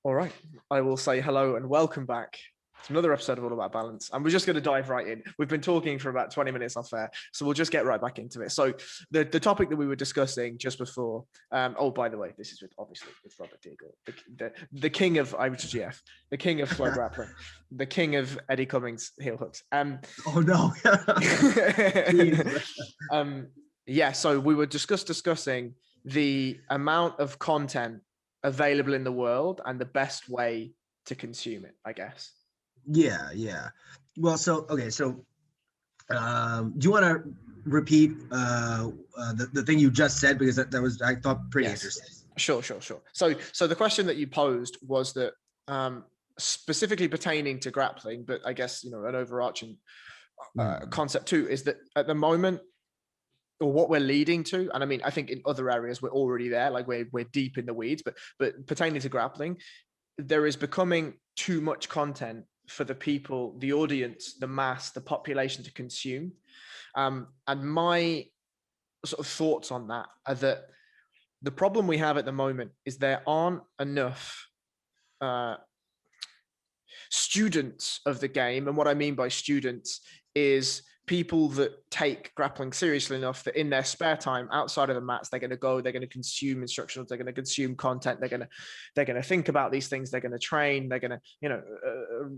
All right. I will say hello and welcome back to another episode of All About Balance. And we're just going to dive right in. We've been talking for about 20 minutes off air, so we'll just get right back into it. So the topic that we were discussing just before, by the way, this is obviously with Robert Degle, the king of IWGF, the king of slow grappling, the king of Eddie Cummings heel hooks. Oh no. So we were discussing the amount of content available in the world and the best way to consume it, I guess. Yeah. Well, so do you want to repeat the thing you just said, because that was, I thought, pretty interesting. Sure. So the question that you posed was that specifically pertaining to grappling, but I guess an overarching concept too, is that at the moment, or what we're leading to, and I mean, I think in other areas we're already there, like we're deep in the weeds, but pertaining to grappling, there is becoming too much content for the people, the audience, the mass, the population to consume. And my sort of thoughts on that are that the problem we have at the moment is there aren't enough students of the game. And what I mean by students is people that take grappling seriously enough that in their spare time outside of the mats, they're going to consume instructionals, they're going to consume content, they're going to think about these things, they're going to train, they're going to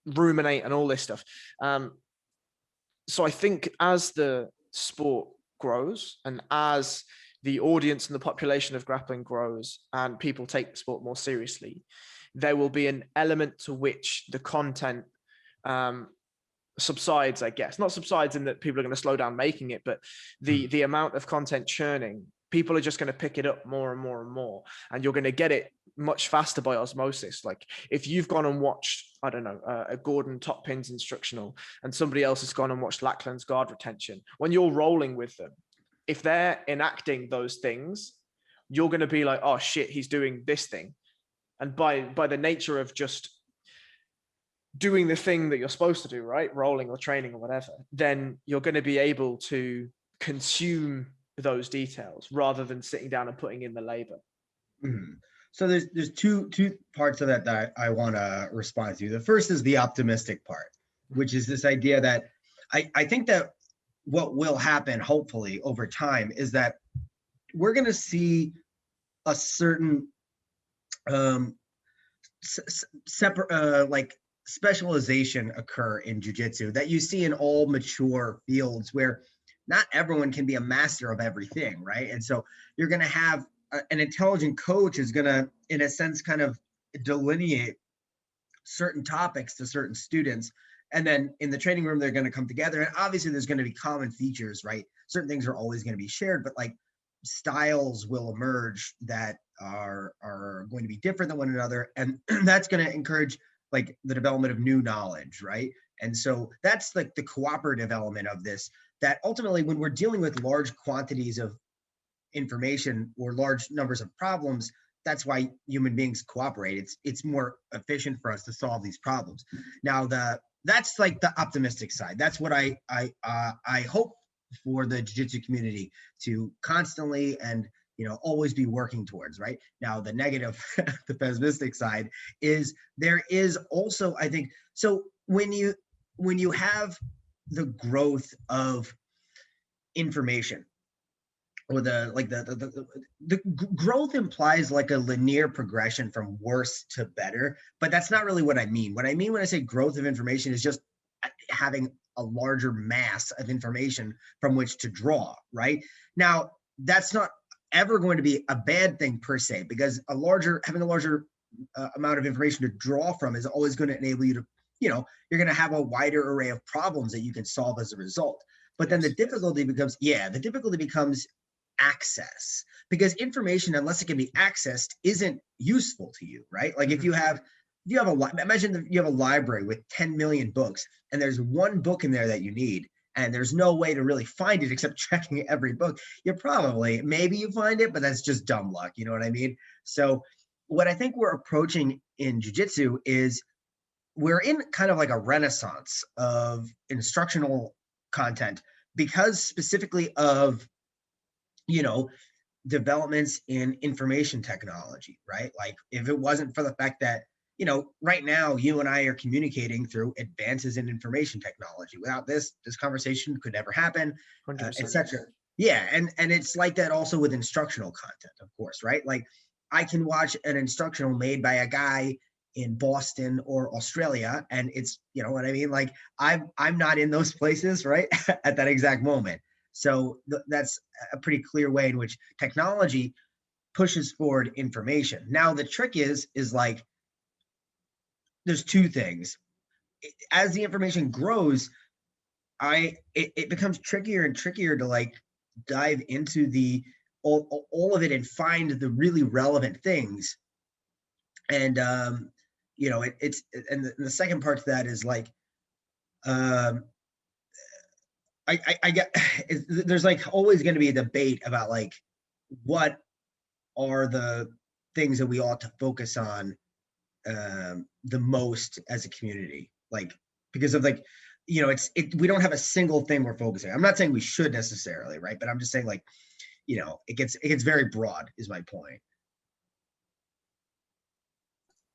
ruminate and all this stuff. So I think as the sport grows and as the audience and the population of grappling grows and people take the sport more seriously, there will be an element to which the content subsides, I guess. Not subsides in that people are going to slow down making it, but the amount of content churning, people are just going to pick it up more and more and more, and you're going to get it much faster by osmosis. Like if you've gone and watched, I don't know, a Gordon top pins instructional, and somebody else has gone and watched Lackland's guard retention, when you're rolling with them, if they're enacting those things, you're going to be like, oh shit, he's doing this thing. And by the nature of just doing the thing that you're supposed to do, right, rolling or training or whatever, then you're going to be able to consume those details rather than sitting down and putting in the labor. Mm-hmm. So there's two parts of that I want to respond to. The first is the optimistic part, which is this idea that I think that what will happen, hopefully, over time is that we're going to see a certain like specialization occur in jiu-jitsu that you see in all mature fields, where not everyone can be a master of everything, right? And so you're going to have an intelligent coach is going to, in a sense, kind of delineate certain topics to certain students. And then in the training room, they're going to come together. And obviously there's going to be common features, right? Certain things are always going to be shared, but like styles will emerge that are going to be different than one another. And that's going to encourage like the development of new knowledge, right? And so that's like the cooperative element of this, that ultimately when we're dealing with large quantities of information or large numbers of problems, that's why human beings cooperate. It's more efficient for us to solve these problems. Now that's like the optimistic side. That's what I hope for the jiu-jitsu community to constantly and always be working towards, right? Now the negative, the pessimistic side is there is also, I think, so when you have the growth of information, or the growth implies like a linear progression from worse to better, but that's not really what I mean. What I mean when I say growth of information is just having a larger mass of information from which to draw, right? Now, that's not ever going to be a bad thing per se, because having a larger amount of information to draw from is always going to enable you to, you're going to have a wider array of problems that you can solve as a result. But then the difficulty becomes access, because information, unless it can be accessed, isn't useful to you, right? Like if you have imagine you have a library with 10 million books and there's one book in there that you need, and there's no way to really find it except checking every book. Maybe you find it, but that's just dumb luck. You know what I mean? So what I think we're approaching in jiu-jitsu is we're in kind of like a renaissance of instructional content, because specifically of developments in information technology, right? Like if it wasn't for the fact that, you know, right now you and I are communicating through advances in information technology. Without this conversation could never happen, 100%. etc. Yeah, and it's like that also with instructional content, of course, right? Like I can watch an instructional made by a guy in Boston or Australia, and it's, you know what I mean? Like I'm not in those places, right? At that exact moment. So that's a pretty clear way in which technology pushes forward information. Now the trick is like there's two things. As the information grows, it becomes trickier and trickier to like dive into the all of it and find the really relevant things. And you know, the second part to that is like um I get there's like always going to be a debate about like what are the things that we ought to focus on the most as a community, like because of like, you know, we don't have a single thing we're focusing. I'm not saying we should necessarily, right? But I'm just saying like, you know, it gets very broad is my point.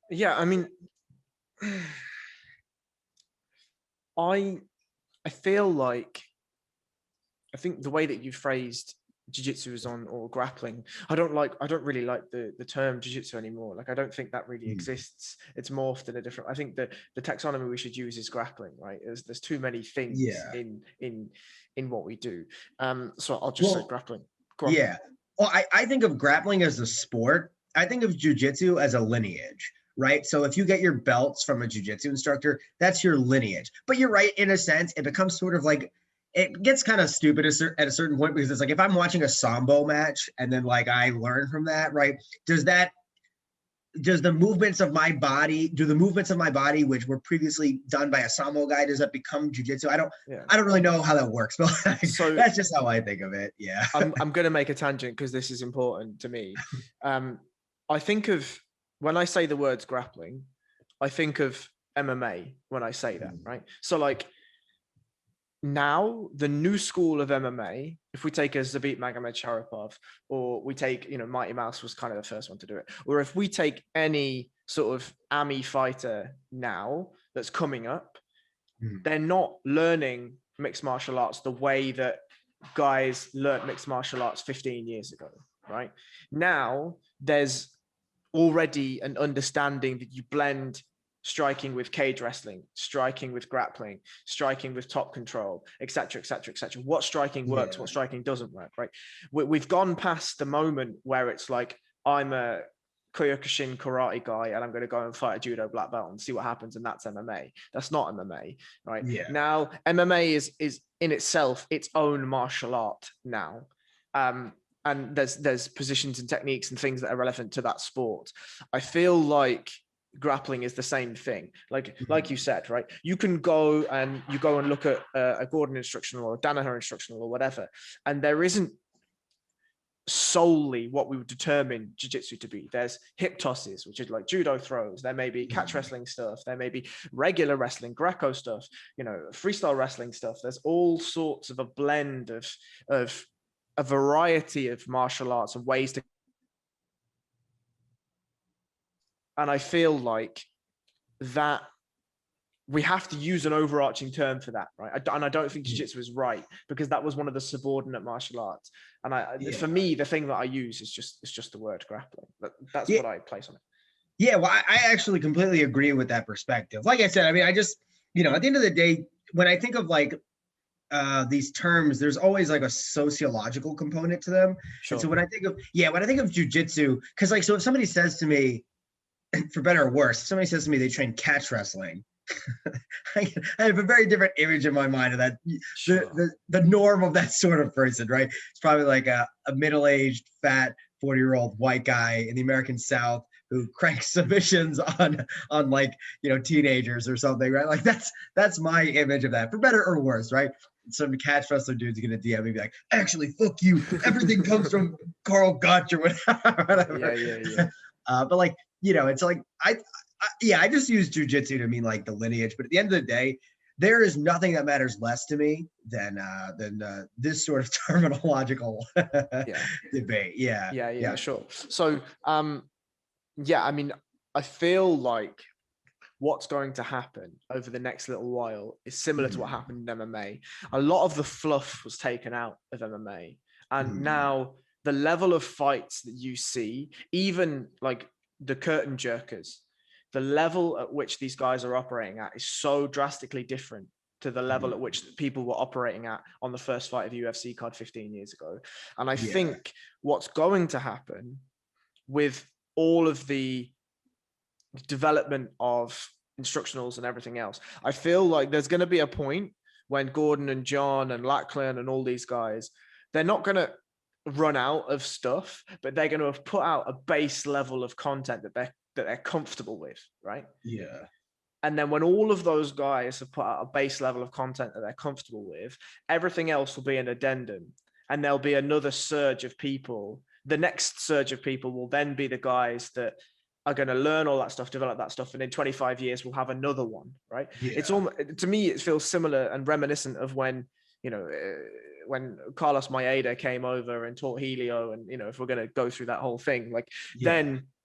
Yeah, I mean, I feel like I think the way that you phrased jiu-jitsu is on or grappling, I don't really like the term jiu-jitsu anymore. Like I don't think that really exists. It's morphed in a different. I think the taxonomy we should use is grappling, right? There's too many things Yeah. in what we do. So I'll just say Well, grappling. Go on. yeah. Well, I think of grappling as a sport. I think of jujitsu as a lineage, right? So if you get your belts from a jujitsu instructor, that's your lineage. But you're right, in a sense, it becomes sort of like it gets kind of stupid at a certain point because it's like if I'm watching a sambo match and then like I learn from that, right? Does the movements of my body, which were previously done by a sambo guy, does that become jujitsu? I don't really know how that works, but like, So that's just how I think of it. Yeah. I'm going to make a tangent because this is important to me. I think of when I say the words grappling, I think of MMA when I say that, right? So like now the new school of MMA, if we take a Zabit Magomedsharipov, or we take, you know, Mighty Mouse was kind of the first one to do it, or if we take any sort of AMI fighter now that's coming up, they're not learning mixed martial arts the way that guys learned mixed martial arts 15 years ago, right? Now there's already an understanding that you blend striking with cage wrestling, striking with grappling, striking with top control, etc., etc., etc. What striking works, what striking doesn't work, right? We've gone past the moment where it's like, I'm a Kyokushin karate guy and I'm going to go and fight a judo black belt and see what happens, and that's MMA. That's not MMA, right? Yeah. Now MMA is in itself its own martial art now. And there's positions and techniques and things that are relevant to that sport. I feel like grappling is the same thing. Like you said, right? You can go and look at a Gordon instructional or a Danaher instructional or whatever, and there isn't solely what we would determine jiu-jitsu to be. There's hip tosses, which is like judo throws. There may be catch wrestling stuff. There may be regular wrestling, Greco stuff, you know, freestyle wrestling stuff. There's all sorts of a blend of a variety of martial arts and ways to. And I feel like that we have to use an overarching term for that, right? And I don't think jiu-jitsu is right, because that was one of the subordinate martial arts. And for me, the thing that I use is just the word grappling. That's what I place on it. Yeah, well, I actually completely agree with that perspective. Like I said, I mean, I just, you know, at the end of the day, when I think of like these terms, there's always like a sociological component to them. Sure. And so when I think of jujitsu, because like, so if somebody says to me, for better or worse, if somebody says to me they train catch wrestling, I have a very different image in my mind of that. Sure. The norm of that sort of person, right? It's probably like a middle-aged, fat, 40-year-old white guy in the American South who cranks submissions on like, you know, teenagers or something, right? Like that's my image of that, for better or worse, right? Some catch wrestler dude's gonna DM me, be like, actually, fuck you. Everything comes from Carl Gotch or whatever. Yeah. But like, you know, it's like I just use jujitsu to mean like the lineage. But at the end of the day, there is nothing that matters less to me than this sort of terminological debate. Yeah, sure. So, yeah, I mean, I feel like what's going to happen over the next little while is similar to what happened in MMA. A lot of the fluff was taken out of MMA, and now the level of fights that you see, even like the curtain jerkers, the level at which these guys are operating at is so drastically different to the level at which people were operating at on the first fight of the UFC card 15 years ago. And I think what's going to happen with all of the development of instructionals and everything else, I feel like there's going to be a point when Gordon and John and Lachlan and all these guys, they're not going to run out of stuff, but they're going to have put out a base level of content that they're comfortable with, right? Yeah. And then when all of those guys have put out a base level of content that they're comfortable with, everything else will be an addendum, and there'll be another surge of people. The next surge of people will then be the guys that are going to learn all that stuff, develop that stuff, and in 25 years we'll have another one, right? It's almost, to me, it feels similar and reminiscent of when, when Carlos Maeda came over and taught Helio, and if we're going to go through that whole thing, like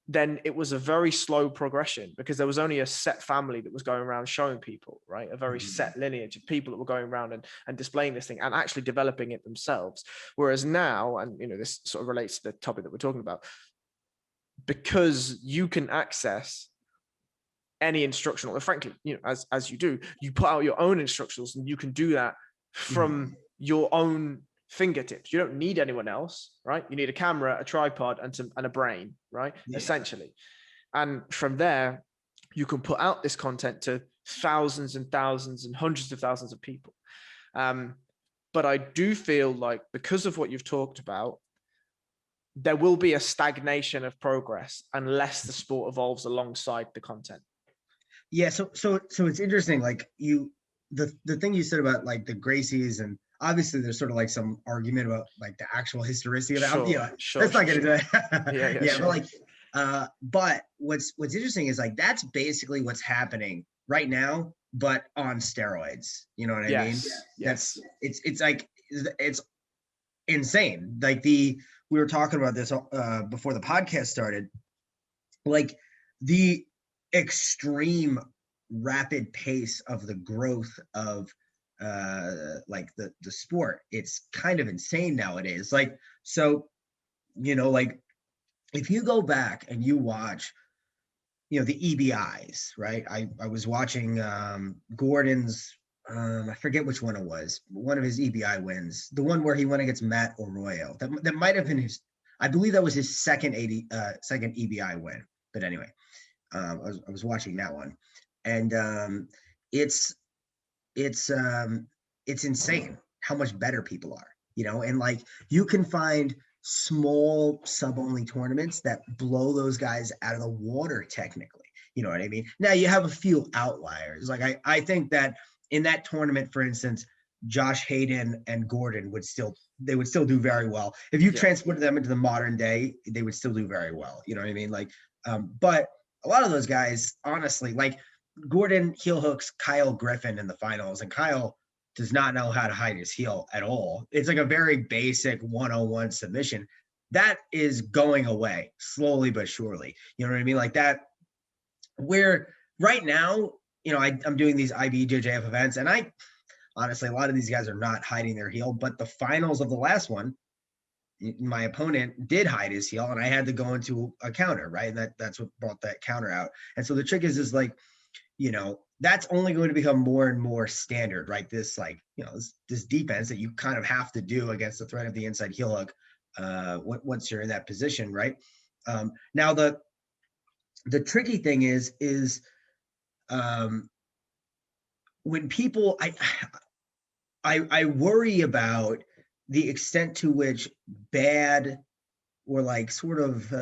then it was a very slow progression, because there was only a set family that was going around showing people, right? A very set lineage of people that were going around and displaying this thing and actually developing it themselves. Whereas now, and this sort of relates to the topic that we're talking about, because you can access any instructional, and frankly, as you do, you put out your own instructionals, and you can do that from your own fingertips. You don't need anyone else, right? You need a camera, a tripod, and a brain, right? Essentially. And from there, you can put out this content to thousands and thousands and hundreds of thousands of people. But I do feel like, because of what you've talked about, there will be a stagnation of progress unless the sport evolves alongside the content. Yeah. So it's interesting. Like the thing you said about like the Gracies, and obviously there's sort of like some argument about like the actual historicity of that. Let's not get into that. But like, but what's interesting is like, that's basically what's happening right now, but on steroids. You know what I mean? Yes. It's like, it's insane. Like we were talking about this before the podcast started, like the extreme rapid pace of the growth of like the sport. It's kind of insane nowadays. Like, so, like if you go back and you watch, the EBIs, right? I was watching Gordon's, I forget which one it was, one of his EBI wins, the one where he went against Matt Arroyo. That might have been his, I believe that was his second EBI win. But anyway, I was watching that one, and it's insane how much better people are, and like you can find small sub-only tournaments that blow those guys out of the water technically. You know what I mean? Now you have a few outliers. Like I think that in that tournament, for instance, Josh Hayden and Gordon would still do very well. If you transported them into the modern day, they would still do very well. You know what I mean? Like, but a lot of those guys, honestly, like Gordon heel hooks Kyle Griffin in the finals, and Kyle does not know how to hide his heel at all. It's like a very basic 101 submission. That is going away slowly but surely. You know what I mean? Like that, where right now, I'm doing these IBJJF events, and I honestly, a lot of these guys are not hiding their heel, but the finals of the last one, my opponent did hide his heel, and I had to go into a counter, right? And that's what brought that counter out. And so the trick is like, that's only going to become more and more standard, right? This like, this defense that you kind of have to do against the threat of the inside heel hook once you're in that position, right? Now the tricky thing is when people, I worry about the extent to which bad or like sort of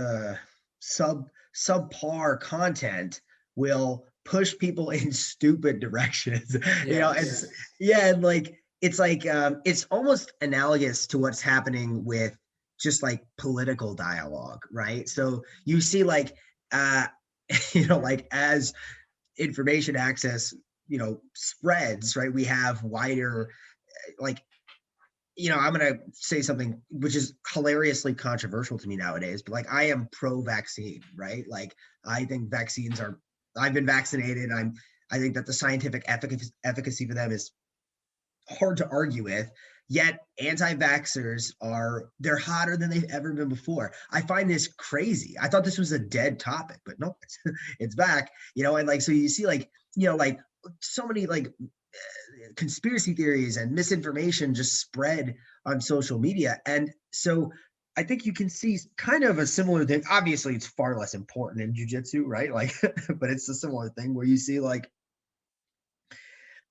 subpar content will push people in stupid directions. And like it's almost analogous to what's happening with just like political dialogue, right? So you see like like as information access spreads, right? We have wider, like, I'm going to say something which is hilariously controversial to me nowadays, but like, I am pro-vaccine, right? Like, I think I've been vaccinated. I think that the scientific efficacy for them is hard to argue with. Yet anti-vaxxers they're hotter than they've ever been before. I find this crazy. I thought this was a dead topic, but no, it's back, and like, so you see, like, like so many like conspiracy theories and misinformation just spread on social media. And so I think you can see kind of a similar thing. Obviously, it's far less important in jiu-jitsu, right? Like, but it's a similar thing where you see like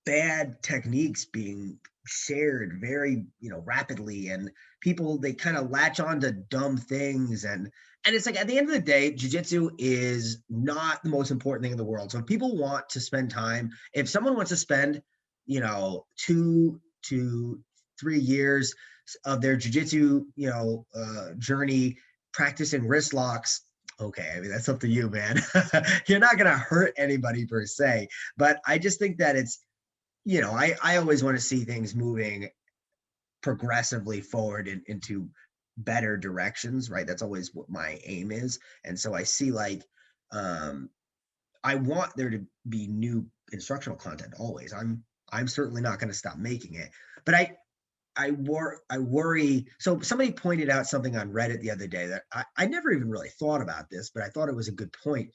bad techniques being shared very rapidly, and people, they kind of latch on to dumb things, and it's like, at the end of the day, jiu-jitsu is not the most important thing in the world. So if people want to spend time, if someone wants to spend 2 to 3 years of their jiu-jitsu journey practicing wrist locks, okay, I mean, that's up to you, man. You're not going to hurt anybody per se, but I just think that it's I always want to see things moving progressively forward into better directions, right? That's always what my aim is. And so I see like, I want there to be new instructional content always. I'm certainly not going to stop making it, but I worry. So somebody pointed out something on Reddit the other day that I never even really thought about this, but I thought it was a good point.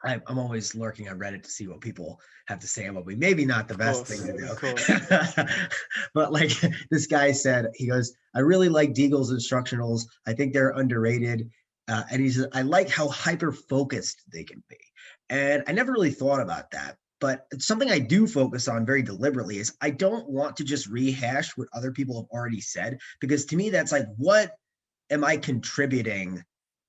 I'm always lurking on Reddit to see what people have to say about me. Maybe not the best thing to do. But like, this guy said, he goes, I really like Degle's instructionals. I think they're underrated. And he says, I like how hyper-focused they can be. And I never really thought about that. But something I do focus on very deliberately is I don't want to just rehash what other people have already said, because to me, that's like, what am I contributing?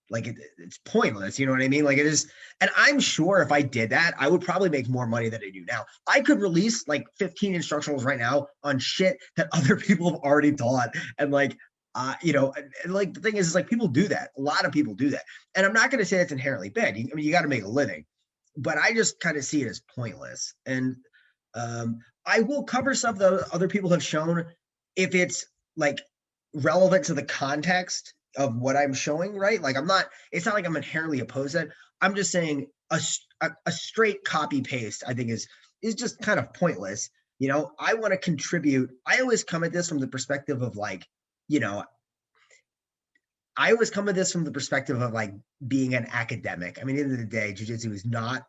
Like, it's pointless, you know what I mean? Like, it is. And I'm sure if I did that, I would probably make more money than I do now. I could release like 15 instructionals right now on shit that other people have already taught. And like, and like, the thing is like, people do that. A lot of people do that. And I'm not going to say it's inherently bad. I mean, you got to make a living, but I just kind of see it as pointless. And I will cover stuff that other people have shown if it's like relevant to the context of what I'm showing, right? Like, it's not like I'm inherently opposed to it. I'm just saying a straight copy paste, I think is just kind of pointless. I want to contribute. I always come at this from the perspective of like, I always come at this from the perspective of like being an academic. I mean, at the end of the day, jiu-jitsu is not,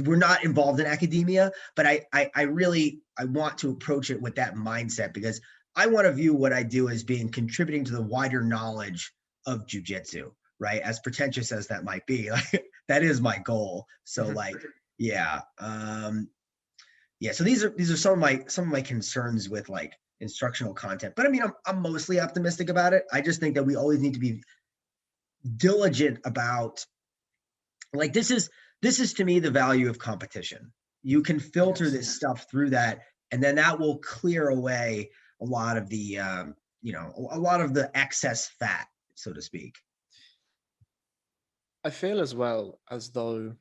we're not involved in academia, but I really want to approach it with that mindset, because I want to view what I do as being contributing to the wider knowledge of jiu-jitsu, right? As pretentious as that might be, like, that is my goal. So like, yeah. So these are some of my concerns with like instructional content, but I mean, I'm mostly optimistic about it. I just think that we always need to be diligent about, like, this is to me the value of competition. You can filter this stuff through that, and then that will clear away a lot of the a lot of the excess fat, so to speak. I feel as well as though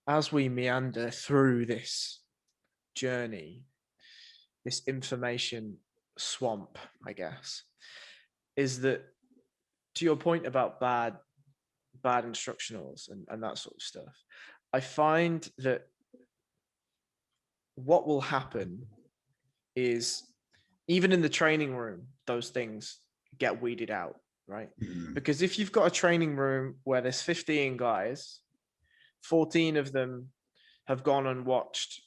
as we meander through this journey, this information swamp, I guess, is that, to your point about bad instructionals and that sort of stuff, I find that what will happen is, even in the training room, those things get weeded out, right? Mm-hmm. Because if you've got a training room where there's 15 guys, 14 of them have gone and watched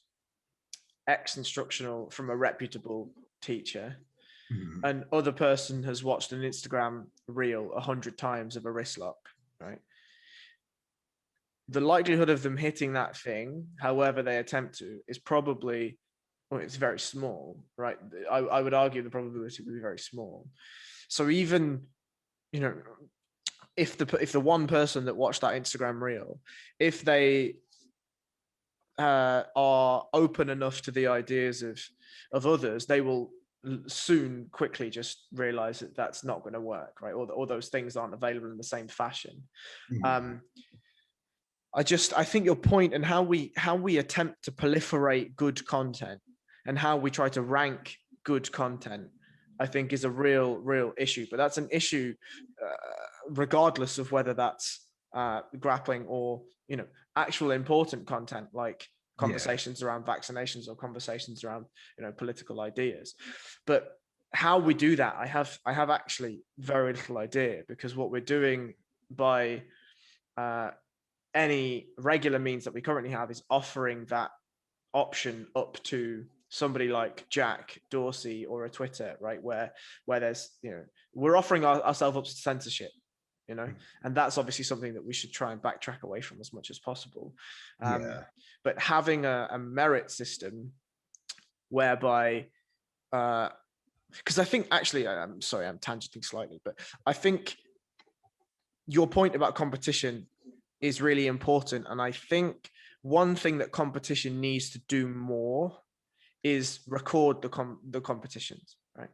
X instructional from a reputable teacher, Mm-hmm. and other person has watched an Instagram reel 100 times of a wrist lock, right? The likelihood of them hitting that thing, however they attempt to, is probably, well, it's very small, right? I would argue the probability would be very small. So even, if the one person that watched that Instagram reel, if they are open enough to the ideas of others, they will soon quickly just realize that that's not going to work, right? Or those things aren't available in the same fashion. Mm-hmm. I think your point and how we attempt to proliferate good content and how we try to rank good content, I think is a real issue. But that's an issue regardless of whether that's grappling or, you know, actual important content like conversations around vaccinations or conversations around, you know, political ideas. But how we do that, I have actually very little idea, because what we're doing by any regular means that we currently have is offering that option up to somebody like Jack Dorsey or a Twitter, right? Where there's, you know, we're offering ourselves up to censorship, you know, and that's obviously something that we should try and backtrack away from as much as possible. But having a merit system whereby, because I think actually, I'm sorry, I'm tangenting slightly, but I think your point about competition is really important. And I think one thing that competition needs to do more is record the competitions, right?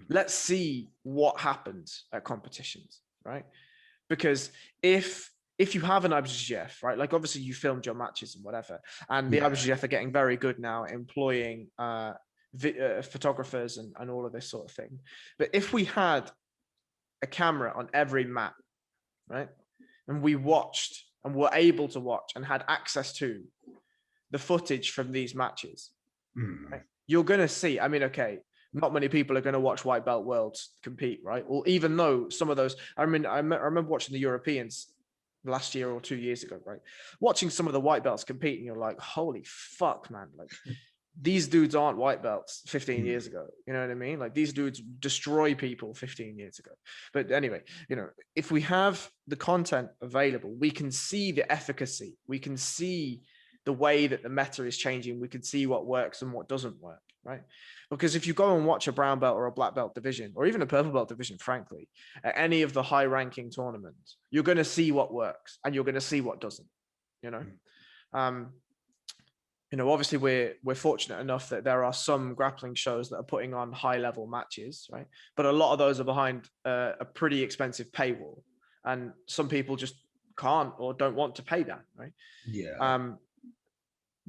Let's see what happens at competitions, right? Because if you have an IBJJF, right, like obviously you filmed your matches and whatever, and the IBJJF are getting very good now at employing photographers and all of this sort of thing. But if we had a camera on every mat, right, and we watched and were able to watch and had access to the footage from these matches, right, you're going to see, I mean, okay, not many people are going to watch white belt worlds compete, right? Or even though some of those, I mean, I remember watching the Europeans last year or 2 years ago, right? Watching some of the white belts compete, and you're like, holy fuck, man. Like, these dudes aren't white belts 15 years ago. You know what I mean? Like, these dudes destroy people 15 years ago. But anyway, you know, if we have the content available, we can see the efficacy. We can see the way that the meta is changing. We can see what works and what doesn't work, right? Because if you go and watch a brown belt or a black belt division, or even a purple belt division, frankly, at any of the high ranking tournaments, you're going to see what works and you're going to see what doesn't, you know? You know, obviously we're fortunate enough that there are some grappling shows that are putting on high level matches, right? But a lot of those are behind a pretty expensive paywall, and some people just can't or don't want to pay that, right?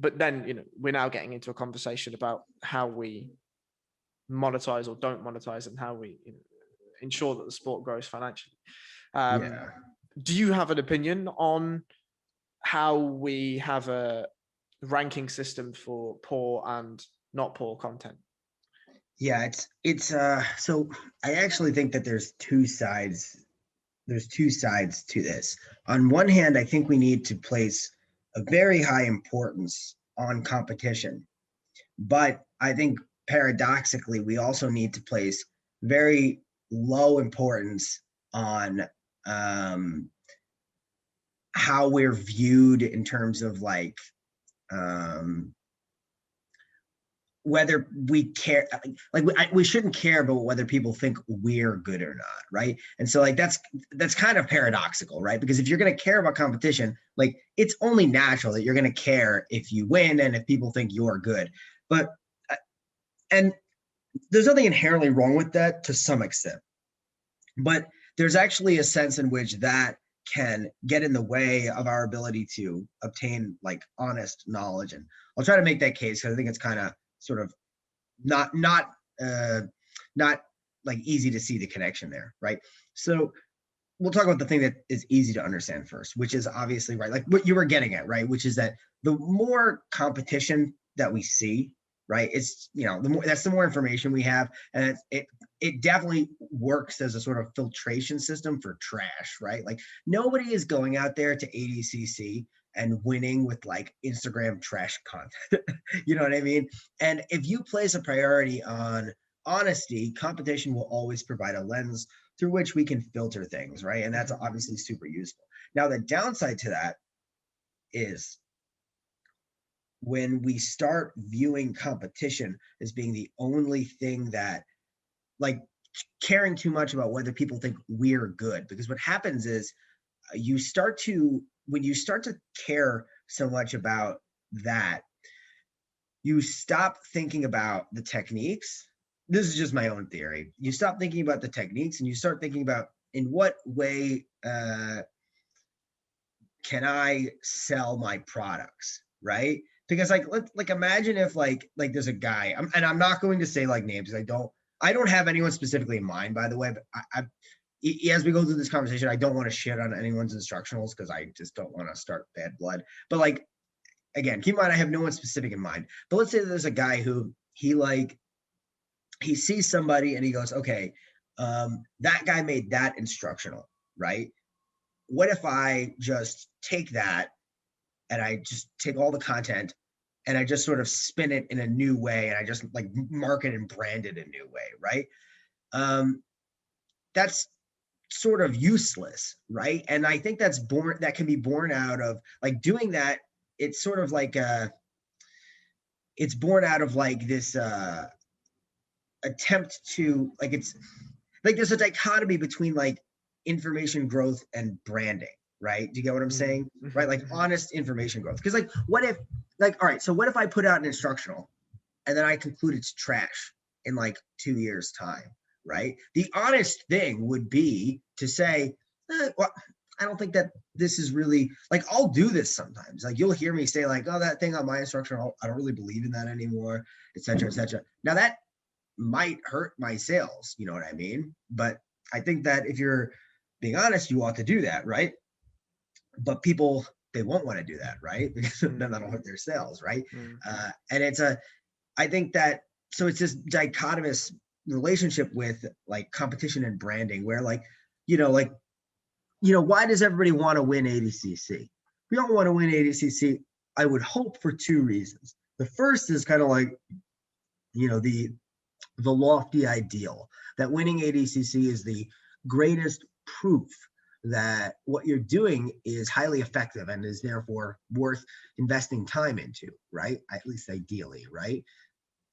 But then, you know, we're now getting into a conversation about how we monetize or don't monetize, and how we, you know, ensure that the sport grows financially. Do you have an opinion on how we have a ranking system for poor and not poor content? It's so I actually think that there's two sides to this. On one hand, I think we need to place a very high importance on competition, but I think paradoxically we also need to place very low importance on how we're viewed in terms of like whether we care, we shouldn't care about whether people think we're good or not, right? And so like that's kind of paradoxical, right? Because if you're going to care about competition, like it's only natural that you're going to care if you win and if people think you're good. But and there's nothing inherently wrong with that to some extent, but there's actually a sense in which that can get in the way of our ability to obtain like honest knowledge. And I'll try to make that case because I think it's kind of sort of not like easy to see the connection there, right? So we'll talk about the thing that is easy to understand first, which is obviously, right, like what you were getting at, right? Which is that the more competition that we see, right, it's, you know, the more information we have, and it definitely works as a sort of filtration system for trash, right? Like nobody is going out there to ADCC and winning with like Instagram trash content. You know what I mean? And if you place a priority on honesty, competition will always provide a lens through which we can filter things, right? And that's obviously super useful. Now, the downside to that is when we start viewing competition as being the only thing that, like, caring too much about whether people think we're good. Because what happens is when you start to care so much about that, you stop thinking about the techniques. This is just my own theory. You stop thinking about the techniques and you start thinking about in what way can I sell my products, right? Because like imagine if like there's a guy, and I'm not going to say like names. I don't have anyone specifically in mind, by the way. But as we go through this conversation, I don't want to shit on anyone's instructionals because I just don't want to start bad blood. But like again, keep in mind I have no one specific in mind. But let's say there's a guy who he sees somebody and he goes, okay, that guy made that instructional, right? What if I just take that and I just take all the content and I just sort of spin it in a new way and I just like market and brand it a new way, right? That's sort of useless, right? And I think that can be born out of like doing that. It's sort of like it's born out of like this attempt to like it's like there's a dichotomy between like information growth and branding, right? Do you get what I'm saying? Right? Like honest information growth. Because like what if like all right, so what if I put out an instructional and then I conclude it's trash in like 2 years time, right? The honest thing would be to say, well, I don't think that this is really like I'll do this sometimes. Like you'll hear me say like, oh, that thing on my instructional, I don't really believe in that anymore, et cetera, et cetera. Now that might hurt my sales, you know what I mean? But I think that if you're being honest, you ought to do that, right? But people, they won't want to do that, right? Because then that'll hurt their sales, right? And I think that, so it's this dichotomous relationship with like competition and branding where like, why does everybody want to win ADCC? We don't want to win ADCC, I would hope, for 2 reasons. The first is kind of like, the lofty ideal that winning ADCC is the greatest proof that what you're doing is highly effective and is therefore worth investing time into, right? At least ideally, right?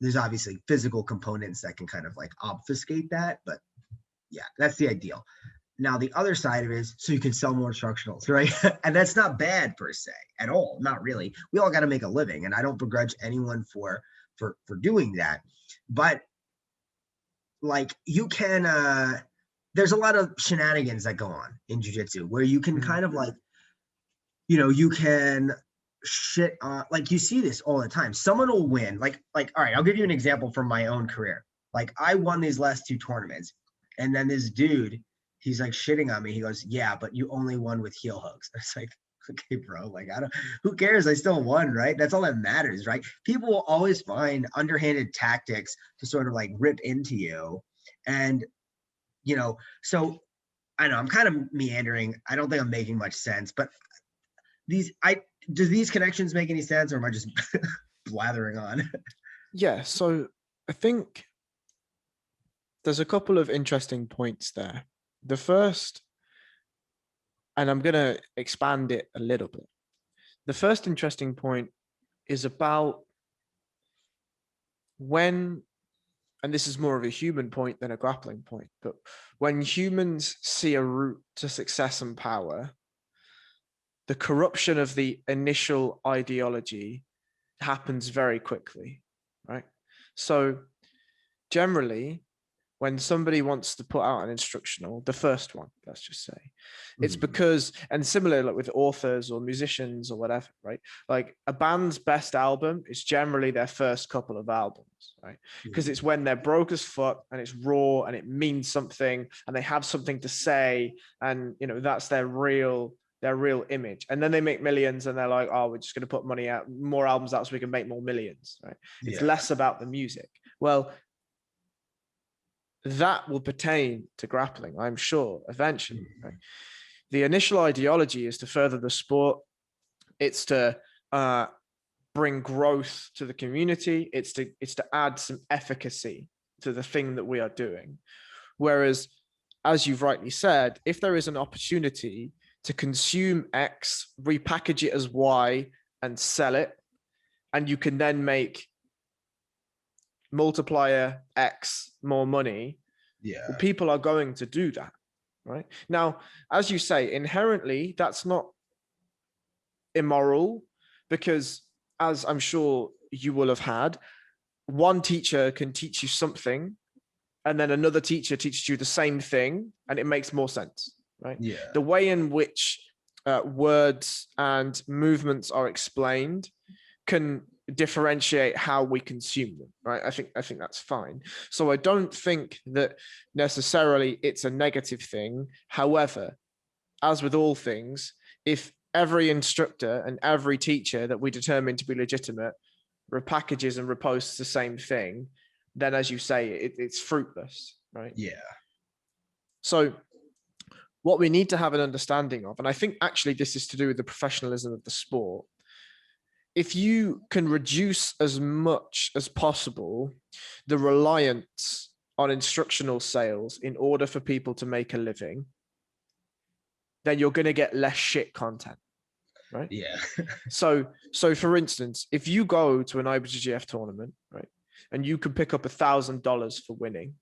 There's obviously physical components that can kind of like obfuscate that, but yeah, that's the ideal. Now, the other side of it is so you can sell more instructionals, right? And that's not bad per se at all, not really. We all got to make a living, and I don't begrudge anyone for doing that. But like you can, there's a lot of shenanigans that go on in jiu-jitsu where you can kind of like, you can shit on, like you see this all the time. Someone will win, like, all right, I'll give you an example from my own career. Like I won these last 2 tournaments, and then this dude, he's like shitting on me. He goes, yeah, but you only won with heel hooks. It's like, okay, bro, like who cares? I still won, right? That's all that matters, right? People will always find underhanded tactics to sort of like rip into you. And, so I know I'm kind of meandering. I don't think I'm making much sense, but do these connections make any sense, or am I just blathering on? Yeah. So I think there's a couple of interesting points there. The first, and I'm going to expand it a little bit. The first interesting point is about when, and this is more of a human point than a grappling point, but when humans see a route to success and power, the corruption of the initial ideology happens very quickly, right? So generally, when somebody wants to put out an instructional, the first one, let's just say, it's because, and similar like with authors or musicians or whatever, right? Like a band's best album is generally their first couple of albums, right? Because it's when they're broke as fuck and it's raw and it means something and they have something to say, and that's their real image. And then they make millions and they're like, oh, we're just going to put money out, more albums out so we can make more millions, right? It's less about the music. Well, that will pertain to grappling, I'm sure, eventually. Right? The initial ideology is to further the sport. It's to bring growth to the community. It's to add some efficacy to the thing that we are doing. Whereas, as you've rightly said, if there is an opportunity to consume X, repackage it as Y, and sell it, and you can then make multiplier X more money, well, people are going to do that, right? Now, as you say, inherently, that's not immoral, because as I'm sure you will have had, one teacher can teach you something and then another teacher teaches you the same thing and it makes more sense, right? Yeah. The way in which words and movements are explained can differentiate how we consume them, right? I think that's fine. So I don't think that necessarily it's a negative thing. However, as with all things, if every instructor and every teacher that we determine to be legitimate repackages and reposts the same thing, then as you say, it's fruitless, right? Yeah. So what we need to have an understanding of, and I think actually this is to do with the professionalism of the sport, if you can reduce as much as possible the reliance on instructional sales in order for people to make a living, then you're going to get less shit content, right? Yeah. So for instance, if you go to an IBJJF tournament, right, and you can pick up $1,000 for winning,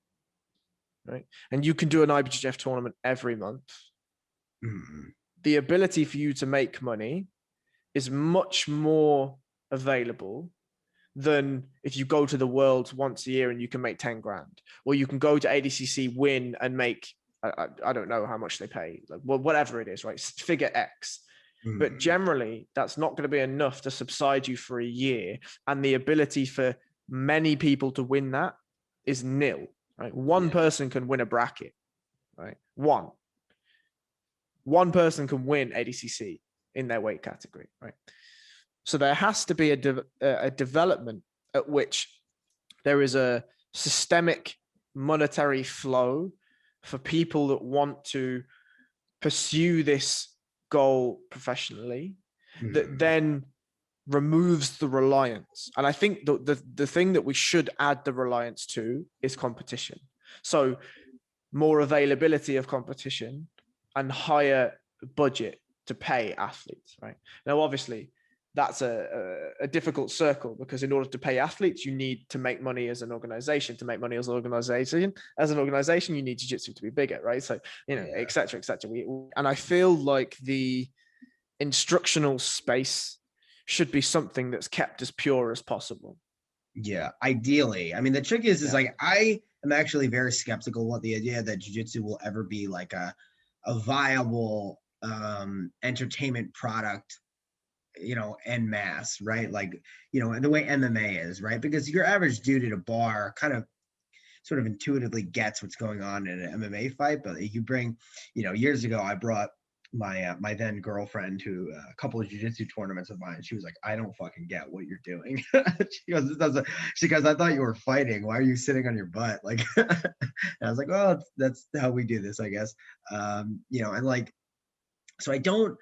right, and you can do an IBJJF tournament every month, the ability for you to make money is much more available than if you go to the Worlds once a year and you can make 10 grand, or you can go to ADCC, win and make, I don't know how much they pay, like, well, whatever it is, right? Figure X. But generally, that's not going to be enough to subside you for a year. And the ability for many people to win that is nil, right? One person can win a bracket, right? One person can win ADCC in their weight category, right? So there has to be a development at which there is a systemic monetary flow for people that want to pursue this goal professionally, that then removes the reliance. And I think the thing that we should add the reliance to is competition. So more availability of competition and higher budget to pay athletes, right? Now, obviously, that's a difficult circle, because in order to pay athletes, you need to make money as an organization. To make money as an organization, you need jiu-jitsu to be bigger, right? So, et cetera, et cetera. And I feel like the instructional space should be something that's kept as pure as possible. Yeah, ideally. I mean, the trick is like, I am actually very skeptical about the idea that jiu-jitsu will ever be like a viable entertainment product, en masse, right? Like, the way MMA is, right? Because your average dude at a bar kind of sort of intuitively gets what's going on in an MMA fight. But you bring, years ago, I brought my then girlfriend to a couple of jiu-jitsu tournaments of mine. She was like, I don't fucking get what you're doing. She goes, I thought you were fighting. Why are you sitting on your butt? Like, and I was like, well, that's how we do this, I guess. And like, so I don't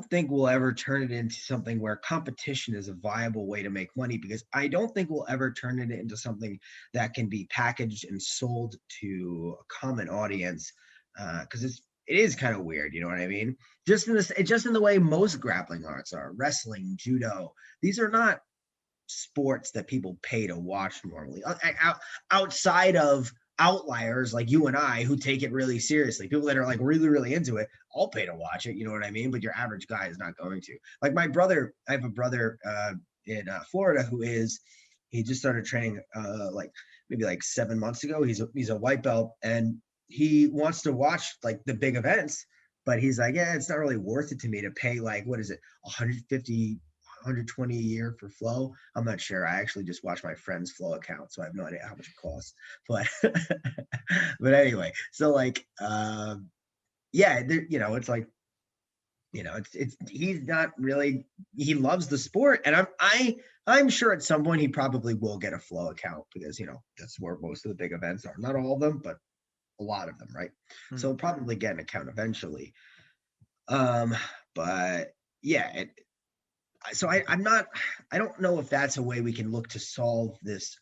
think we'll ever turn it into something where competition is a viable way to make money, because I don't think we'll ever turn it into something that can be packaged and sold to a common audience, because it is kind of weird, you know what I mean? Just in the way most grappling arts are, wrestling, judo. These are not sports that people pay to watch normally, outside of outliers like you and I who take it really seriously. People that are like really, really into it, I'll pay to watch it, you know what I mean? But your average guy is not going to. Like my brother, I have a brother in Florida he just started training like maybe like 7 months ago. He's a white belt, and he wants to watch like the big events, but he's like, yeah, it's not really worth it to me to pay like, what is it, 150 120 a year for Flow. I'm not sure. I actually just watched my friend's Flow account, so I have no idea how much it costs. But but anyway, so like yeah, it's like, it's he's not really, he loves the sport, and I'm sure at some point he probably will get a Flow account, because that's where most of the big events are. Not all of them, but a lot of them, right? So probably get an account eventually. But yeah, so I don't know if that's a way we can look to solve this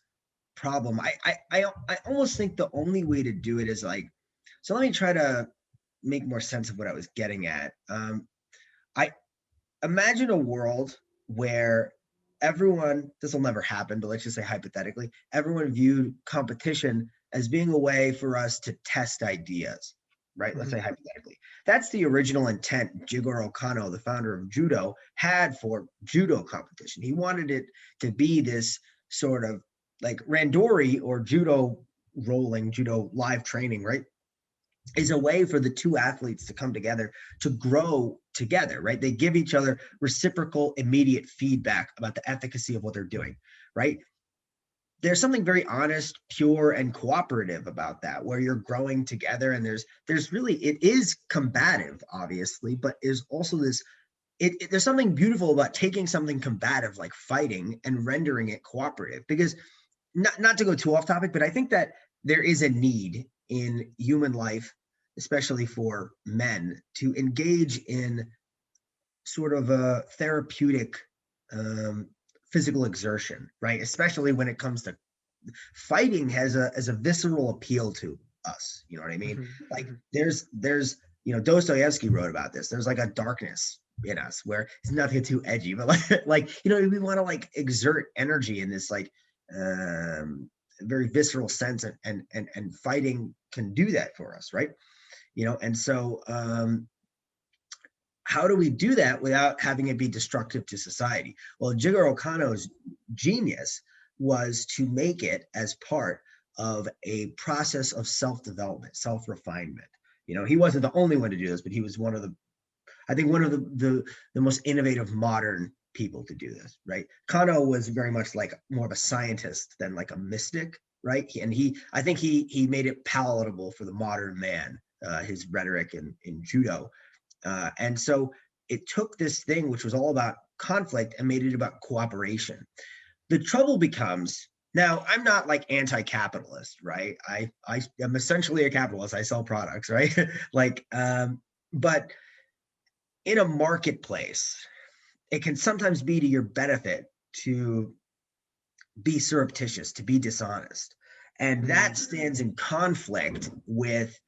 problem. I almost think the only way to do it is like, so let me try to make more sense of what I was getting at. I imagine a world where everyone, this will never happen, but let's just say hypothetically, everyone viewed competition as being a way for us to test ideas, right? Let's say hypothetically. That's the original intent Jigoro Kano, the founder of judo, had for judo competition. He wanted it to be this sort of like randori, or judo rolling, judo live training, right? is a way for the two athletes to come together to grow together, right? They give each other reciprocal, immediate feedback about the efficacy of what they're doing, right? There's something very honest, pure, and cooperative about that, where you're growing together, and there's really, it is combative, obviously, but there's also this, there's something beautiful about taking something combative like fighting and rendering it cooperative. Because not to go too off topic, but I think that there is a need in human life, especially for men, to engage in sort of a therapeutic physical exertion, right? Especially when it comes to fighting, has a visceral appeal to us. You know what I mean? Like there's Dostoevsky wrote about this. There's like a darkness in us where it's nothing too edgy, but like we want to like exert energy in this like very visceral sense, and fighting can do that for us, right? And so how do we do that without having it be destructive to society? Well, Jigoro Kano's genius was to make it as part of a process of self-development, self-refinement. He wasn't the only one to do this, but he was one of the most innovative modern people to do this, right? Kano was very much like more of a scientist than like a mystic, right? I think he made it palatable for the modern man, his rhetoric in judo. And so it took this thing, which was all about conflict, and made it about cooperation. The trouble becomes, now I'm not like anti-capitalist, right? I am essentially a capitalist. I sell products, right? But in a marketplace, it can sometimes be to your benefit to be surreptitious, to be dishonest. And that stands in conflict with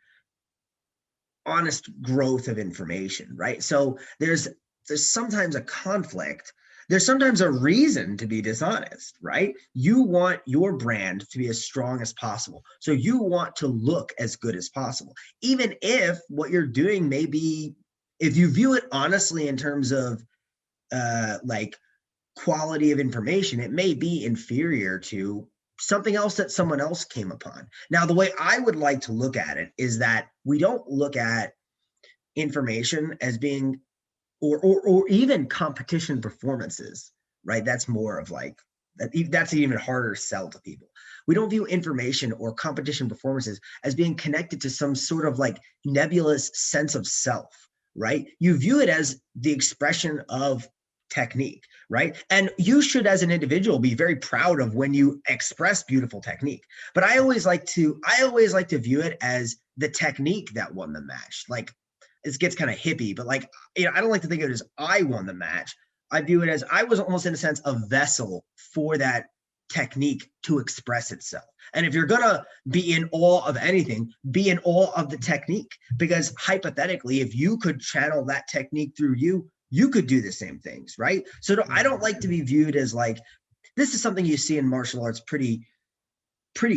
honest growth of information, right? So there's sometimes a conflict. There's sometimes a reason to be dishonest, right? You want your brand to be as strong as possible. So you want to look as good as possible, even if what you're doing may be, if you view it honestly in terms of like quality of information, it may be inferior to something else that someone else came upon. Now, the way I would like to look at it is that we don't look at information as being, or even competition performances, right? That's more of like, that's an even harder sell to people. We don't view information or competition performances as being connected to some sort of like nebulous sense of self, right? You view it as the expression of technique, right? And you should, as an individual, be very proud of when you express beautiful technique. But I always like to view it as the technique that won the match. Like, this gets kind of hippie, but like, I don't like to think of it as I won the match. I view it as I was almost, in a sense, a vessel for that technique to express itself. And if you're gonna be in awe of anything, be in awe of the technique, because hypothetically, if you could channel that technique through you, you could do the same things, right? So I don't like to be viewed as like, this is something you see in martial arts pretty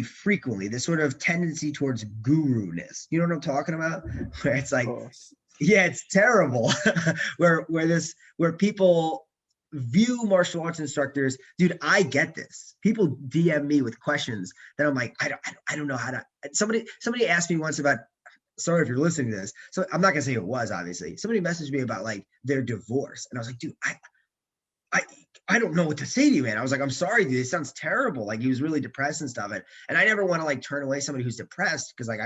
frequently, this sort of tendency towards guru-ness. You know what I'm talking about? Where it's like, yeah, it's terrible. where people view martial arts instructors, dude, I get this. People DM me with questions that I'm like, I don't know how to. Somebody asked me once about, sorry if you're listening to this, so I'm not gonna say who it was, obviously. Somebody messaged me about like their divorce, and I was like, dude, I don't know what to say to you, man. I was like, I'm sorry, dude. It sounds terrible. Like, he was really depressed and stuff. And I never want to like turn away somebody who's depressed, because like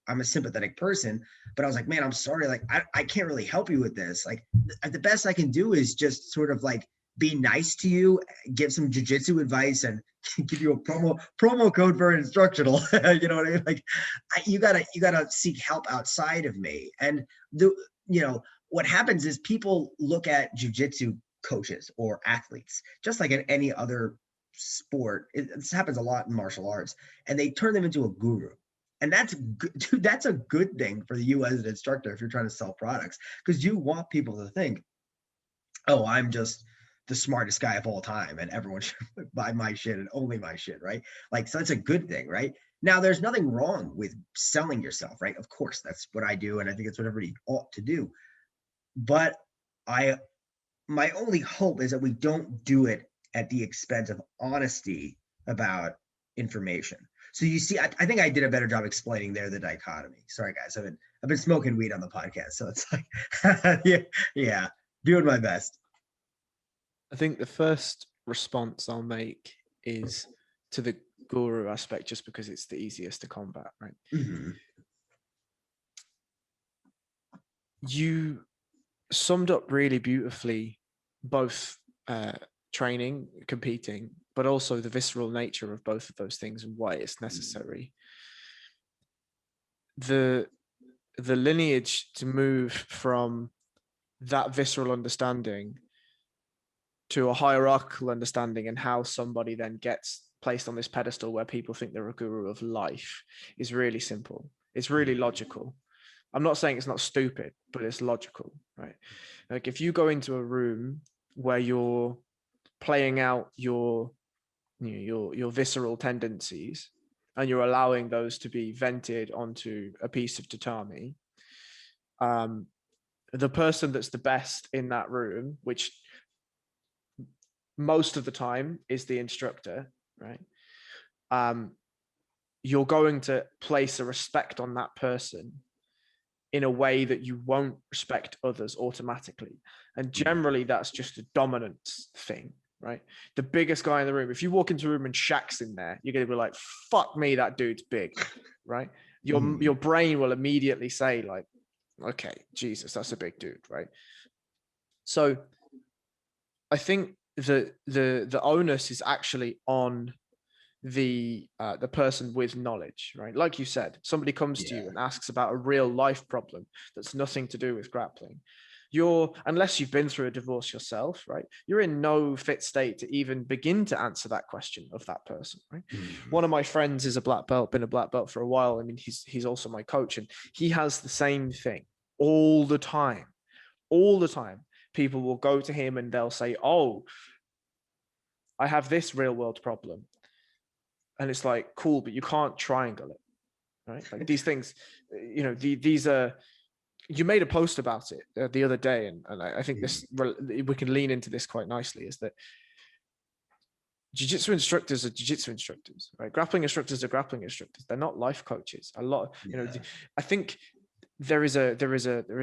I'm a sympathetic person. But I was like, man, I'm sorry. Like, I can't really help you with this. Like, the best I can do is just sort of like be nice to you, give some jujitsu advice, and give you a promo code for an instructional. You know what I mean? Like, you gotta seek help outside of me. And what happens is people look at jujitsu coaches or athletes, just like in any other sport. This happens a lot in martial arts, and they turn them into a guru. And that's good, dude, that's a good thing for you as an instructor if you're trying to sell products, because you want people to think, oh, I'm just the smartest guy of all time, and everyone should buy my shit and only my shit, right? Like, so that's a good thing, right? Now, there's nothing wrong with selling yourself, right? Of course, that's what I do, and I think it's what everybody ought to do. But my only hope is that we don't do it at the expense of honesty about information. So you see, I think I did a better job explaining there the dichotomy. Sorry guys, I've been smoking weed on the podcast, so it's like yeah, doing my best. I think the first response I'll make is to the guru aspect, just because it's the easiest to combat, right? Mm-hmm. You summed up really beautifully both training, competing, but also the visceral nature of both of those things and why it's necessary. The lineage to move from that visceral understanding to a hierarchical understanding and how somebody then gets placed on this pedestal where people think they're a guru of life is really simple. It's really logical. I'm not saying it's not stupid, but it's logical, right? Like if you go into a room where you're playing out your visceral tendencies and you're allowing those to be vented onto a piece of tatami, the person that's the best in that room, which most of the time is the instructor, right? You're going to place a respect on that person in a way that you won't respect others automatically. And generally that's just a dominance thing, right? The biggest guy in the room, if you walk into a room and Shaq's in there, you're going to be like, fuck me, that dude's big, right? Your brain will immediately say like, okay, Jesus, that's a big dude, right? So I think the onus is actually on the person with knowledge, right? Like you said, somebody comes to you and asks about a real life problem that's nothing to do with grappling. Unless you've been through a divorce yourself, right? You're in no fit state to even begin to answer that question of that person, right? One of my friends is a black belt, been a black belt for a while. I mean, he's also my coach, and he has the same thing all the time. All the time, people will go to him and they'll say, "Oh, I have this real world problem." And it's like, cool, but you can't triangle it, right? Like these things, these are, you made a post about it the other day. And I think we can lean into this quite nicely, is that jiu-jitsu instructors are jiu-jitsu instructors, right? Grappling instructors are grappling instructors. They're not life coaches. I think there is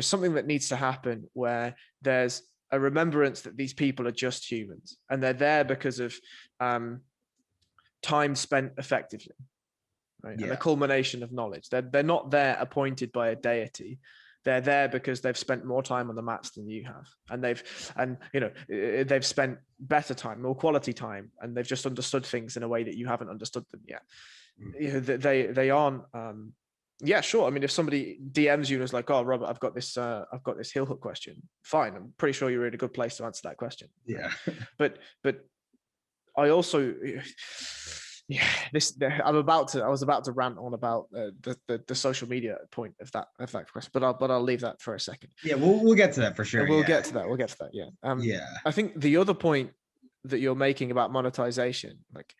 something that needs to happen where there's a remembrance that these people are just humans and they're there because of, time spent effectively, right? And the culmination of knowledge. They're not there appointed by a deity. They're there because they've spent more time on the mats than you have, and they've spent better time, more quality time, and they've just understood things in a way that you haven't understood them yet. They aren't. Yeah, sure. I mean, if somebody DMs you and is like, "Oh, Robert, I've got this heel hook question," fine. I'm pretty sure you're in a good place to answer that question. Yeah, but I also, I was about to rant on about the social media point of that question, but I'll leave that for a second. Yeah, we'll get to that for sure. We'll get to that. Yeah. I think the other point that you're making about monetization, like,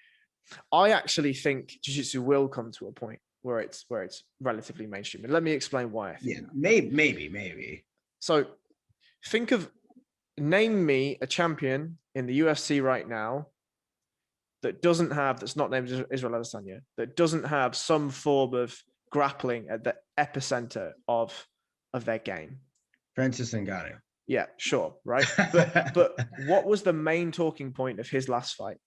I actually think jiu-jitsu will come to a point where it's relatively mainstream, and let me explain why I think that. Maybe. So name me a champion in the UFC right now that's not named Israel Adesanya, that doesn't have some form of grappling at the epicenter of their game. Francis Ngannou. Yeah, sure, right. But what was the main talking point of his last fight?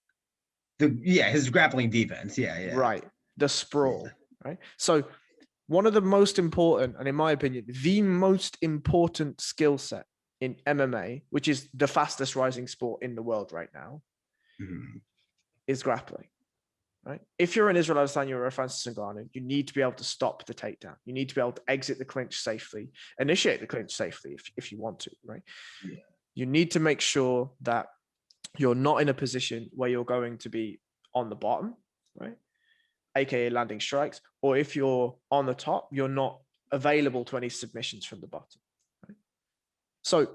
His grappling defense. Yeah. Right. The sprawl. Right. So one of the most important, and in my opinion, the most important skill set in MMA, which is the fastest rising sport in the world right now, is grappling, right? If you're an Israel Adesanya or a Francis Ngannou, you need to be able to stop the takedown. You need to be able to exit the clinch safely, initiate the clinch safely if you want to, right? Yeah. You need to make sure that you're not in a position where you're going to be on the bottom, right? AKA landing strikes, or if you're on the top, you're not available to any submissions from the bottom, right? So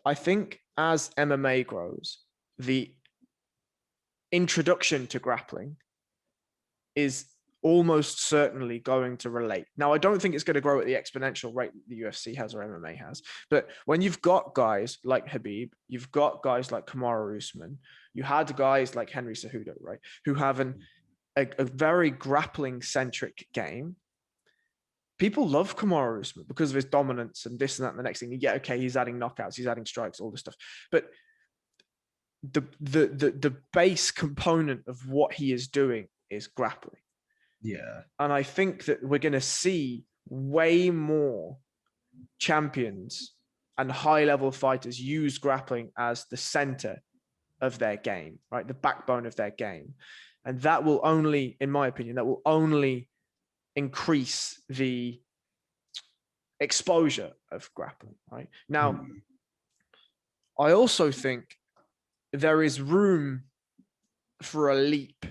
I think as MMA grows, the introduction to grappling is almost certainly going to relate. Now, I don't think it's going to grow at the exponential rate that the UFC has or MMA has, but when you've got guys like Khabib, you've got guys like Kamaru Usman, you had guys like Henry Cejudo, right, who have an a very grappling centric game, people love Kamaru Usman because of his dominance and this and that and the next thing. Yeah, okay, he's adding knockouts, he's adding strikes, all this stuff. But the base component of what he is doing is grappling. Yeah. And I think that we're going to see way more champions and high-level fighters use grappling as the center of their game, right? The backbone of their game. And that will only, in my opinion, that will only increase the exposure of grappling, right? Now, I also think there is room for a leap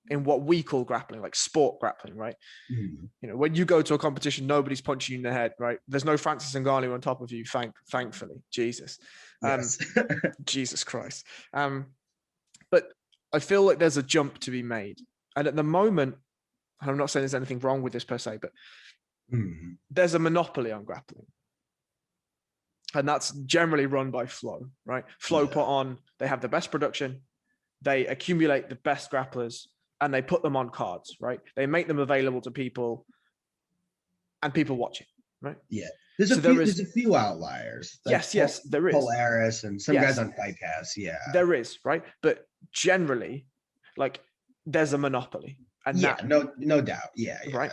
in what we call grappling, like sport grappling, right? You know, when you go to a competition, nobody's punching you in the head, right? There's no Francis Ngannou on top of you, thankfully, Jesus. Yes. Jesus Christ. But I feel like there's a jump to be made. And at the moment, I'm not saying there's anything wrong with this per se, but there's a monopoly on grappling. And that's generally run by Flow, right? Flow put on, they have the best production, they accumulate the best grapplers, and they put them on cards, right? They make them available to people, and people watch it, right? Yeah. There's a few outliers. Like yes, there is. Polaris and some guys on Fight Pass, yeah. There is, right? But generally, like, there's a monopoly. And no doubt. Yeah. Right.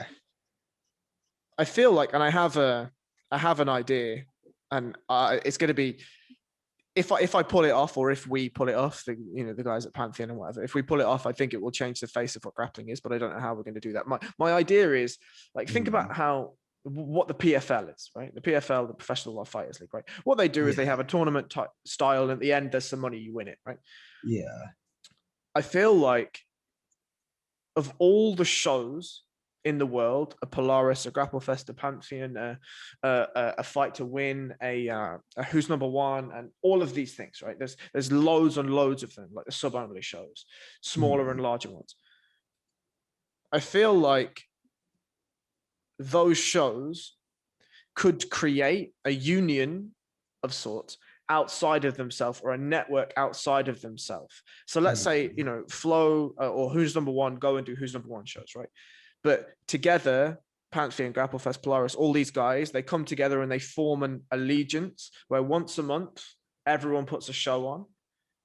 I feel like, and I have an idea, and it's going to be, if I pull it off, or if we pull it off, the guys at Pantheon and whatever, if we pull it off, I think it will change the face of what grappling is, but I don't know how we're going to do that. My idea is, like, think about what the PFL is, right? The PFL, the Professional Fighters League, right? What they do is they have a tournament type style, and at the end, there's some money, you win it, right? Yeah. I feel like, of all the shows in the world, a Polaris, a Grapple Fest, a Pantheon, a Fight to Win, a Who's Number One, and all of these things, right? There's loads and loads of them, like the sub-only shows, smaller and larger ones. I feel like those shows could create a union of sorts outside of themselves, or a network outside of themselves. So let's say, Flow or Who's Number One go and do Who's Number One shows, right? But together, Pantheon, Grapple Fest, Polaris, all these guys, they come together and they form an allegiance where once a month, everyone puts a show on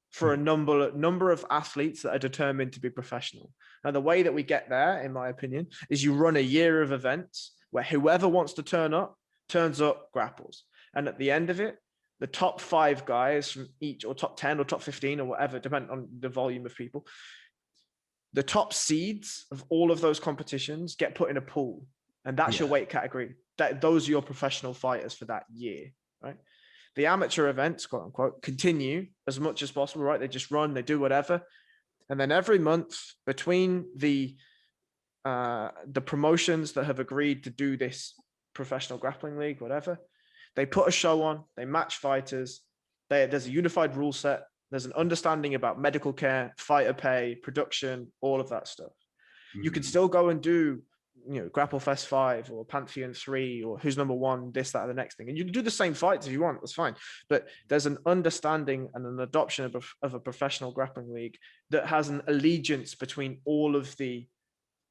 for a number of athletes that are determined to be professional. Now, the way that we get there, in my opinion, is you run a year of events where whoever wants to turn up, turns up, grapples. And at the end of it, the top 5 guys from each, or top 10 or top 15 or whatever, depending on the volume of people, the top seeds of all of those competitions get put in a pool, and that's your weight category. Those are your professional fighters for that year, right? The amateur events, quote unquote, continue as much as possible, right? They just run, they do whatever. And then every month, between the promotions that have agreed to do this professional grappling league, whatever, they put a show on, they match fighters, there's a unified rule set, there's an understanding about medical care, fighter pay, production, all of that stuff. You can still go and do, Grapple Fest 5 or Pantheon 3 or Who's Number One, this, that, or the next thing. And you can do the same fights if you want, that's fine. But there's an understanding and an adoption of a professional grappling league that has an allegiance between all of the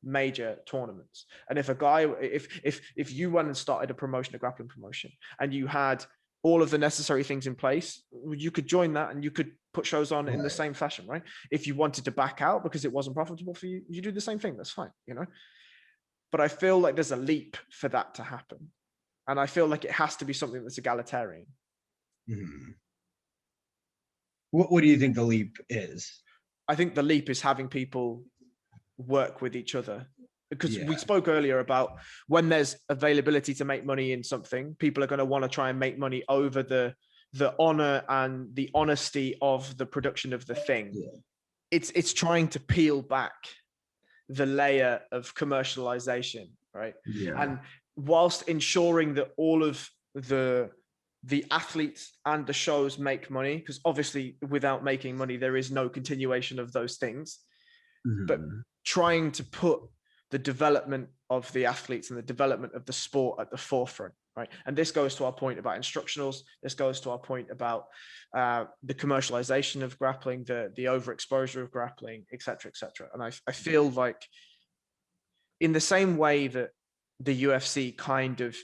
major tournaments. And if you went and started a grappling promotion, and you had all of the necessary things in place, you could join that and you could put shows on in the same fashion, right? If you wanted to back out because it wasn't profitable for you, you do the same thing, that's fine, But I feel like there's a leap for that to happen. And I feel like it has to be something that's egalitarian. What do you think the leap is? I think the leap is having people work with each other, because we spoke earlier about when there's availability to make money in something, people are going to want to try and make money over the honor and the honesty of the production of the thing. It's trying to peel back the layer of commercialization, right? And whilst ensuring that all of the athletes and the shows make money, because obviously without making money there is no continuation of those things, but trying to put the development of the athletes and the development of the sport at the forefront, right? And this goes to our point about instructionals. This goes to our point about the commercialization of grappling, the overexposure of grappling, et cetera, et cetera. And I feel like in the same way that the UFC kind of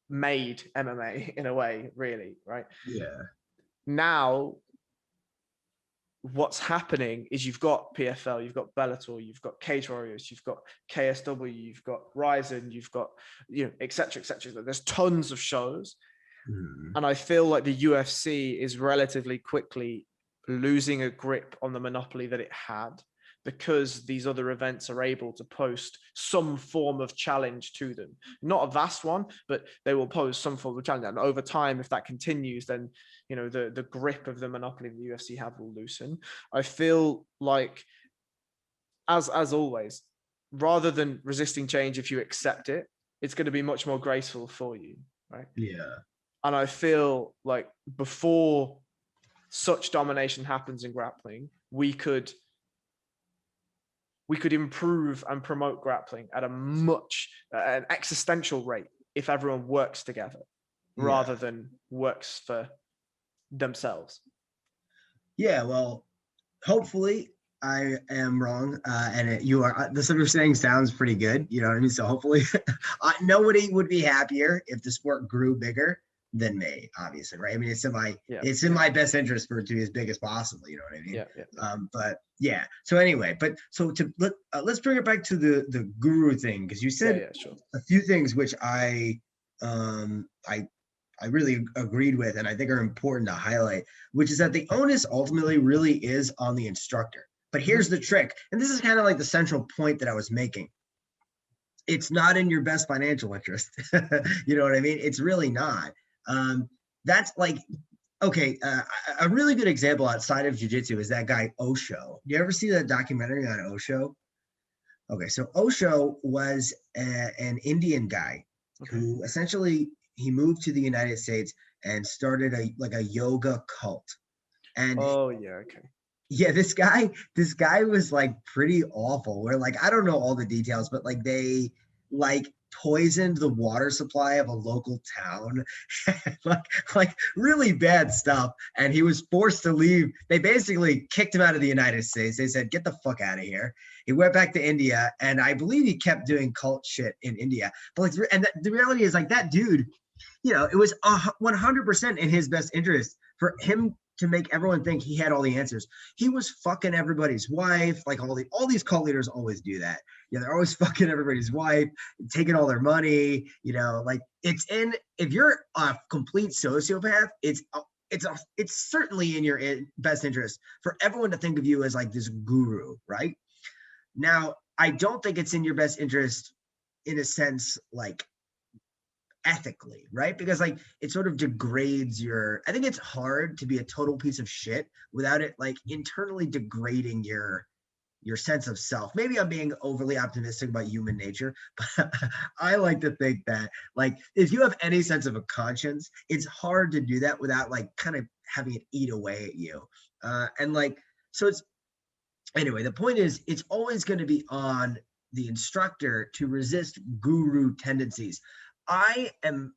made MMA in a way, really, right? Yeah. Now, what's happening is you've got PFL, you've got Bellator, you've got Cage Warriors, you've got KSW, you've got Ryzen, you've got, et cetera, et cetera. There's tons of shows. And I feel like the UFC is relatively quickly losing a grip on the monopoly that it had, because these other events are able to post some form of challenge to them. Not a vast one, but they will pose some form of challenge. And over time, if that continues, then the grip of the monopoly the UFC have will loosen. I feel like, as always, rather than resisting change, if you accept it, it's going to be much more graceful for you, right? Yeah. And I feel like before such domination happens in grappling, we could improve and promote grappling at an existential rate if everyone works together rather than works for themselves. Yeah, well, hopefully I am wrong, and you are. The stuff you're saying sounds pretty good. You know what I mean? So hopefully, nobody would be happier if the sport grew bigger than me. Obviously, right? I mean, it's in my best interest for it to be as big as possible. You know what I mean? Yeah. But yeah. So anyway, let's bring it back to the guru thing, because you said sure. a few things which I really agreed with, and I think are important to highlight, which is that the onus ultimately really is on the instructor. But here's the trick, and this is kind of like the central point that I was making. It's not in your best financial interest. You know what I mean? It's really not. That's like, okay, a really good example outside of jiu-jitsu is that guy Osho. You ever see that documentary on Osho? Okay, so Osho was an Indian guy who essentially, he moved to the United States and started a yoga cult. And yeah, this guy was like pretty awful. Where, like, I don't know all the details, but like they like poisoned the water supply of a local town, like really bad stuff. And he was forced to leave. They basically kicked him out of the United States. They said, "Get the fuck out of here." He went back to India, and I believe he kept doing cult shit in India. But like, and the reality is, like, that dude, it was 100% in his best interest for him to make everyone think he had all the answers. He was fucking everybody's wife. Like all these cult leaders always do that. They're always fucking everybody's wife, taking all their money. Like, if you're a complete sociopath, it's certainly in your best interest for everyone to think of you as like this guru, right? Now, I don't think it's in your best interest in a sense, like, ethically, right? Because like it sort of degrades I think it's hard to be a total piece of shit without it like internally degrading your sense of self. Maybe I'm being overly optimistic about human nature, but I like to think that, like, if you have any sense of a conscience, it's hard to do that without like kind of having it eat away at you. And like, so anyway, the point is, it's always going to be on the instructor to resist guru tendencies. I am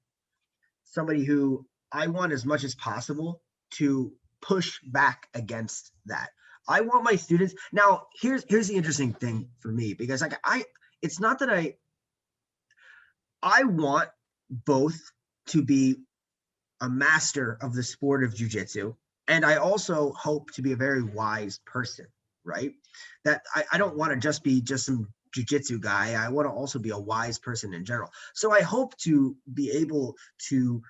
somebody who I want as much as possible to push back against that. I want my students. Now, here's the interesting thing for me, because like it's not that I want both to be a master of the sport of jiu-jitsu, and I also hope to be a very wise person, right? That I don't want to just be some jiu-jitsu guy. I want to also be a wise person in general. So I hope to be able to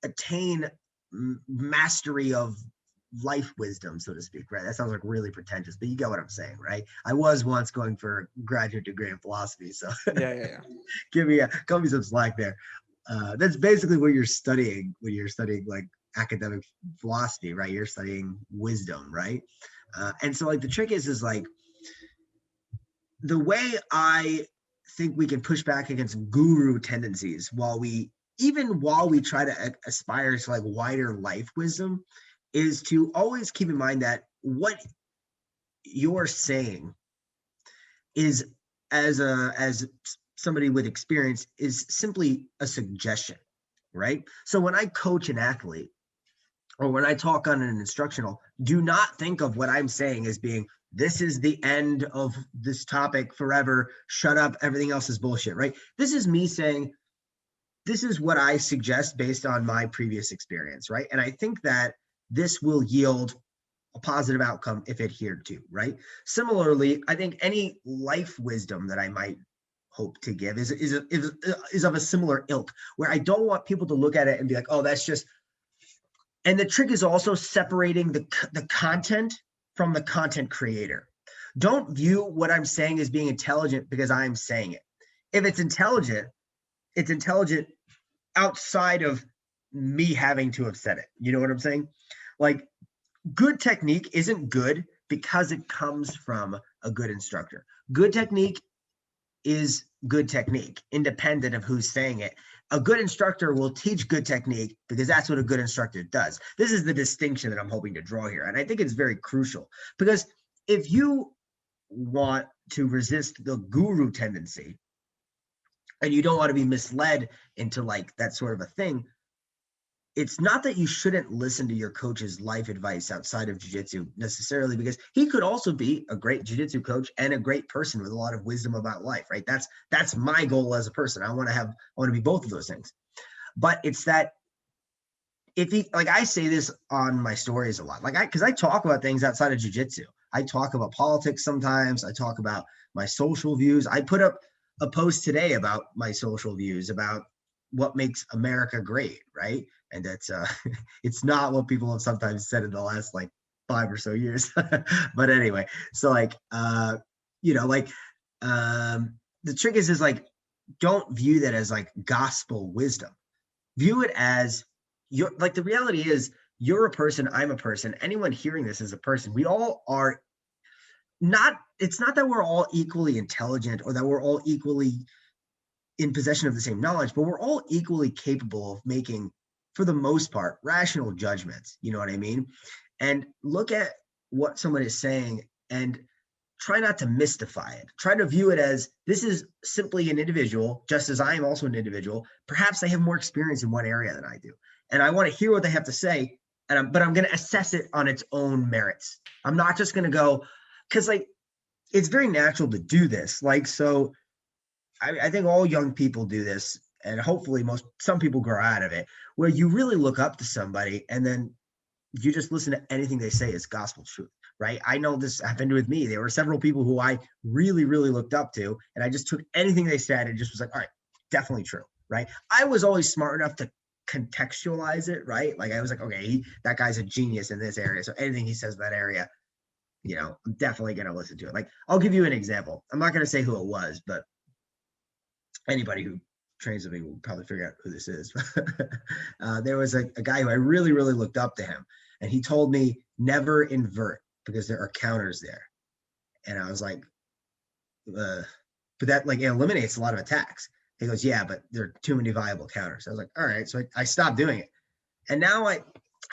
attain mastery of life wisdom, so to speak, right? That sounds like really pretentious, but you get what I'm saying, right? I was once going for a graduate degree in philosophy, so yeah. cut me some slack there. That's basically what you're studying when you're studying like academic philosophy, right? You're studying wisdom, right? And so like the trick is like, the way I think we can push back against guru tendencies while we try to aspire to like wider life wisdom, is to always keep in mind that what you're saying is as somebody with experience is simply a suggestion, right? So when I coach an athlete or when I talk on an instructional, do not think of what I'm saying as being, this is the end of this topic forever. Shut up. Everything else is bullshit, right? This is me saying, this is what I suggest based on my previous experience, right? And I think that this will yield a positive outcome if adhered to, right? Similarly, I think any life wisdom that I might hope to give is of a similar ilk, where I don't want people to look at it and be like, oh, that's just. And the trick is also separating the content from the content creator. Don't view what I'm saying as being intelligent because I'm saying it. If it's intelligent outside of me having to have said it. You know what I'm saying? Like, good technique isn't good because it comes from a good instructor. Good technique is good technique, independent of who's saying it. A good instructor will teach good technique because that's what a good instructor does. This is the distinction that I'm hoping to draw here. And I think it's very crucial, because if you want to resist the guru tendency and you don't want to be misled into like that sort of a thing, it's not that you shouldn't listen to your coach's life advice outside of jiu-jitsu necessarily, because he could also be a great jiu-jitsu coach and a great person with a lot of wisdom about life, right? That's my goal as a person. I want to be both of those things. But it's that if he, like, I say this on my stories a lot, because I talk about things outside of jiu-jitsu. I talk about politics sometimes. I talk about my social views. I put up a post today about my social views about what makes America great, right? And that's it's not what people have sometimes said in the last like 5 or so years. But anyway, so like the trick is like, don't view that as like gospel wisdom. View it as the reality is, you're a person, I'm a person, anyone hearing this is a person. We all are not, it's not that we're all equally intelligent or that we're all equally in possession of the same knowledge, but we're all equally capable of making, for the most part, rational judgments. You know what I mean? And look at what someone is saying and try not to mystify it. Try to view it as, this is simply an individual, just as I am also an individual. Perhaps they have more experience in one area than I do. And I want to hear what they have to say, but I'm going to assess it on its own merits. I'm not just going to go, because like, it's very natural to do this. Like, so I think all young people do this, and hopefully some people grow out of it, where you really look up to somebody and then you just listen to anything they say as gospel truth, right? I know this happened with me. There were several people who I really, really looked up to, and I just took anything they said and just was like, all right, definitely true, right? I was always smart enough to contextualize it, right? Like I was like, okay, that guy's a genius in this area, so anything he says in that area, I'm definitely going to listen to it. Like, I'll give you an example. I'm not going to say who it was, but anybody who trains with me will probably figure out who this is. There was a guy who I really, really looked up to him, and he told me never invert because there are counters there. And I was like, but that like eliminates a lot of attacks. He goes, yeah, but there are too many viable counters. I was like, all right. So I stopped doing it. And now I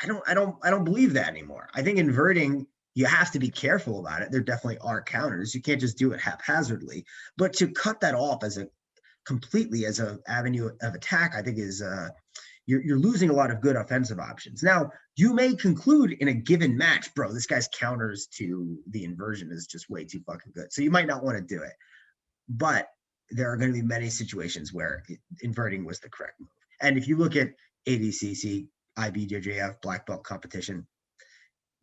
don't believe that anymore. I think inverting, you have to be careful about it. There definitely are counters. You can't just do it haphazardly, but to cut that off completely as an avenue of attack, I think is you're losing a lot of good offensive options. Now, you may conclude in a given match, bro, this guy's counters to the inversion is just way too fucking good. So you might not want to do it, but there are going to be many situations where inverting was the correct move. And if you look at ADCC, IBJJF, black belt competition,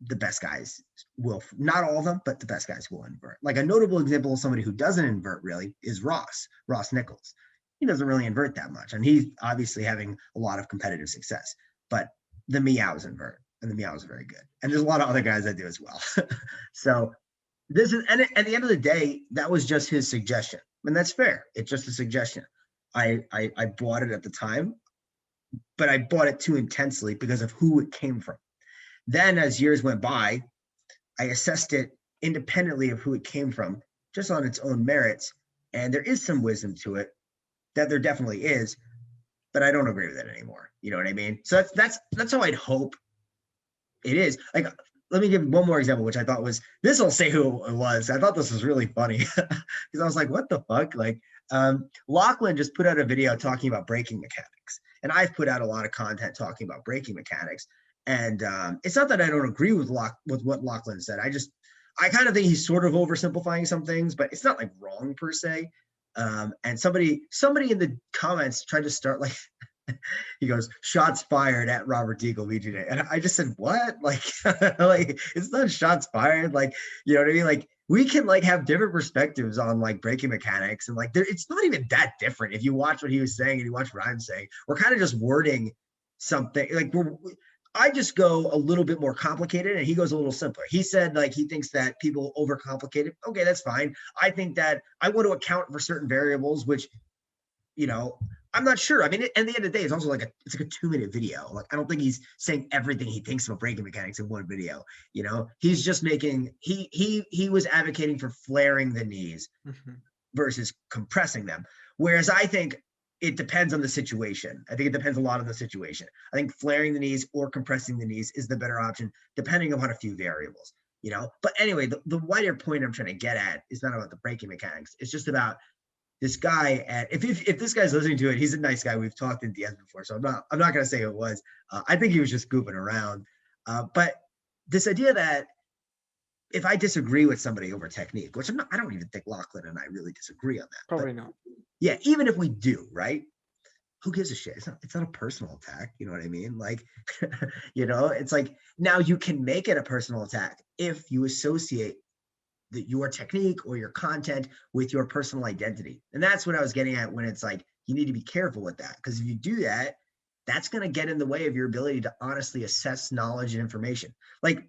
the best guys will, not all of them, but the best guys will invert. Like a notable example of somebody who doesn't invert really is Ross Nichols. He doesn't really invert that much, and he's obviously having a lot of competitive success, but the meows invert, and the meows are very good. And there's a lot of other guys that do as well. So this is, and at the end of the day, that was just his suggestion. And that's fair. It's just a suggestion. I bought it at the time, but I bought it too intensely because of who it came from. Then as years went by, I assessed it independently of who it came from, just on its own merits. And there is some wisdom to it, that there definitely is, but I don't agree with it anymore. You know what I mean? So that's how I'd hope it is. Like, let me give one more example, which I thought was, this will say who it was. I thought this was really funny because I was like, what the fuck? Like, Lachlan just put out a video talking about braking mechanics, and I've put out a lot of content talking about braking mechanics. And it's not that I don't agree with what Lachlan said. I kind of think he's sort of oversimplifying some things, but it's not like wrong per se. And somebody in the comments tried to start like, he goes, shots fired at Robert Degle VJ. And I just said, what? Like, like it's not shots fired. Like, you know what I mean? Like we can like have different perspectives on like braking mechanics. And like, it's not even that different. If you watch what he was saying and you watch what I'm saying, we're kind of just wording something like I just go a little bit more complicated and he goes a little simpler. He said like he thinks that people overcomplicate it. Okay, that's fine. I think that I want to account for certain variables, which, you know, I'm not sure. I mean, at the end of the day, it's also like it's like a 2-minute video. Like I don't think he's saying everything he thinks about braking mechanics in one video. You know, he's just making he was advocating for flaring the knees versus compressing them. Whereas I think it depends on the situation. I think it depends a lot on the situation. I think flaring the knees or compressing the knees is the better option, depending upon a few variables, you know? But anyway, the wider point I'm trying to get at is not about the braking mechanics. It's just about this guy. If this guy's listening to it, he's a nice guy. We've talked in DMs before, so I'm not going to say who it was. I think he was just goofing around. But this idea that if I disagree with somebody over technique, which I don't even think Lachlan and I really disagree on that. Probably not. Yeah, even if we do, right? Who gives a shit? It's not a personal attack. You know what I mean? Like, you know, it's like now you can make it a personal attack if you associate your technique or your content with your personal identity. And that's what I was getting at when it's like, you need to be careful with that. Because if you do that, that's going to get in the way of your ability to honestly assess knowledge and information. Like,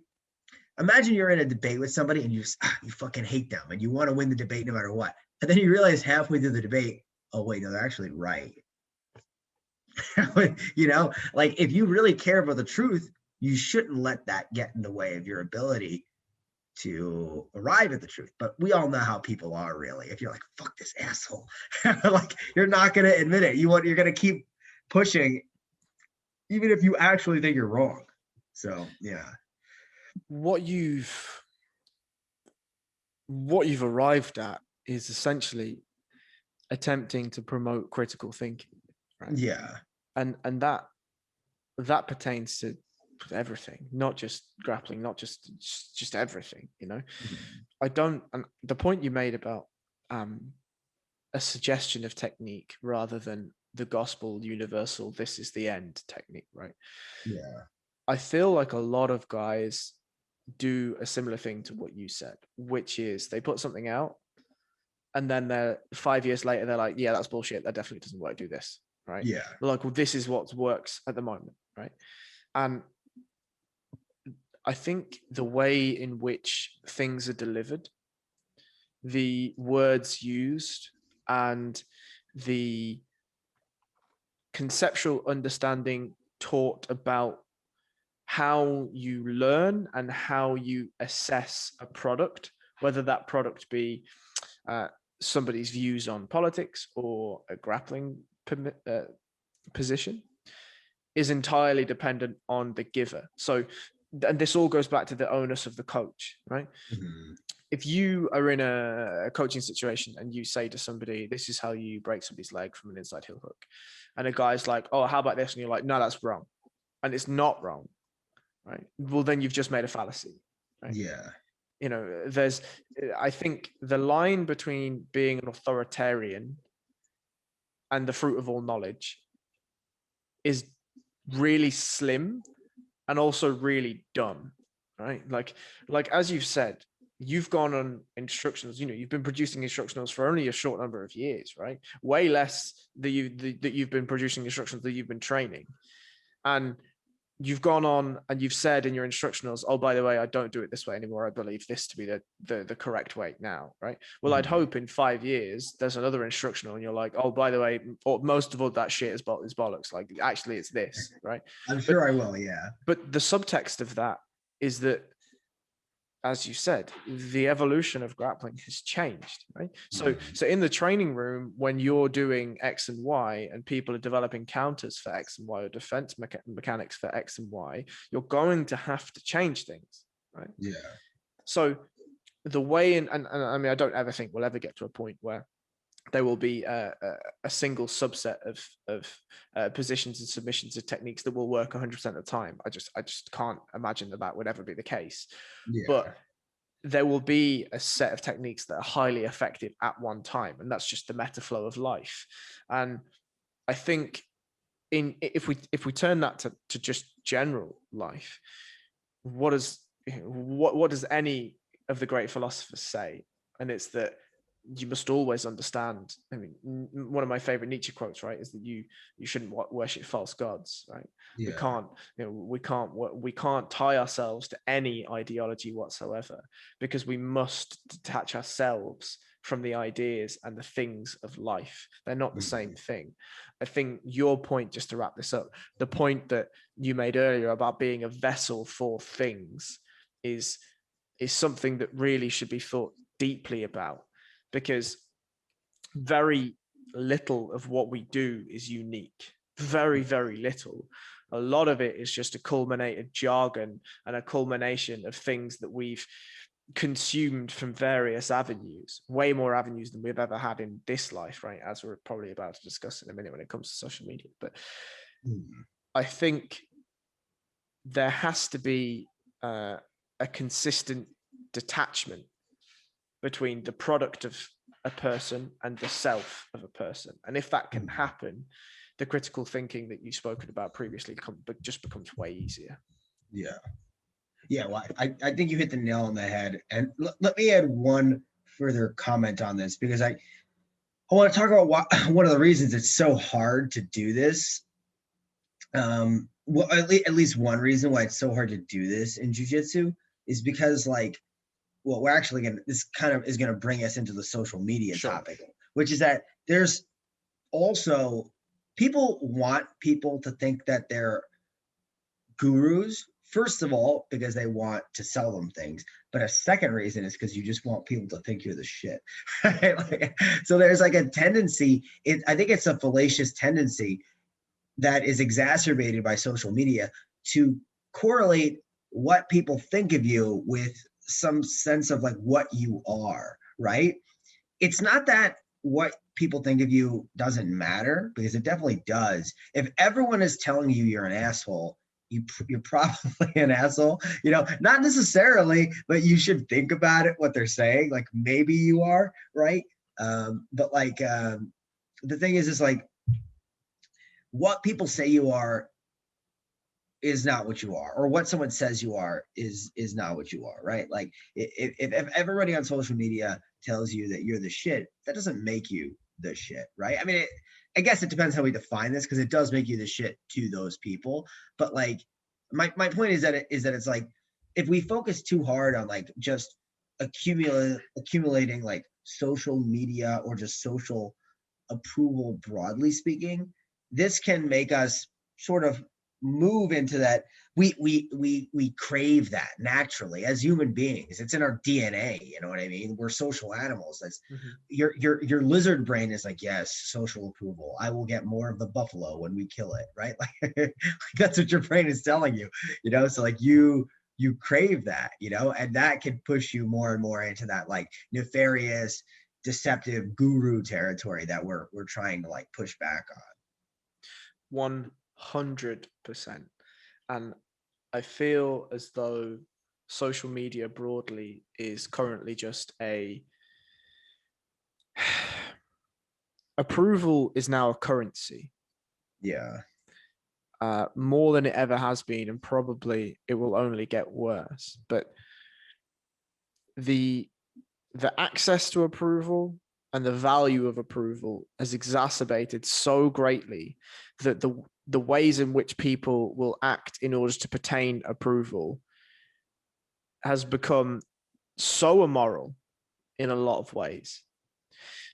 imagine you're in a debate with somebody and you fucking hate them and you want to win the debate no matter what. And then you realize halfway through the debate, oh, wait, no, they're actually right. You know, like if you really care about the truth, you shouldn't let that get in the way of your ability to arrive at the truth. But we all know how people are really. If you're like, fuck this asshole, like you're not going to admit it. You're going to keep pushing, even if you actually think you're wrong. So, yeah. What you've arrived at is essentially attempting to promote critical thinking, right? Yeah. And that pertains to everything, not just grappling, not just everything, you know. And the point you made about a suggestion of technique rather than the gospel universal, this is the end technique, right? Yeah. I feel like a lot of guys do a similar thing to what you said, which is they put something out and then they're 5 years later, they're like, yeah, that's bullshit. That definitely doesn't work. Do this. Right. Yeah. They're like, well, this is what works at the moment. Right. And I think the way in which things are delivered, the words used, and the conceptual understanding taught about how you learn and how you assess a product, whether that product be somebody's views on politics or a grappling position, is entirely dependent on the giver. So, and this all goes back to the onus of the coach, right? If you are in a coaching situation and you say to somebody, this is how you break somebody's leg from an inside heel hook, and a guy's like, oh, how about this? And you're like, no, that's wrong. And it's not wrong. Right. Well, then you've just made a fallacy. Right? Yeah. You know, I think the line between being an authoritarian and the fruit of all knowledge is really slim and also really dumb. Right. Like as you've said, you've gone on instructionals, you know, you've been producing instructionals for only a short number of years, right? Way less that you've been producing instructionals that you've been training. And you've gone on and you've said in your instructionals, oh, by the way, I don't do it this way anymore. I believe this to be the correct way now, right? Well, I'd hope in 5 years, there's another instructional and you're like, oh, by the way, most of all that shit is bollocks. Like, actually, it's this, right? I'm sure I will, yeah. But the subtext of that is that, as you said, the evolution of grappling has changed, right? So in the training room, when you're doing X and Y and people are developing counters for X and Y or defense mechanics for X and Y, you're going to have to change things, right? Yeah. So the way and I mean, I don't ever think we'll ever get to a point where there will be a single subset of positions and submissions and techniques that will work 100% of the time. I just can't imagine that would ever be the case. Yeah. But there will be a set of techniques that are highly effective at one time, and that's just the meta flow of life. And I think if we turn that to just general life, what does any of the great philosophers say? And it's that you must always understand. I mean, one of my favorite Nietzsche quotes, right, is that you shouldn't worship false gods, right? Yeah. We can't tie ourselves to any ideology whatsoever, because we must detach ourselves from the ideas and the things of life. They're not the same thing. I think your point, just to wrap this up, the point that you made earlier about being a vessel for things is something that really should be thought deeply about, because very little of what we do is unique. Very, very little. A lot of it is just a culminated jargon and a culmination of things that we've consumed from various avenues, way more avenues than we've ever had in this life, right? As we're probably about to discuss in a minute when it comes to social media. But I think there has to be a consistent detachment between the product of a person and the self of a person. And if that can happen, the critical thinking that you've spoken about previously just becomes way easier. Yeah. Yeah. Well, I think you hit the nail on the head. And let me add one further comment on this, because I want to talk about one of the reasons it's so hard to do this. Well, at least one reason why it's so hard to do this in jiu-jitsu is because, like, well, we're actually this kind of is going to bring us into the social media topic, which is that there's also people want people to think that they're gurus, first of all, because they want to sell them things. But a second reason is because you just want people to think you're the shit. Right? Like, so there's like a tendency, I think it's a fallacious tendency that is exacerbated by social media to correlate what people think of you with some sense of like what you are, right? It's not that what people think of you doesn't matter, because it definitely does. If everyone is telling you you're an asshole, you're probably an asshole, not necessarily, but you should think about it, what they're saying. Like, maybe you are, right? But like, the thing is like, what people say you are is not what you are, or what someone says you are is not what you are, right? Like, if everybody on social media tells you that you're the shit, that doesn't make you the shit, right? I mean, I guess it depends how we define this, because it does make you the shit to those people. But like, my point is that it's like, if we focus too hard on like just accumulating like social media or just social approval, broadly speaking, this can make us sort of move into that. We crave that naturally as human beings. It's in our DNA. You know what I mean? We're social animals. That's your lizard brain is like, yes, social approval. I will get more of the buffalo when we kill it, right? Like, that's what your brain is telling you. So like you crave that, and that can push you more and more into that like nefarious, deceptive guru territory that we're trying to like push back on. 100%. And I feel as though social media broadly is currently just approval is now a currency. Yeah. More than it ever has been, and probably it will only get worse. But the access to approval and the value of approval has exacerbated so greatly that the ways in which people will act in order to pertain approval has become so immoral in a lot of ways.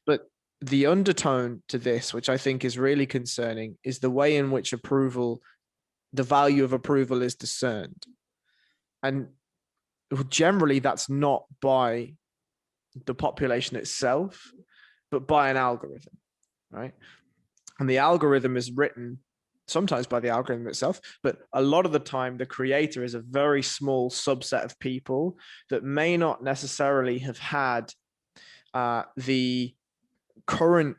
But the undertone to this, which I think is really concerning, is the way in which the value of approval is discerned. And generally that's not by the population itself, but by an algorithm, right? And the algorithm is written sometimes by the algorithm itself, but a lot of the time the creator is a very small subset of people that may not necessarily have had the current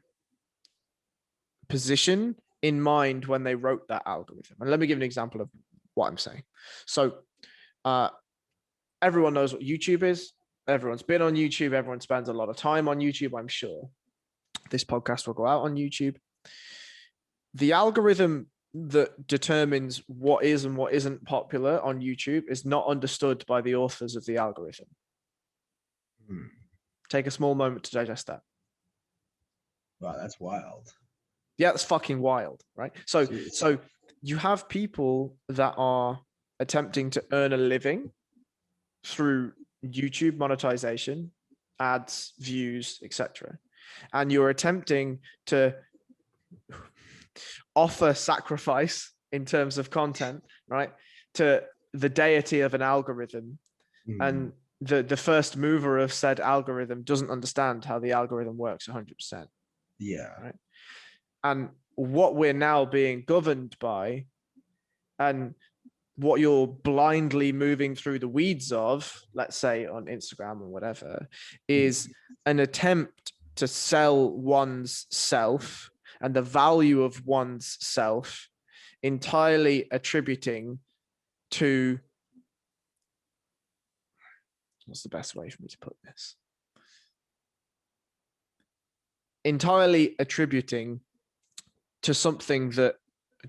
position in mind when they wrote that algorithm. And let me give an example of what I'm saying. So everyone knows what YouTube is. Everyone's been on YouTube. Everyone spends a lot of time on YouTube, I'm sure. This podcast will go out on YouTube. The algorithm that determines what is and what isn't popular on YouTube is not understood by the authors of the algorithm. Take a small moment to digest that. Wow, that's wild. Yeah, that's fucking wild, right? So you have people that are attempting to earn a living through YouTube monetization, ads, views, etc. And you're attempting to offer sacrifice in terms of content, right, to the deity of an algorithm. And the first mover of said algorithm doesn't understand how the algorithm works 100%. Yeah. Right. And what we're now being governed by, and what you're blindly moving through the weeds of, let's say on Instagram or whatever, is an attempt to sell one's self and the value of one's self, entirely attributing to, what's the best way for me to put this? Entirely attributing to something that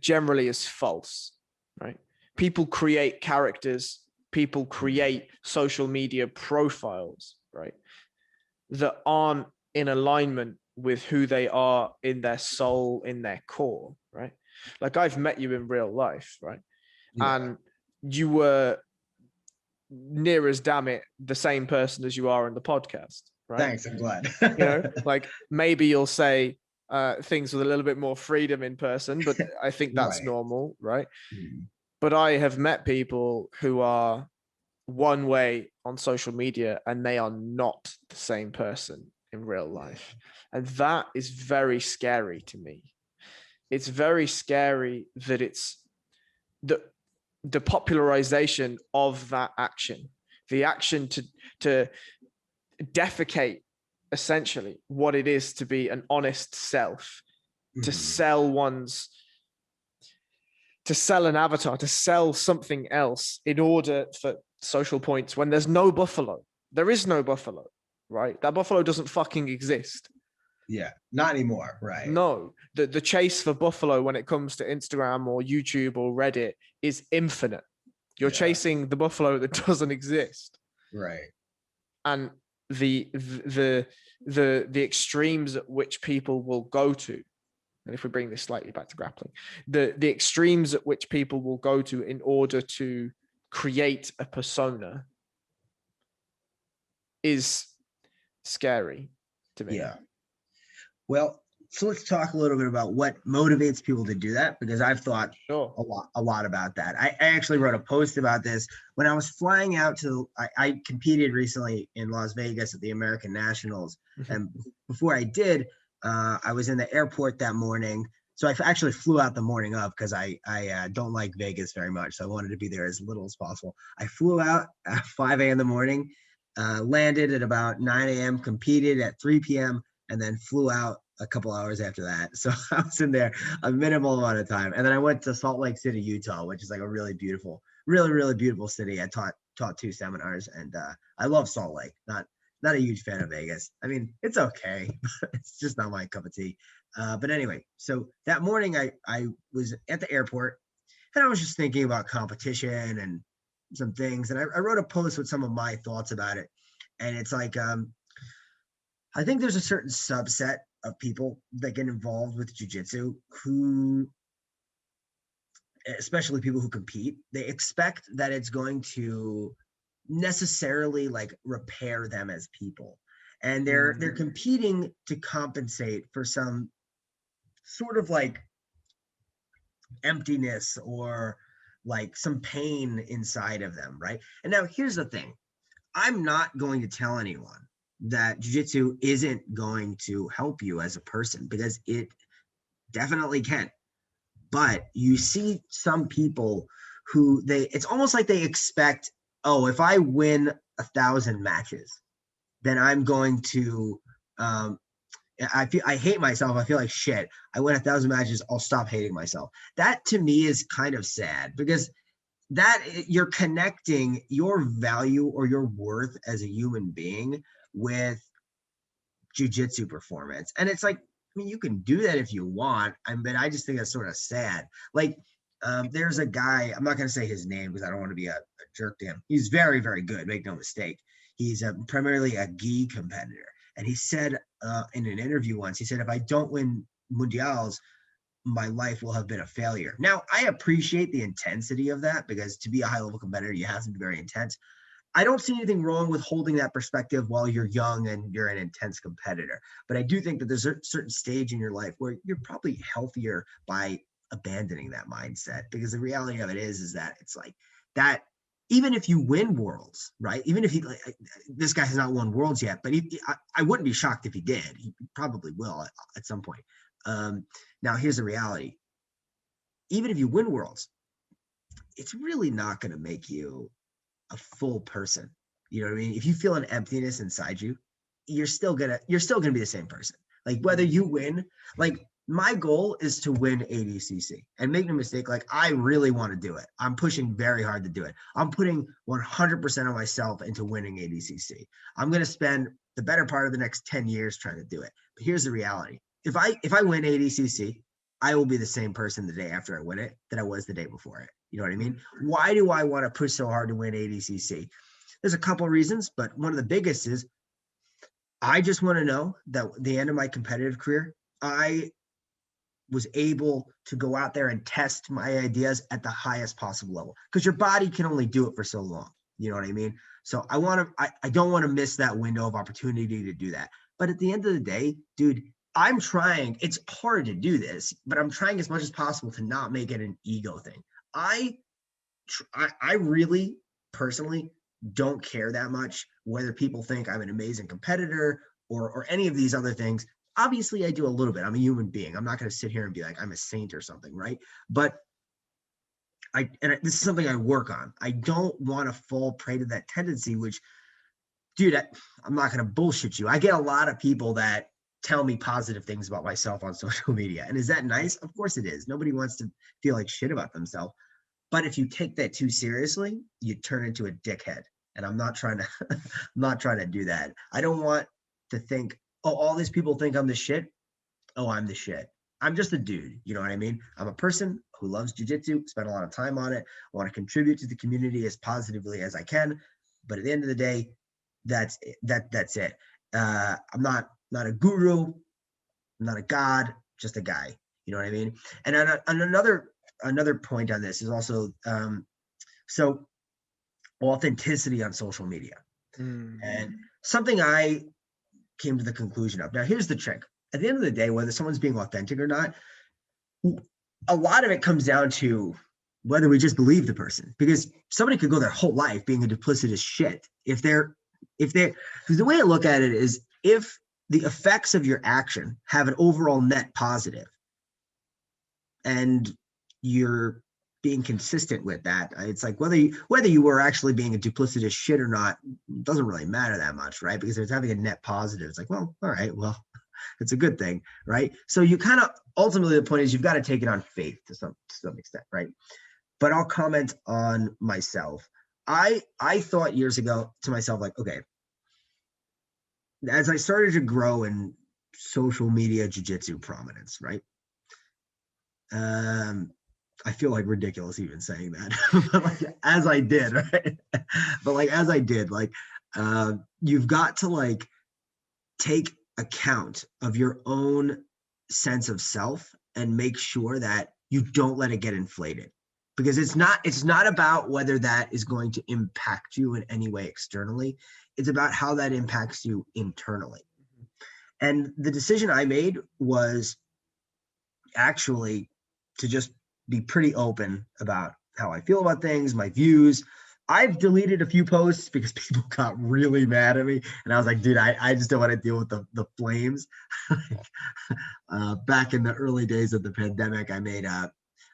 generally is false, right? People create characters, people create social media profiles, right, that aren't in alignment with who they are in their soul, in their core, right? Like, I've met you in real life, right? Yeah. And you were near as damn it the same person as you are in the podcast, right? Thanks, I'm glad. Like, maybe you'll say things with a little bit more freedom in person, but I think that's normal, right? But I have met people who are one way on social media and they are not the same person in real life. And that is very scary to me. It's very scary that it's the popularization of that action, the action to defecate essentially what it is to be an honest self, to sell an avatar, to sell something else in order for social points, when there's no buffalo. There is no buffalo, right? That buffalo doesn't fucking exist. Yeah, not anymore, right? No, the chase for buffalo when it comes to Instagram or YouTube or Reddit is infinite. You're chasing the buffalo that doesn't exist. Right. And the extremes at which people will go to, and if we bring this slightly back to grappling, the extremes at which people will go to in order to create a persona is scary to me. Yeah. Well, so let's talk a little bit about what motivates people to do that, because I've thought a lot about that. I actually wrote a post about this when I was flying out to, I competed recently in Las Vegas at the American Nationals. And before I did, I was in the airport that morning. So I actually flew out the morning of, because I don't like Vegas very much. So I wanted to be there as little as possible. I flew out at 5 a.m. in the morning, landed at about 9 a.m., competed at 3 p.m., and then flew out a couple hours after that. So I was in there a minimal amount of time. And then I went to Salt Lake City, Utah, which is like a really beautiful, really, really beautiful city. I taught 2 seminars, and I love Salt Lake. Not a huge fan of Vegas. I mean, it's okay. It's just not my cup of tea. But anyway, so that morning I was at the airport, and I was just thinking about competition and some things. And I wrote a post with some of my thoughts about it. And it's like, I think there's a certain subset of people that get involved with jiu-jitsu who, especially people who compete, they expect that it's going to necessarily like repair them as people. And they're competing to compensate for some sort of like emptiness or like some pain inside of them, right? And now here's the thing. I'm not going to tell anyone that jiu-jitsu isn't going to help you as a person, because it definitely can. But you see some people who it's almost like they expect, oh, if I win 1,000 matches, then I'm going to I hate myself. I feel like shit. I win 1,000 matches. I'll stop hating myself. That to me is kind of sad because that you're connecting your value or your worth as a human being with jiu-jitsu performance. And it's like, I mean, you can do that if you want. But I just think that's sort of sad. Like, there's a guy, I'm not going to say his name because I don't want to be a jerk to him. He's very, very good. Make no mistake. He's primarily a gi competitor. And he said in an interview once, he said, if I don't win mundials, my life will have been a failure. Now, I appreciate the intensity of that because to be a high-level competitor, you have to be very intense. I don't see anything wrong with holding that perspective while you're young and you're an intense competitor. But I do think that there's a certain stage in your life where you're probably healthier by abandoning that mindset, because the reality of it is that it's like that. Even if you win worlds, right? Even if this guy has not won worlds yet, but I wouldn't be shocked if he did. He probably will at some point. Now, here's the reality. Even if you win worlds, it's really not going to make you a full person. You know what I mean? If you feel an emptiness inside you, you're still gonna be the same person. Like whether you win, like my goal is to win ADCC, and make no mistake, like I really want to do it. I'm pushing very hard to do it. I'm putting 100% of myself into winning ADCC. I'm going to spend the better part of the next 10 years trying to do it. But here's the reality. If I win ADCC, I will be the same person the day after I win it that I was the day before it. You know what I mean? Why do I want to push so hard to win ADCC? There's a couple of reasons, but one of the biggest is I just want to know that at the end of my competitive career, I was able to go out there and test my ideas at the highest possible level, because your body can only do it for so long. You know what I mean? So I don't want to miss that window of opportunity to do that. But at the end of the day, dude, I'm trying. It's hard to do this, but I'm trying as much as possible to not make it an ego thing. I really personally don't care that much whether people think I'm an amazing competitor or any of these other things. Obviously, I do a little bit. I'm a human being. I'm not going to sit here and be like I'm a saint or something, right? But this is something I work on. I don't want to fall prey to that tendency, which, dude, I'm not going to bullshit you. I get a lot of people that tell me positive things about myself on social media. And is that nice? Of course it is. Nobody wants to feel like shit about themselves. But if you take that too seriously, you turn into a dickhead. And I'm not trying to do that. I don't want to think, oh, all these people think I'm the shit. Oh, I'm the shit. I'm just a dude. You know what I mean? I'm a person who loves jiu-jitsu, spent a lot of time on it. I want to contribute to the community as positively as I can. But at the end of the day, that's it. I'm not a guru. I'm not a god, just a guy. You know what I mean? And another point on this is also so authenticity on social media. And something I came to the conclusion of. Now, here's the trick. At the end of the day, whether someone's being authentic or not, a lot of it comes down to whether we just believe the person, because somebody could go their whole life being a duplicitous shit. Because the way I look at it is, if the effects of your action have an overall net positive and you're being consistent with that, it's like whether you were actually being a duplicitous shit or not doesn't really matter that much, right? Because if it's having a net positive, it's like, well, all right, well, it's a good thing, right? So you kind of, ultimately the point is you've got to take it on faith to some extent, right? But I'll comment on myself. I thought years ago to myself, like, okay, as I started to grow in social media jiu-jitsu prominence, right? I feel like ridiculous even saying that, but like as I did, right? But like as I did, like you've got to like take account of your own sense of self and make sure that you don't let it get inflated, because it's not about whether that is going to impact you in any way externally. It's about how that impacts you internally. And the decision I made was actually to just be pretty open about how I feel about things, my views. I've deleted a few posts because people got really mad at me. And I was like, dude, I just don't want to deal with the flames. Back in the early days of the pandemic, I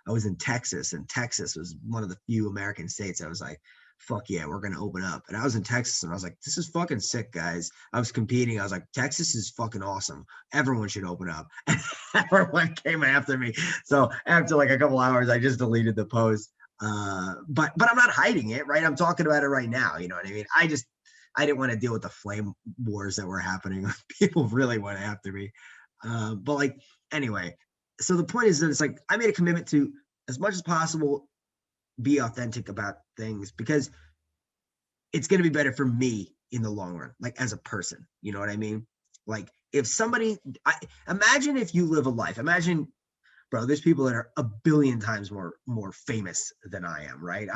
was in Texas, and Texas was one of the few American states I was like, fuck yeah, we're going to open up. And I was in Texas and I was like, this is fucking sick, guys. I was competing. I was like, Texas is fucking awesome. Everyone should open up. And everyone came after me. So after like a couple hours, I just deleted the post. But I'm not hiding it, right? I'm talking about it right now. You know what I mean? I didn't want to deal with the flame wars that were happening. People really went after me. But like, anyway, so the point is that it's like, I made a commitment to, as much as possible, be authentic about things, because it's going to be better for me in the long run, like as a person. You know what I mean? Like if somebody, imagine if you live a life, imagine, bro, there's people that are a billion times more famous than I am, right?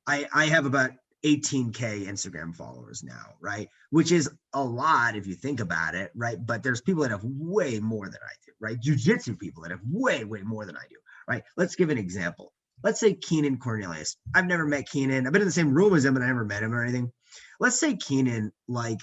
I have about 18K Instagram followers now, right? Which is a lot if you think about it, right? But there's people that have way more than I do, right? Jiu-jitsu people that have way more than I do, right? Let's give an example. Let's say Keenan Cornelius. I've never met Keenan. I've been in the same room as him, but I never met him or anything. Let's say Keenan, like,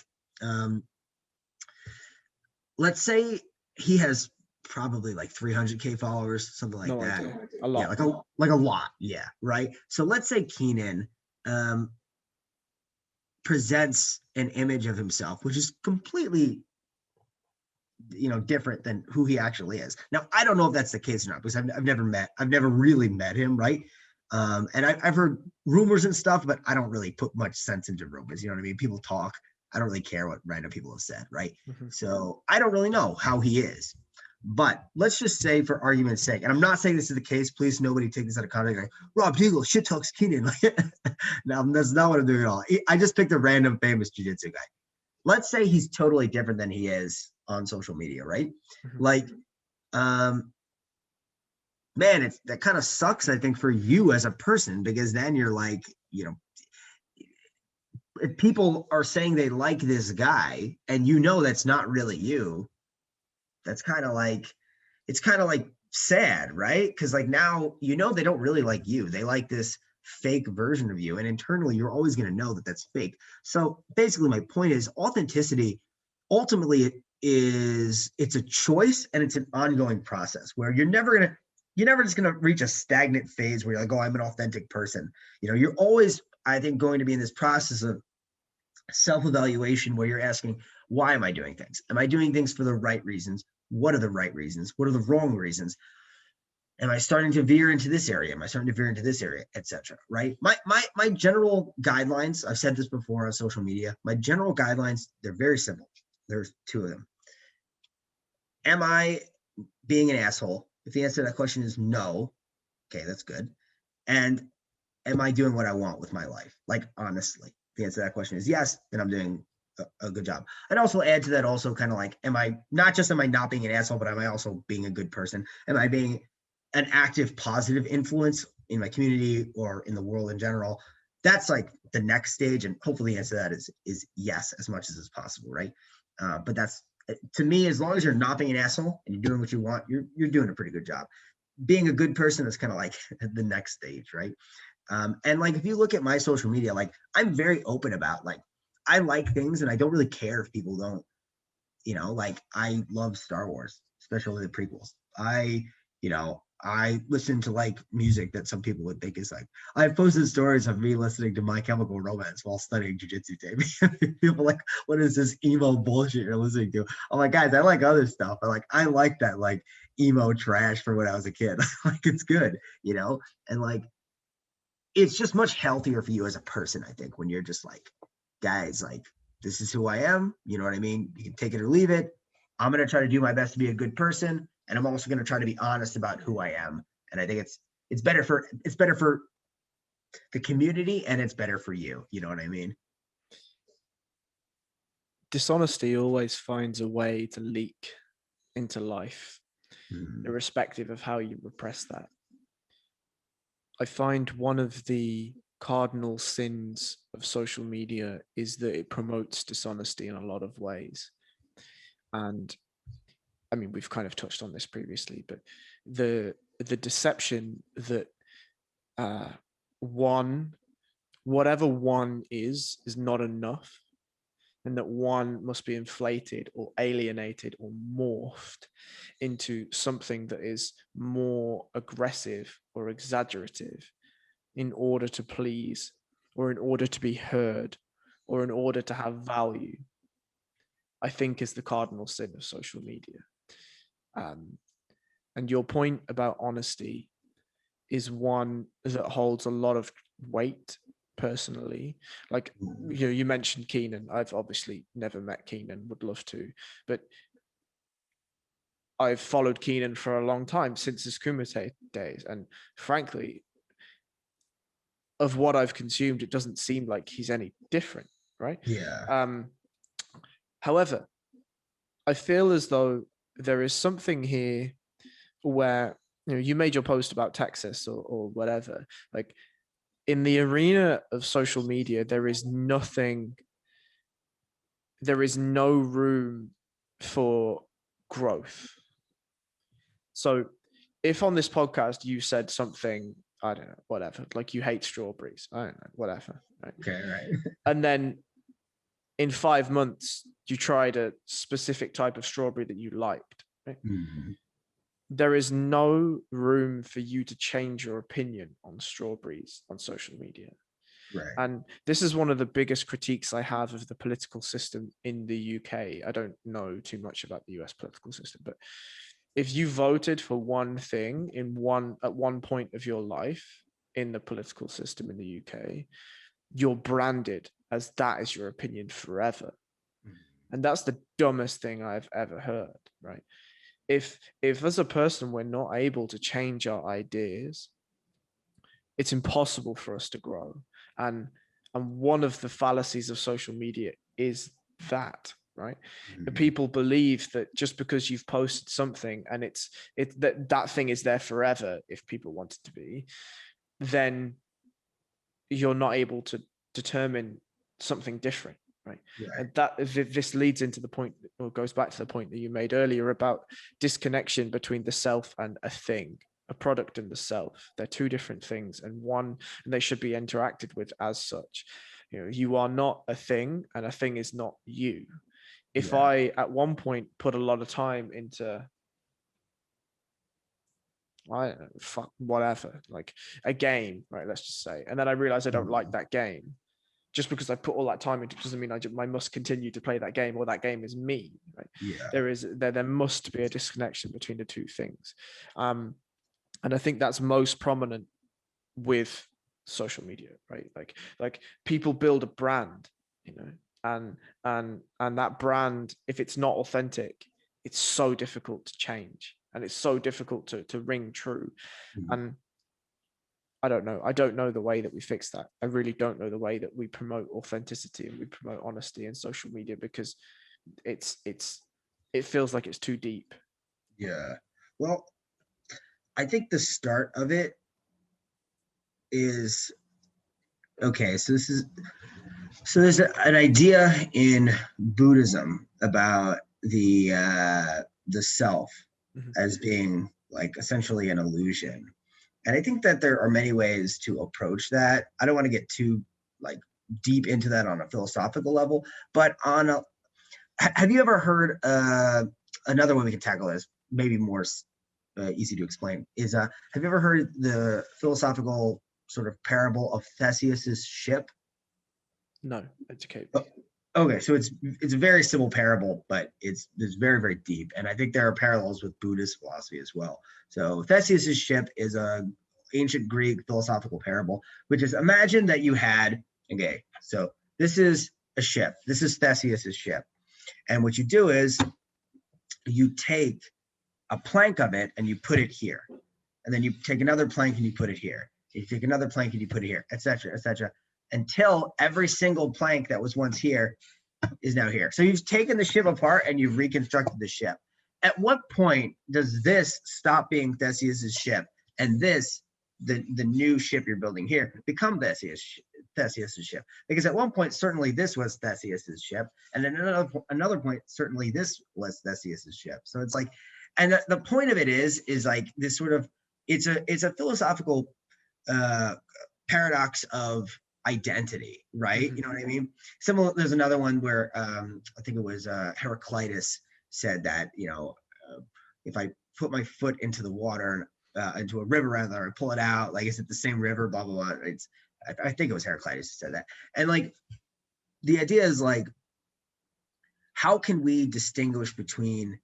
let's say he has probably like 300K followers, something like No that. idea. A lot. Yeah, like a lot. Yeah, right. So let's say Keenan presents an image of himself which is completely, different than who he actually is. Now, I don't know if that's the case or not, because I've never really met him, right? And I've heard rumors and stuff, but I don't really put much sense into rumors. You know what I mean? People talk. I don't really care what random people have said, right? Mm-hmm. So I don't really know how he is. But let's just say, for argument's sake, and I'm not saying this is the case, please nobody take this out of context, like, Rob Degle shit talks Keenan. No, that's not what I'm doing at all. I just picked a random famous jiu-jitsu guy. Let's say he's totally different than he is on social media, right? Mm-hmm. Like, man, that kind of sucks, I think, for you as a person, because then you're like, if people are saying they like this guy and that's not really you, that's kind of like, it's kind of like sad, right? Because like now, they don't really like you. They like this fake version of you. And internally, you're always going to know that that's fake. So basically, my point is, authenticity ultimately it's a choice, and it's an ongoing process where you're never just going to reach a stagnant phase where you're like, oh, I'm an authentic person. You're always, I think, going to be in this process of self-evaluation where you're asking, why am I doing things? Am I doing things for the right reasons? What are the right reasons? What are the wrong reasons? Am I starting to veer into this area? Am I starting to veer into this area, etc.? Right? My general guidelines, I've said this before on social media, my general guidelines, they're very simple. There's two of them. Am I being an asshole? If the answer to that question is no, okay, that's good. And am I doing what I want with my life? Like, honestly, if the answer to that question is yes, then I'm doing a good job. I'd also add to that also kind of like, am I not being an asshole, but am I also being a good person? Am I being an active, positive influence in my community or in the world in general? That's like the next stage. And hopefully the answer to that is yes, as much as is possible, right? But that's, to me, as long as you're not being an asshole and you're doing what you want, you're doing a pretty good job. Being a good person is kind of like the next stage, right? And like, if you look at my social media, like, I'm very open about, like, I like things and I don't really care if people don't, like, I love Star Wars, especially the prequels. I listen to like music that some people would think is like, I've posted stories of me listening to My Chemical Romance while studying jiu-jitsu tape. People like, what is this emo bullshit you're listening to? I'm like, guys, I like other stuff. I like that like emo trash from when I was a kid. Like, it's good, and like, it's just much healthier for you as a person, I think, when you're just like, guys, like, this is who I am. You know what I mean? You can take it or leave it. I'm going to try to do my best to be a good person. And I'm also going to try to be honest about who I am. And I think it's better for the community, and it's better for you. You know what I mean? Dishonesty always finds a way to leak into life, irrespective of how you repress that. I find one of the cardinal sins of social media is that it promotes dishonesty in a lot of ways. And I mean, we've kind of touched on this previously, but the deception that whatever one is not enough, and that one must be inflated or alienated or morphed into something that is more aggressive or exaggerative in order to please or in order to be heard, or in order to have value, I think is the cardinal sin of social media. And your point about honesty is one that holds a lot of weight personally. Like, you mentioned Keenan. I've obviously never met Keenan, would love to, but I've followed Keenan for a long time, since his Kumite days. And frankly, of what I've consumed, it doesn't seem like he's any different, right? Yeah. However, I feel as though there is something here where, you made your post about Texas or whatever. Like, in the arena of social media, there is no room for growth. So if on this podcast you said something, I don't know, whatever, like you hate strawberries, I don't know, whatever, right? Okay, right. And then in 5 months you tried a specific type of strawberry that you liked, right? Mm-hmm. There is no room for you to change your opinion on strawberries on social media. Right. And this is one of the biggest critiques I have of the political system in the UK. I don't know too much about the US political system, but if you voted for one thing at one point of your life in the political system in the UK, you're branded as that is your opinion forever. And that's the dumbest thing I've ever heard, right? If as a person we're not able to change our ideas, it's impossible for us to grow. And one of the fallacies of social media is that, right? Mm-hmm. People believe that just because you've posted something and it's that thing is there forever, if people want it to be, then you're not able to determine something different, right? And that this leads into the point, or goes back to the point that you made earlier about disconnection between the self and a thing, a product and the self. They're two different things, and they should be interacted with as such. You are not a thing, and a thing is not you. If I at one point put a lot of time into, I don't know, fuck whatever, like a game, right? Let's just say, and then I realize I don't like that game. Just because I put all that time into, doesn't mean I must continue to play that game, or that game is me, right? Yeah. There must be a disconnection between the two things, and I think that's most prominent with social media, right? Like people build a brand, and that brand, if it's not authentic, it's so difficult to change, and it's so difficult to ring true. Mm-hmm. And I don't know. I don't know the way that we fix that. I really don't know the way that we promote authenticity and we promote honesty in social media, because it feels like it's too deep. Yeah. Well, I think the start of it is okay. So there's an idea in Buddhism about the self as being like essentially an illusion. And I think that there are many ways to approach that. I don't want to get too like deep into that on a philosophical level, but have you ever heard another way we can tackle this, maybe more easy to explain, is have you ever heard the philosophical sort of parable of Theseus's ship? No, educate me. Okay, so it's a very simple parable, but it's very, very deep, and I think there are parallels with Buddhist philosophy as well. So Theseus's ship is a ancient Greek philosophical parable, which is, imagine that you had, okay, so this is a ship. This is Theseus's ship, and what you do is you take a plank of it and you put it here, and then you take another plank and you put it here. You take another plank and you put it here, etc., etc., until every single plank that was once here is now here. So you've taken the ship apart and you've reconstructed the ship. At what point does this stop being Theseus's ship, and this, the new ship you're building here, become Theseus's ship? Because at one point, certainly this was Theseus's ship, and then another point, certainly this was Theseus's ship. So it's like, and the point of it is like this sort of, it's a philosophical paradox of identity, right? Mm-hmm. You know what I mean? Similar, there's another one where I think it was Heraclitus said that, if I put my foot into the water, into a river rather, I pull it out, like, is it the same river, blah blah blah. I think it was Heraclitus who said that. And like the idea is like, how can we distinguish between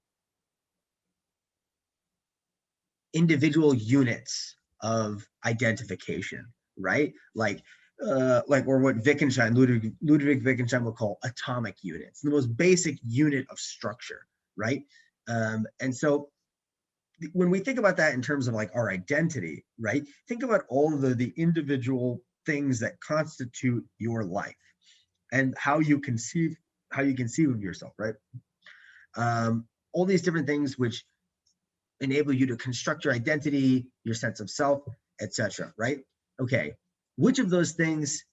individual units of identification, right? Or what Ludwig Wittgenstein would call atomic units, the most basic unit of structure, right? And so when we think about that in terms of like our identity, right? Think about all of the individual things that constitute your life and how you conceive of yourself, right? All these different things which enable you to construct your identity, your sense of self, etc. Right? Okay, which of those things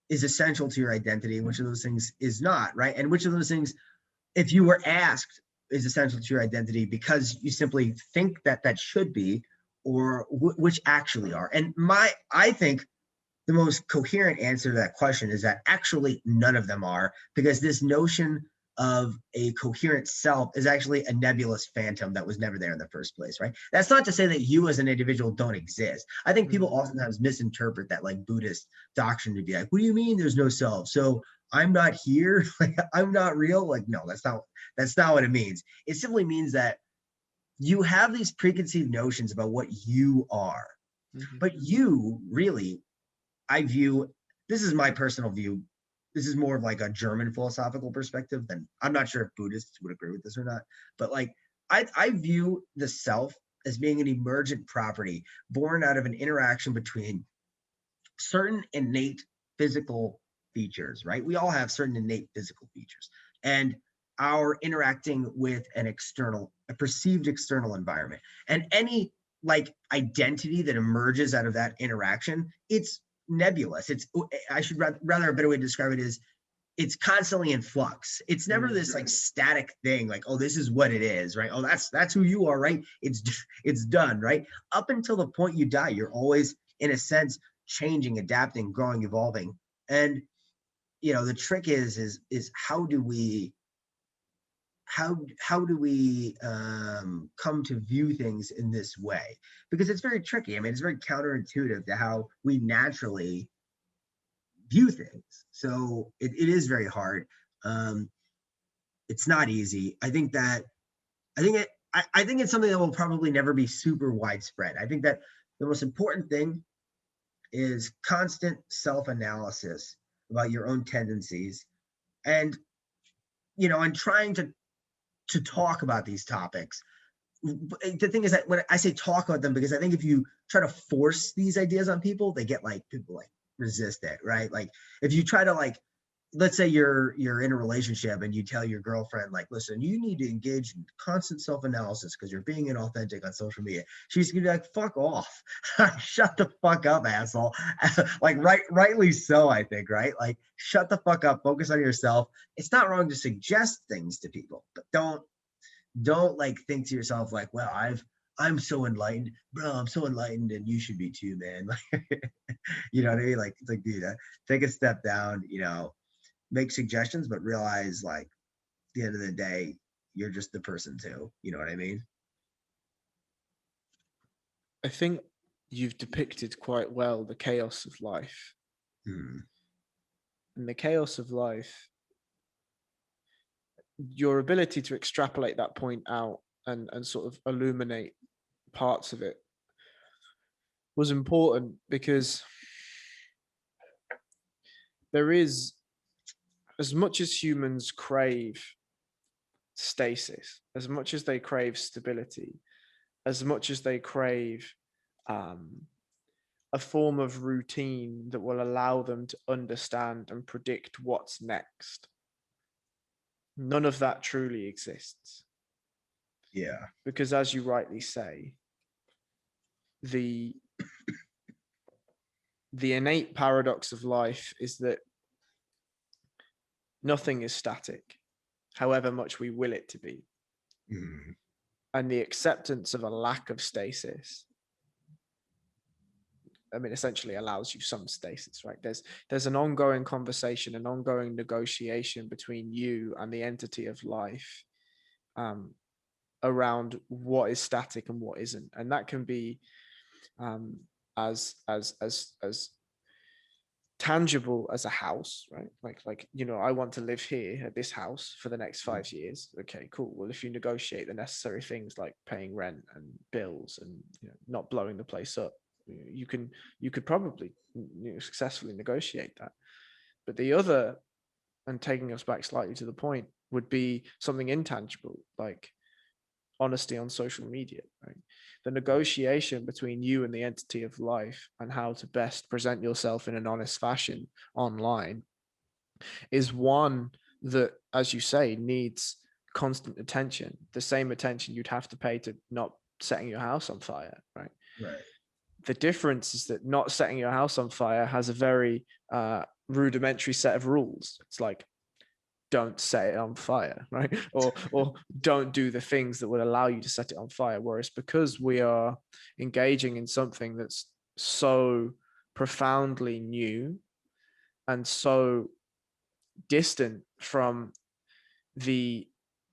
is essential to your identity, and which of those things is not, right? And which of those things, if you were asked, is essential to your identity because you simply think that that should be, or which actually are. And I think the most coherent answer to that question is that actually none of them are, because this notion of a coherent self is actually a nebulous phantom that was never there in the first place, right? That's not to say that you as an individual don't exist. I think people oftentimes misinterpret that like Buddhist doctrine to be like, what do you mean there's no self? So I'm not here, like I'm not real. Like, no, that's not what it means. It simply means that you have these preconceived notions about what you are, but you really, I view, this is my personal view. This is more of like a German philosophical perspective than, I'm not sure if Buddhists would agree with this or not, but like I view the self as being an emergent property born out of an interaction between certain innate physical features, right? We all have certain innate physical features, and our interacting with a perceived external environment. And any like identity that emerges out of that interaction, it's nebulous. I should rather a better way to describe it is it's constantly in flux. It's never this like static thing, like, oh, this is what it is, right? Oh, that's who you are, right? It's done, right? Up until the point you die, you're always, in a sense, changing, adapting, growing, evolving. And the trick is how do we come to view things in this way? Because it's very tricky. I mean, it's very counterintuitive to how we naturally view things. So it is very hard. It's not easy. I think it's something that will probably never be super widespread. I think that the most important thing is constant self-analysis about your own tendencies, and and trying to talk about these topics. The thing is that when I say talk about them, because I think if you try to force these ideas on people, people resist it, right? Like if you try to like, let's say you're in a relationship and you tell your girlfriend like, listen, you need to engage in constant self-analysis because you're being inauthentic on social media. She's gonna be like, fuck off. Shut the fuck up, asshole. Like rightly so, I think, right? Like shut the fuck up, focus on yourself. It's not wrong to suggest things to people, but don't like think to yourself like, well, I'm so enlightened, bro. I'm so enlightened, and you should be too, man. You know what I mean? Like, it's like, dude, take a step down. Make suggestions, but realize like, at the end of the day, you're just the person too. You know what I mean? I think you've depicted quite well the chaos of life. And the chaos of life, your ability to extrapolate that point out and sort of illuminate parts of it was important, because there is, as much as humans crave stasis, as much as they crave stability, as much as they crave a form of routine that will allow them to understand and predict what's next, none of that truly exists. Yeah. Because as you rightly say, the innate paradox of life is that nothing is static, however much we will it to be. And the acceptance of a lack of stasis, I mean, essentially allows you some stasis, right? There's an ongoing conversation, an ongoing negotiation between you and the entity of life around what is static and what isn't. And that can be as tangible as a house, right? Like, you know, I want to live here at this house for the next 5 years. Okay, cool. Well, if you negotiate the necessary things like paying rent and bills and, you know, not blowing the place up, you could probably, you know, successfully negotiate that. But the other, and taking us back slightly to the point, would be something intangible, like honesty on social media, right? The negotiation between you and the entity of life and how to best present yourself in an honest fashion online is one that, as you say, needs constant attention, the same attention you'd have to pay to not setting your house on fire, right? Right. The difference is that not setting your house on fire has a very rudimentary set of rules. It's like, don't set it on fire, right? Or don't do the things that would allow you to set it on fire. Whereas because we are engaging in something that's so profoundly new and so distant from the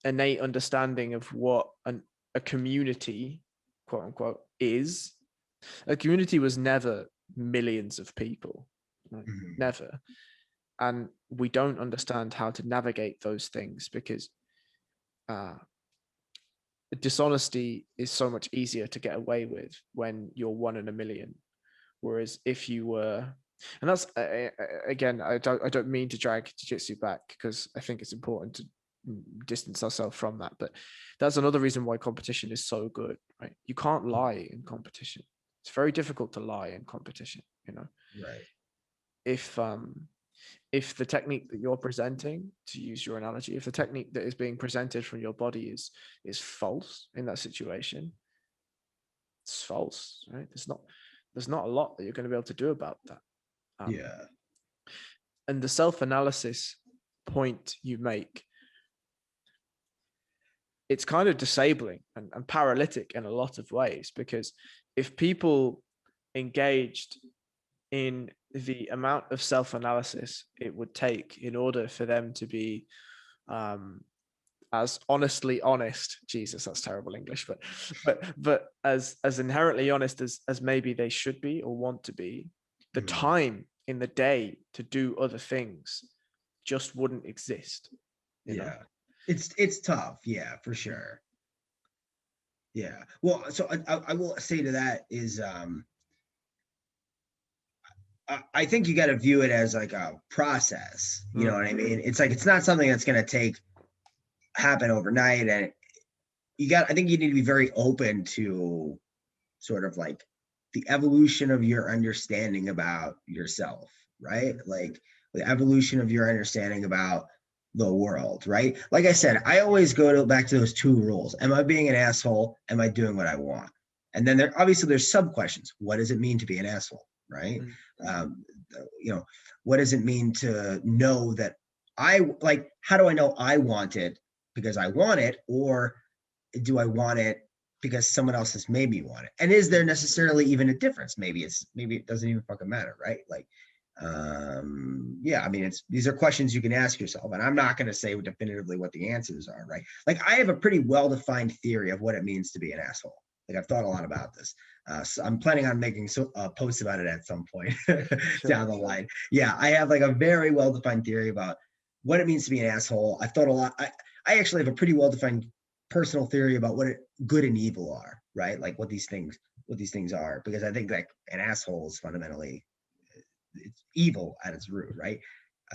innate understanding of what a community, quote unquote, is. A community was never millions of people, right? Never. And we don't understand how to navigate those things because dishonesty is so much easier to get away with when you're one in a million. Whereas if you were, and that's again, I don't mean to drag jiu-jitsu back because I think it's important to distance ourselves from that. But that's another reason why competition is so good, right? You can't lie in competition. It's very difficult to lie in competition, you know. Right. If the technique that you're presenting, to use your analogy, if the technique that is being presented from your body is false in that situation, it's false, right? There's not a lot that you're going to be able to do about that. Yeah. And the self-analysis point you make, it's kind of disabling and paralytic in a lot of ways, because if people engaged in the amount of self-analysis it would take in order for them to be as honestly honest, Jesus, that's terrible English, but as inherently honest as maybe they should be or want to be, the time in the day to do other things just wouldn't exist. You know? It's tough. Yeah, for sure. Yeah. Well, so I will say to that is I think you got to view it as like a process. You know what I mean? It's like, it's not something that's going to happen overnight. And I think you need to be very open to sort of like the evolution of your understanding about yourself, right? Like the evolution of your understanding about the world, right? Like I said, I always go back to those two rules. Am I being an asshole? Am I doing what I want? And then there's sub questions. What does it mean to be an asshole? Right? You know, what does it mean to know that how do I know I want it because I want it, or do I want it because someone else has made me want it? And is there necessarily even a difference? Maybe it doesn't even fucking matter, right? Like, yeah, I mean, these are questions you can ask yourself, and I'm not going to say definitively what the answers are, right? Like, I have a pretty well-defined theory of what it means to be an asshole. Like, I've thought a lot about this. So I'm planning on making posts about it at some point down the line. Yeah, I have like a very well-defined theory about what it means to be an asshole. I've thought a lot. I actually have a pretty well-defined personal theory about what good and evil are, right? Like what these things are, because I think like an asshole is fundamentally, it's evil at its root, right?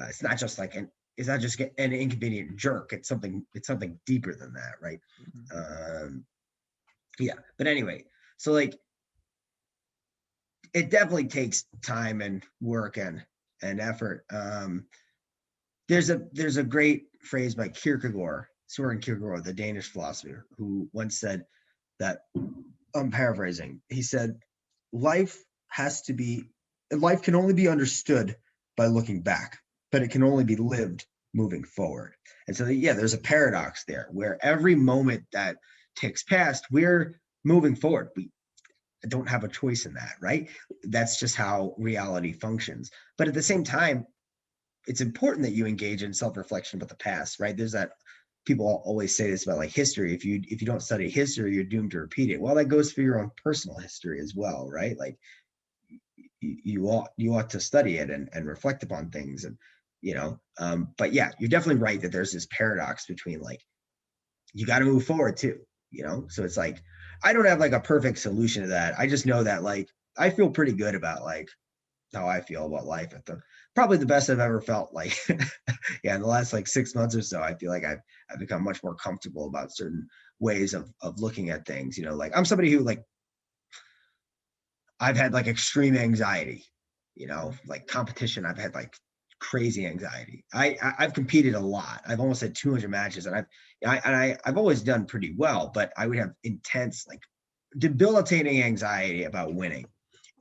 It's not just an inconvenient jerk. It's something deeper than that, right? Yeah, but anyway, so like it definitely takes time and work and effort. There's a great phrase by Kierkegaard, Søren Kierkegaard, the Danish philosopher, who once said that, I'm paraphrasing, he said, life can only be understood by looking back, but it can only be lived moving forward. And so, yeah, there's a paradox there where every moment that ticks past, we're moving forward. We don't have a choice in that, right? That's just how reality functions. But at the same time, it's important that you engage in self-reflection about the past, right? There's that, people always say this about like history. If you don't study history, you're doomed to repeat it. Well, that goes for your own personal history as well, right? Like you ought to study it and reflect upon things. And but yeah, you're definitely right that there's this paradox between like, you got to move forward too, so it's like, I don't have like a perfect solution to that. I just know that like I feel pretty good about like how I feel about life at probably the best I've ever felt. Like, yeah, in the last like 6 months or so, I feel like I've become much more comfortable about certain ways of looking at things. Like I'm somebody who like, I've had like extreme anxiety, like competition. I've had like crazy anxiety. I've competed a lot. I've almost had 200 matches, and I've always done pretty well, but I would have intense, like debilitating anxiety about winning.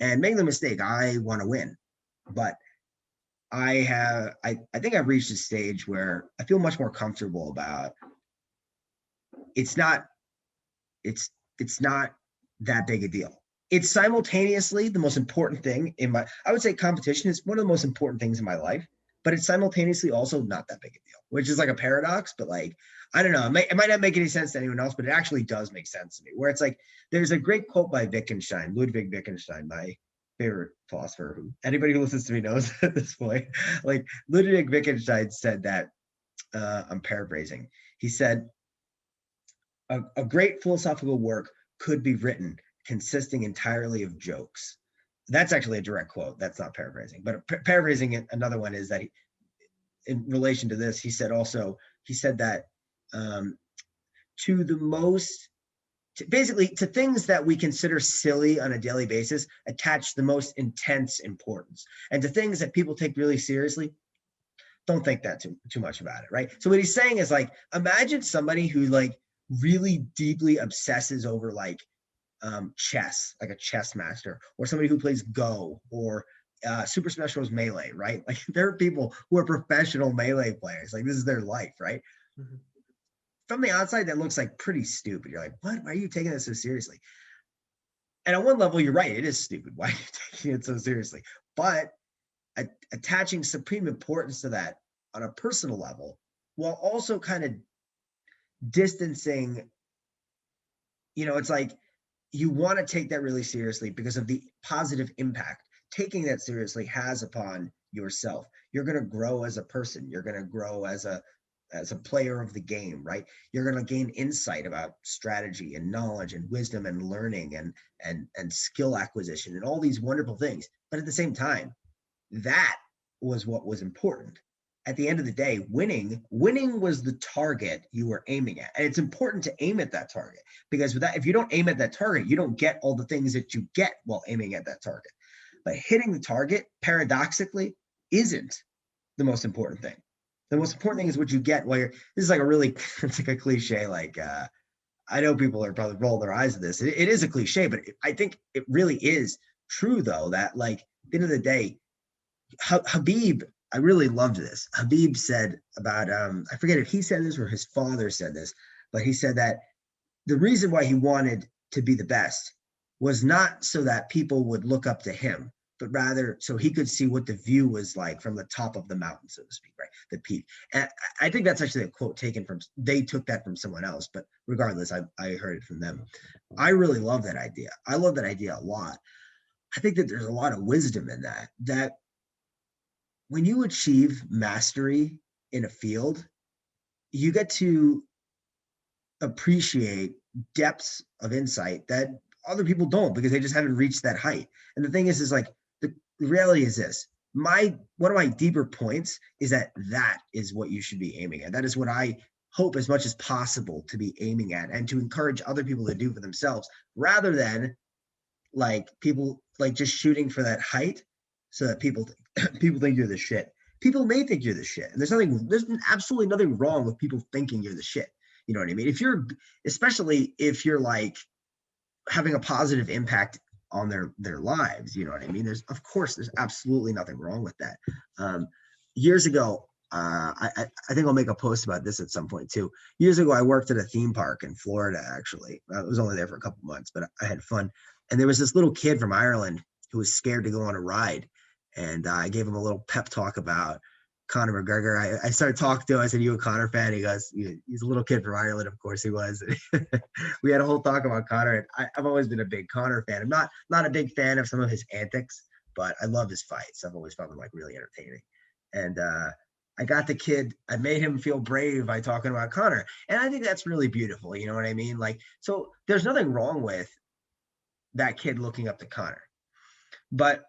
And make no mistake, I want to win, but I think I've reached a stage where I feel much more comfortable about it's not that big a deal. It's simultaneously the most important thing I would say competition is one of the most important things in my life, but it's simultaneously also not that big a deal, which is like a paradox, but like, I don't know, it might not make any sense to anyone else, but it actually does make sense to me, where it's like, there's a great quote by Ludwig Wittgenstein, my favorite philosopher, who anybody who listens to me knows at this point. Like Ludwig Wittgenstein said that, I'm paraphrasing, he said, a great philosophical work could be written consisting entirely of jokes. That's actually a direct quote. That's not paraphrasing, but paraphrasing it, another one is that in relation to this, he said that basically to things that we consider silly on a daily basis, attach the most intense importance, and to things that people take really seriously, don't think that too much about it, right? So what he's saying is like, imagine somebody who like really deeply obsesses over like chess, like a chess master, or somebody who plays Go or Super Smash Bros. Melee, right? Like there are people who are professional Melee players. Like this is their life, right? Mm-hmm. From the outside, that looks like pretty stupid. You're like, what? Why are you taking this so seriously? And on one level, you're right. It is stupid. Why are you taking it so seriously? But attaching supreme importance to that on a personal level, while also kind of distancing, it's like, you want to take that really seriously because of the positive impact taking that seriously has upon yourself. You're going to grow as a person. You're going to grow as a player of the game, right? You're going to gain insight about strategy and knowledge and wisdom and learning and skill acquisition and all these wonderful things. But at the same time, that was what was important. At the end of the day, winning was the target you were aiming at. And it's important to aim at that target, because with that, if you don't aim at that target, you don't get all the things that you get while aiming at that target. But hitting the target, paradoxically, isn't the most important thing. The most important thing is what you get while this is like it's like a cliche. Like, I know people are probably rolling their eyes at this. It is a cliche, but I think it really is true though, that like at the end of the day, Habib, I really loved this. Habib said about, I forget if he said this or his father said this, but he said that the reason why he wanted to be the best was not so that people would look up to him, but rather so he could see what the view was like from the top of the mountain, so to speak, right? The peak. And I think that's actually a quote they took that from someone else, but regardless, I heard it from them. I really love that idea. I love that idea a lot. I think that there's a lot of wisdom in that when you achieve mastery in a field, you get to appreciate depths of insight that other people don't, because they just haven't reached that height. And the thing is like, the reality is this. One of my deeper points is that is what you should be aiming at. That is what I hope as much as possible to be aiming at, and to encourage other people to do for themselves, rather than like people like just shooting for that height so that people think you're the shit. People may think you're the shit, and there's absolutely nothing wrong with people thinking you're the shit. You know what I mean? Especially if you're like having a positive impact on their lives, you know what I mean? There's absolutely nothing wrong with that. Years ago, I think I'll make a post about this at some point too. Years ago, I worked at a theme park in Florida, actually. I was only there for a couple months, but I had fun. And there was this little kid from Ireland who was scared to go on a ride. And I gave him a little pep talk about Conor McGregor. I started talking to him. I said, "You a Conor fan?" He goes, "He's a little kid from Ireland." Of course he was. We had a whole talk about Conor. And I've always been a big Conor fan. I'm not a big fan of some of his antics, but I love his fights. I've always found them like really entertaining. And I got the kid, I made him feel brave by talking about Connor. And I think that's really beautiful. You know what I mean? Like, so there's nothing wrong with that kid looking up to Connor. But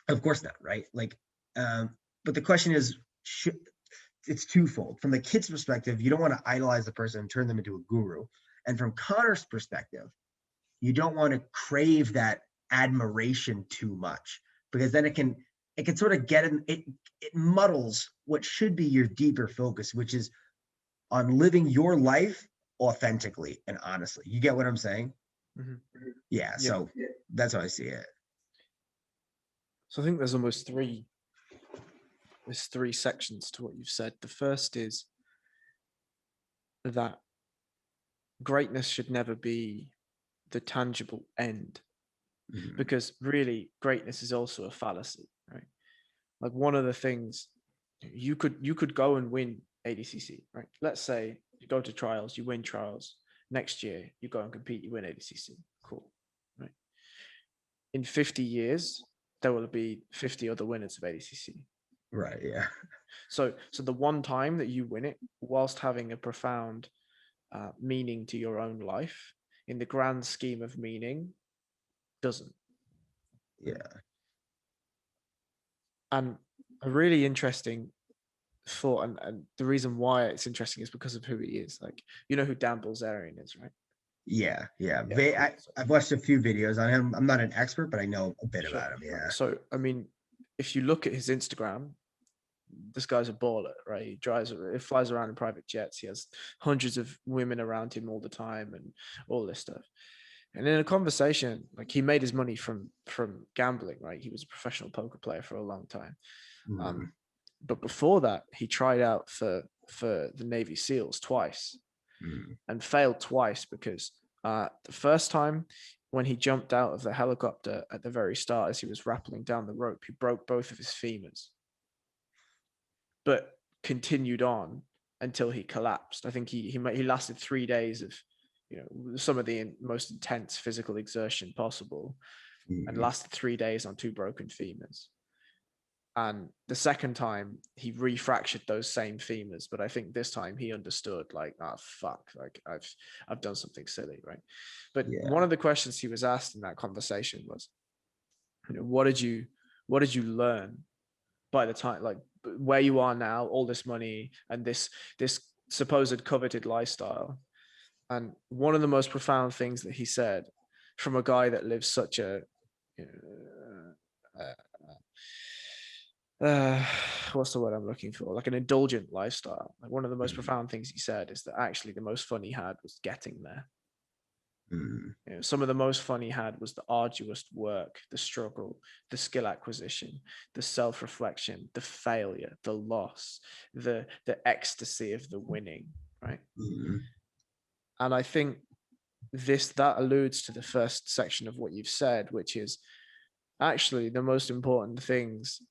of course not, right? Like, but the question is, it's twofold. From the kid's perspective, you don't want to idolize the person and turn them into a guru. And from Connor's perspective, you don't want to crave that admiration too much, because then it can sort of get in it. It muddles what should be your deeper focus, which is on living your life authentically and honestly. You get what I'm saying? Mm-hmm. Yeah. So that's how I see it. So I think there's almost three sections to what you've said. The first is that greatness should never be the tangible end, because really greatness is also a fallacy, right? Like, one of the things, you could go and win ADCC, right? Let's say you go to trials, you win trials. Next year you go and compete, you win ADCC. Cool, right? In 50 years there will be 50 other winners of ADCC. Right. Yeah. So the one time that you win it, whilst having a profound meaning to your own life, in the grand scheme of meaning, doesn't. Yeah. And a really interesting thought, and the reason why it's interesting is because of who he is. Like, you know who Dan Bilzerian is, right? Yeah. Yeah. Cool. I've watched a few videos on him. I'm not an expert, but I know a bit Sure. about him. Yeah. So, I mean, if you look at his Instagram, this guy's a baller, right? He flies around in private jets. He has hundreds of women around him all the time and all this stuff. And in a conversation, like, he made his money from gambling, right? He was a professional poker player for a long time. But before that, he tried out for the Navy SEALs twice and failed twice, because the first time, when he jumped out of the helicopter at the very start as he was rappelling down the rope, he broke both of his femurs, but continued on until he collapsed. I think he lasted 3 days of, some of the most intense physical exertion possible, and lasted 3 days on 2 broken femurs. And the second time he refractured those same femurs, but I think this time he understood, like, fuck, like, I've done something silly, right? But one of the questions he was asked in that conversation was, what did you learn by the time, like, where you are now, all this money and this supposed coveted lifestyle? And one of the most profound things that he said, from a guy that lives such a what's the word I'm looking for? Like, an indulgent lifestyle. Like, one of the most profound things he said is that actually the most fun he had was getting there. Some of the most fun he had was the arduous work, the struggle, the skill acquisition, the self-reflection, the failure, the loss, the ecstasy of the winning, right? And I think that alludes to the first section of what you've said, which is actually the most important things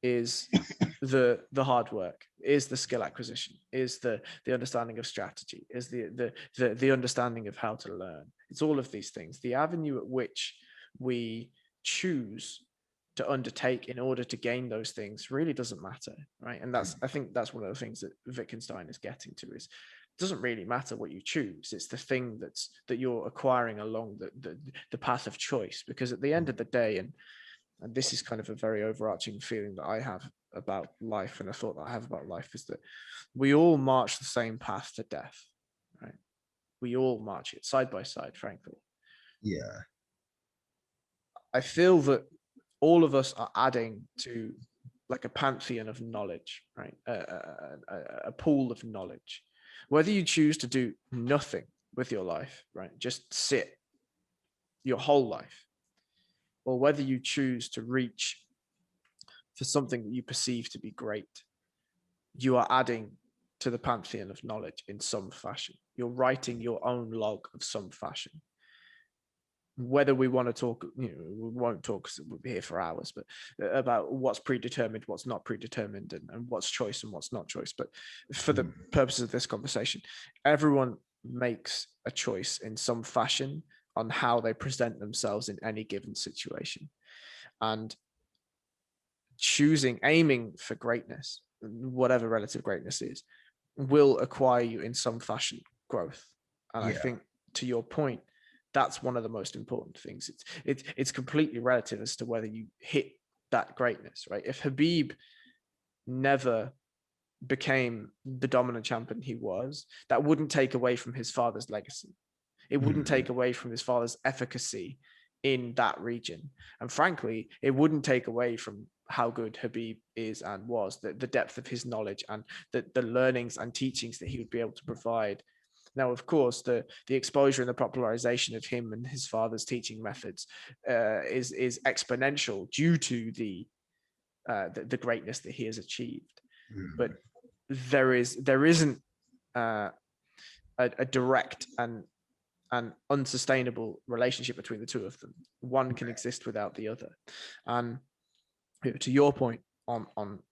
is the hard work, is the skill acquisition, is the understanding of strategy, is the understanding of how to learn. It's all of these things. The avenue at which we choose to undertake in order to gain those things really doesn't matter, right? And I think that's one of the things that Wittgenstein is getting to, is it doesn't really matter what you choose. It's the thing that you're acquiring along the path of choice. Because at the end of the day, and this is kind of a very overarching feeling that I have about life, and a thought that I have about life, is that we all march the same path to death, right? We all march it side by side, frankly. Yeah. I feel that all of us are adding to, like, a pantheon of knowledge, right? A pool of knowledge. Whether you choose to do nothing with your life, right? Just sit your whole life, or whether you choose to reach for something that you perceive to be great, you are adding to the pantheon of knowledge in some fashion. You're writing your own log of some fashion. Whether we want to talk, we won't talk because we'll be here for hours, but about what's predetermined, what's not predetermined, and what's choice and what's not choice. But for the purposes of this conversation, everyone makes a choice in some fashion on how they present themselves in any given situation. And aiming for greatness, whatever relative greatness is, will acquire you in some fashion growth. And I think, to your point, that's one of the most important things. It's completely relative as to whether you hit that greatness, right? If Habib never became the dominant champion he was, that wouldn't take away from his father's legacy. It wouldn't take away from his father's efficacy in that region. And frankly, it wouldn't take away from how good Habib is and was, the depth of his knowledge and the learnings and teachings that he would be able to provide. Now, of course, the exposure and the popularization of him and his father's teaching methods is exponential due to the greatness that he has achieved. But there isn't a direct and unsustainable relationship between the two of them. One can exist without the other. And to your point on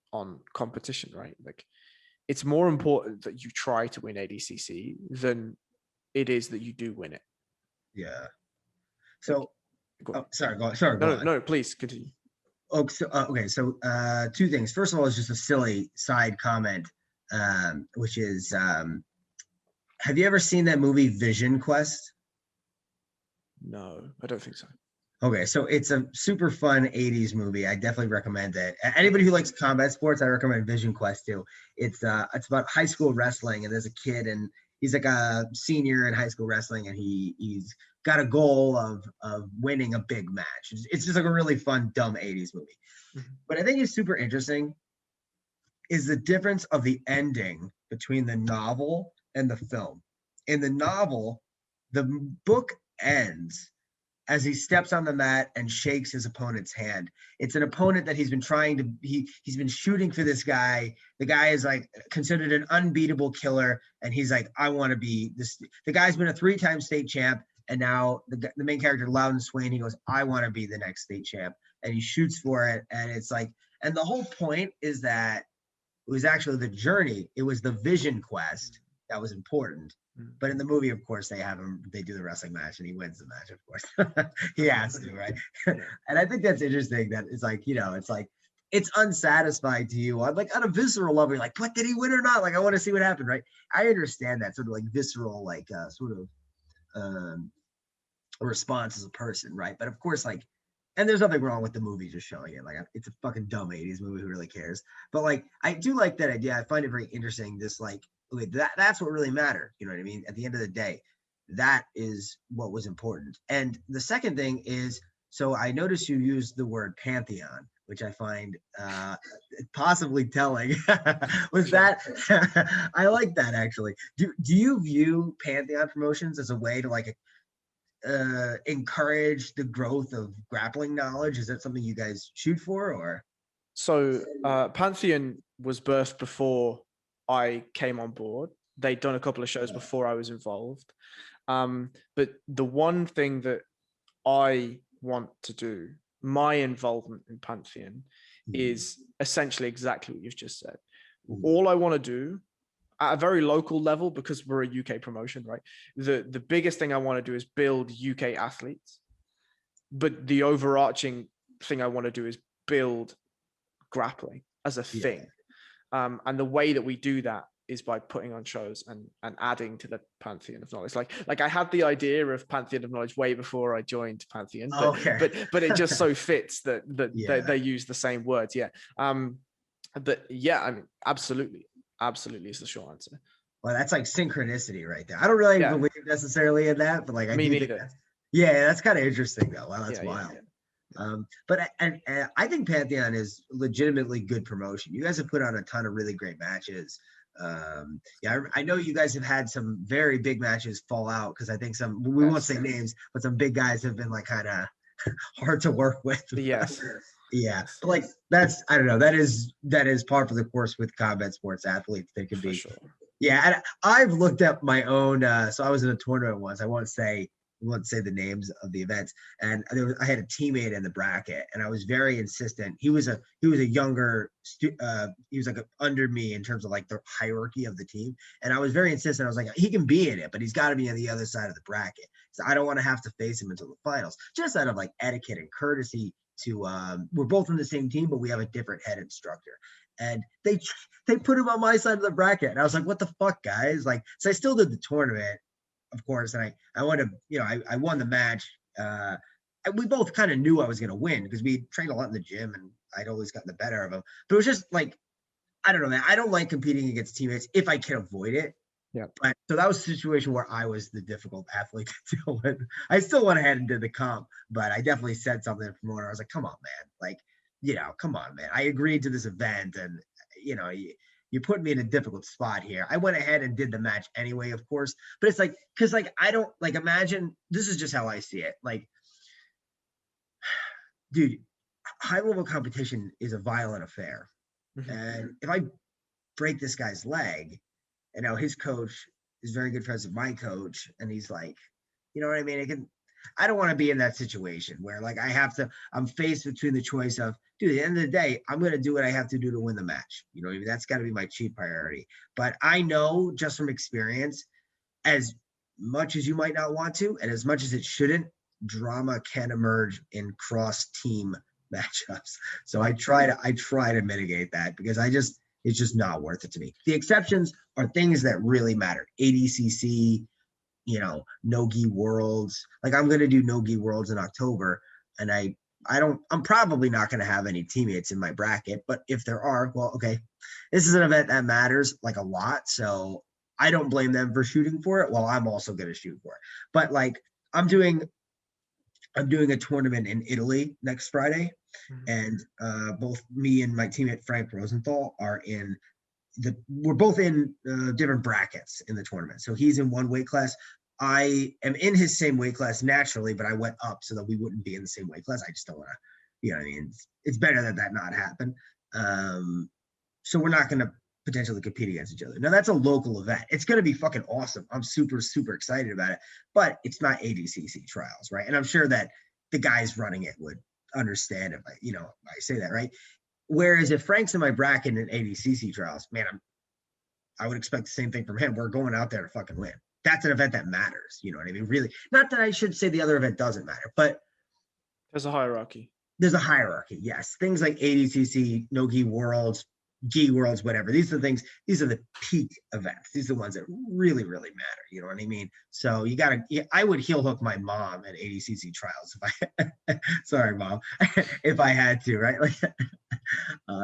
competition, right? Like, it's more important that you try to win ADCC than it is that you do win it. Yeah. So, sorry, go on. No, please continue. Oh, so, okay. So, two things. First of all, it's just a silly side comment, which is, have you ever seen that movie Vision Quest? No, I don't think so. Okay, so it's a super fun 80s movie. I definitely recommend it. Anybody who likes combat sports, I recommend Vision Quest too. It's about high school wrestling, and there's a kid, and he's like a senior in high school wrestling, and he's got a goal of winning a big match. It's just like a really fun, dumb 80s movie. But I think it's super interesting is the difference of the ending between the novel and the film. In the novel, the book ends as he steps on the mat and shakes his opponent's hand. It's an opponent that he's been shooting for this guy. The guy is like considered an unbeatable killer. And he's like, I want to be this. The guy's been a 3-time state champ. And now the main character, Loudon Swain, he goes, I want to be the next state champ. And he shoots for it. And it's like, and the whole point is that it was actually the journey. It was the vision quest that was important. But in the movie, of course, they do the wrestling match and he wins the match, of course. He has to, right? And I think that's interesting that it's like, it's like, it's unsatisfying to you on a visceral level. You're like, but did he win or not? Like, I want to see what happened, right? I understand that sort of like visceral, like sort of a response as a person, right? But of course, like, and there's nothing wrong with the movie just showing it. Like, it's a fucking dumb 80s movie. Who really cares? But like, I do like that idea. I find it very interesting. This like, okay, that's what really mattered. You know what I mean? At the end of the day, that is what was important. And the second thing is, so I noticed you used the word pantheon, which I find possibly telling. Was that I like that actually. Do you view pantheon promotions as a way to like encourage the growth of grappling knowledge? Is that something you guys shoot for, or? So Pantheon was birthed before I came on board. They'd done a couple of shows before I was involved. But the one thing that I want to do, my involvement in Pantheon, is essentially exactly what you've just said. All I want to do at a very local level, because we're a UK promotion, right? The biggest thing I want to do is build UK athletes. But the overarching thing I want to do is build grappling as a thing. And the way that we do that is by putting on shows and adding to the Pantheon of Knowledge. Like I had the idea of Pantheon of Knowledge way before I joined Pantheon, but it just so fits that they use the same words. Yeah. But yeah, I mean, absolutely is the short answer. Well, that's like synchronicity right there. I don't really believe necessarily in that, but like I do think that's kind of interesting though. Wow, that's wild. Yeah. But I think Pantheon is legitimately good promotion. You guys have put on a ton of really great matches. I know you guys have had some very big matches fall out because I think we won't say names, but some big guys have been like kind of hard to work with. Yes. Yeah, but like I don't know, that is par for the course with combat sports athletes. They can be, sure. Yeah. And I've looked up my own. So I was in a tournament once. I won't say the names of the events, and I had a teammate in the bracket, and I was very insistent. He was a younger, he was like under me in terms of like the hierarchy of the team, and I was very insistent. I was like, he can be in it, but he's got to be on the other side of the bracket. So I don't want to have to face him until the finals, just out of like etiquette and courtesy we're both in the same team, but we have a different head instructor. And they put him on my side of the bracket. And I was like, what the fuck, guys? Like, so I still did the tournament, of course. And I won I won the match. We both kind of knew I was going to win because we trained a lot in the gym and I'd always gotten the better of him. But it was just like, I don't know, man. I don't like competing against teammates if I can avoid it. Yeah. But so that was a situation where I was the difficult athlete to deal with. I still went ahead and did the comp, but I definitely said something to the promoter. I was like, come on, man. Like, come on, man. I agreed to this event and, you put me in a difficult spot here. I went ahead and did the match anyway, of course. But it's like, because like, I don't like imagine, this is just how I see it. Like, dude, high level competition is a violent affair. Mm-hmm. And if I break this guy's leg, and now his coach is very good friends with my coach, and he's like, you know what I mean? I don't want to be in that situation where like I'm faced between the choice of, dude, at the end of the day, I'm going to do what I have to do to win the match. You know what I mean? That's got to be my chief priority. But I know just from experience, as much as you might not want to, and as much as it shouldn't, drama can emerge in cross team matchups. So I try to mitigate that because it's just not worth it to me. The exceptions are things that really matter. ADCC, no-gi worlds. Like I'm going to do no-gi worlds in October, and I'm probably not going to have any teammates in my bracket, but if there are, well, okay, this is an event that matters like a lot. So I don't blame them for shooting for it. Well, I'm also going to shoot for it, but like I'm doing a tournament in Italy next Friday, and both me and my teammate Frank Rosenthal we're both in different brackets in the tournament. So he's in one weight class. I am in his same weight class naturally, but I went up so that we wouldn't be in the same weight class. I just don't want to, you know what I mean? It's better that not happen. So we're not going to potentially compete against each other. Now that's a local event. It's going to be fucking awesome. I'm super, super excited about it, but it's not ADCC trials, right? And I'm sure that the guys running it would understand if I say that, right? Whereas if Frank's in my bracket in ADCC trials, man, I would expect the same thing from him. We're going out there to fucking win. That's an event that matters. You know what I mean? Really, not that I should say the other event doesn't matter, but there's a hierarchy. There's a hierarchy, yes. Things like ADCC, no-gi worlds, gi worlds, whatever. These are the peak events. These are the ones that really, really matter. You know what I mean? So I would heel hook my mom at ADCC trials if I, sorry, mom, if I had to, right? Like,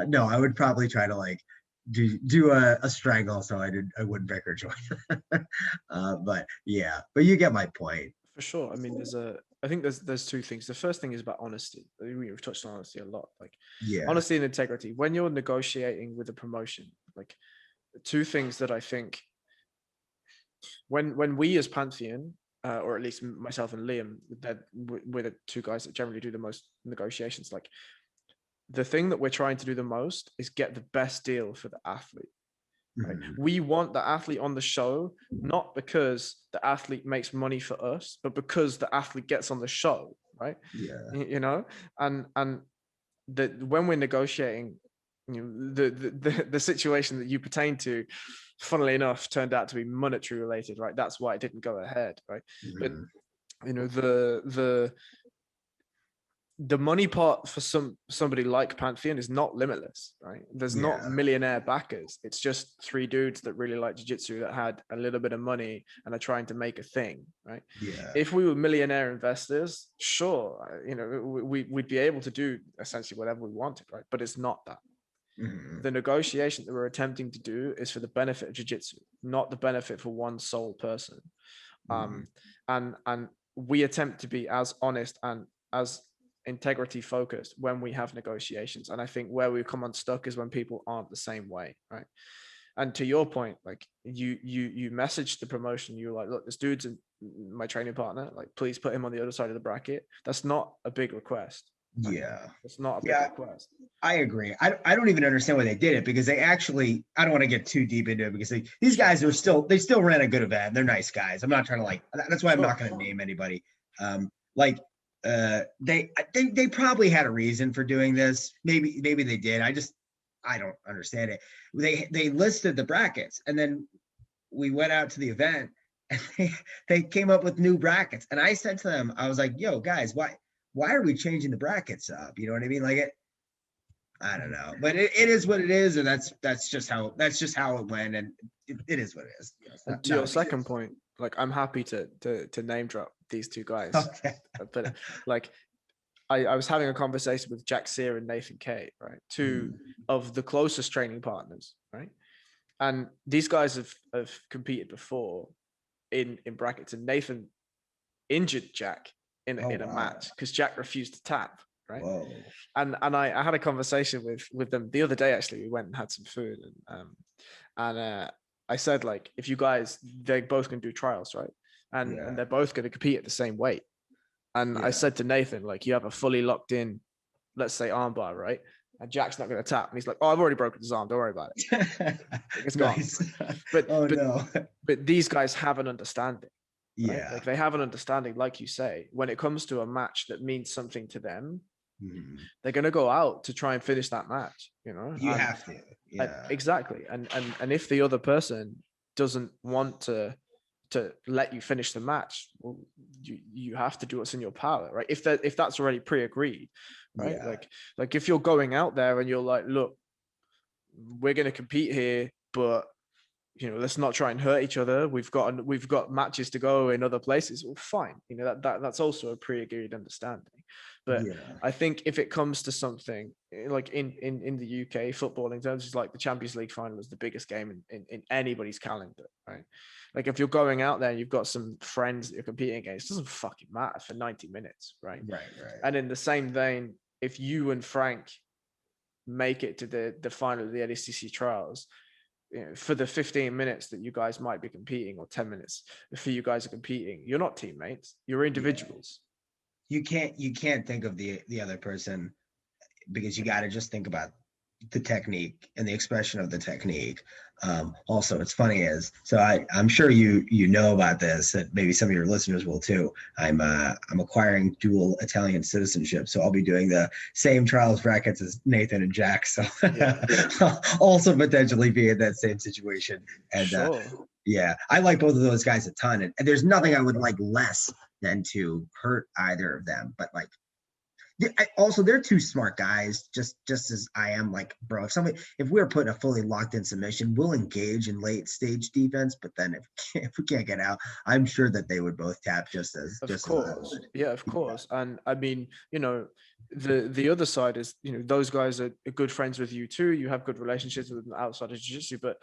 no, I would probably try to like do a strangle so I wouldn't break her joint. But you get my point. For sure. I mean, I think there's two things. The first thing is about honesty. We've touched on honesty a lot. Like, honesty and integrity. When you're negotiating with a promotion, like two things that I think when we as Pantheon, or at least myself and Liam, we're the two guys that generally do the most negotiations. Like, the thing that we're trying to do the most is get the best deal for the athlete. Right? Mm-hmm. We want the athlete on the show, not because the athlete makes money for us, but because the athlete gets on the show, right? Yeah. And when we're negotiating, the situation that you pertain to, funnily enough, turned out to be monetary related, right? That's why it didn't go ahead, right? Mm-hmm. But the money part for somebody like Pantheon is not limitless, right? There's not millionaire backers. It's just three dudes that really like jiu-jitsu that had a little bit of money and are trying to make a thing, right? Yeah. If we were millionaire investors, sure, we'd be able to do essentially whatever we wanted, right? But it's not that. Mm-hmm. The negotiation that we're attempting to do is for the benefit of jiu-jitsu, not the benefit for one sole person. Mm-hmm. And we attempt to be as honest and as integrity focused when we have negotiations. And I think where we come unstuck is when people aren't the same way, right? And to your point, like you messaged the promotion, you were like, look, this dude's my training partner, like please put him on the other side of the bracket. That's not a big request. Right? Yeah, it's not a big request. I agree. I don't even understand why they did it, because they actually, I don't want to get too deep into it, because these guys they still ran a good event. They're nice guys. I'm not trying to that's why I'm not going to name anybody. They probably had a reason for doing this. Maybe they did. I don't understand it. They listed the brackets, and then we went out to the event, and they came up with new brackets. And I said to them, I was like, "Yo, guys, why are we changing the brackets up? You know what I mean? Like I don't know, but it is what it is, and that's just how it went, and it is what it is. And to your second point, like I'm happy to name drop these two guys, okay. but like I was having a conversation with Jack Sear and Nathan Kay, right? Two of the closest training partners, right? And these guys have competed before in brackets, and Nathan injured Jack in a match because Jack refused to tap, right? Whoa. And I had a conversation with them the other day. Actually, we went and had some food, and I said, like, if you guys, they're both going to do trials, right? And they're both going to compete at the same weight. And I said to Nathan, like, you have a fully locked in, let's say, armbar, right? And Jack's not going to tap. And he's like, oh, I've already broken his arm. Don't worry about it. It's gone. But these guys have an understanding. Right? Yeah. Like they have an understanding, like you say, when it comes to a match that means something to them, they're going to go out to try and finish that match, you know? You have to. Yeah. Exactly. And if the other person doesn't want to let you finish the match, well, you have to do what's in your power, right? If that's already pre-agreed, right? Like if you're going out there and you're like, look, we're going to compete here, but you know, let's not try and hurt each other. We've got matches to go in other places. Well, fine. You know, that's also a pre-agreed understanding. But I think if it comes to something like in the UK football, in terms of like the Champions League final is the biggest game in anybody's calendar, right? Like if you're going out there and you've got some friends that you're competing against, it doesn't fucking matter for 90 minutes, right? Right. And in the same vein, if you and Frank make it to the final of the ADCC trials, you know, for the 15 minutes that you guys might be competing, or 10 minutes for you guys are competing, you're not teammates, you're individuals. You can't think of the other person, because you got to just think about the technique and the expression of the technique. Also, it's funny I'm sure you know about this, and maybe some of your listeners will too. I'm acquiring dual Italian citizenship, so I'll be doing the same trials brackets as Nathan and Jack. So also potentially be in that same situation. And sure. I like both of those guys a ton, and there's nothing I would like less than to hurt either of them. But like, also, they're two smart guys, just as I am. Like, bro, if we're putting a fully locked in submission, we'll engage in late stage defense. But then if we can't get out, I'm sure that they would both tap just as. Of course, of course. And I mean, you know, the other side is, you know, those guys are good friends with you too. You have good relationships with them outside of jiu-jitsu. But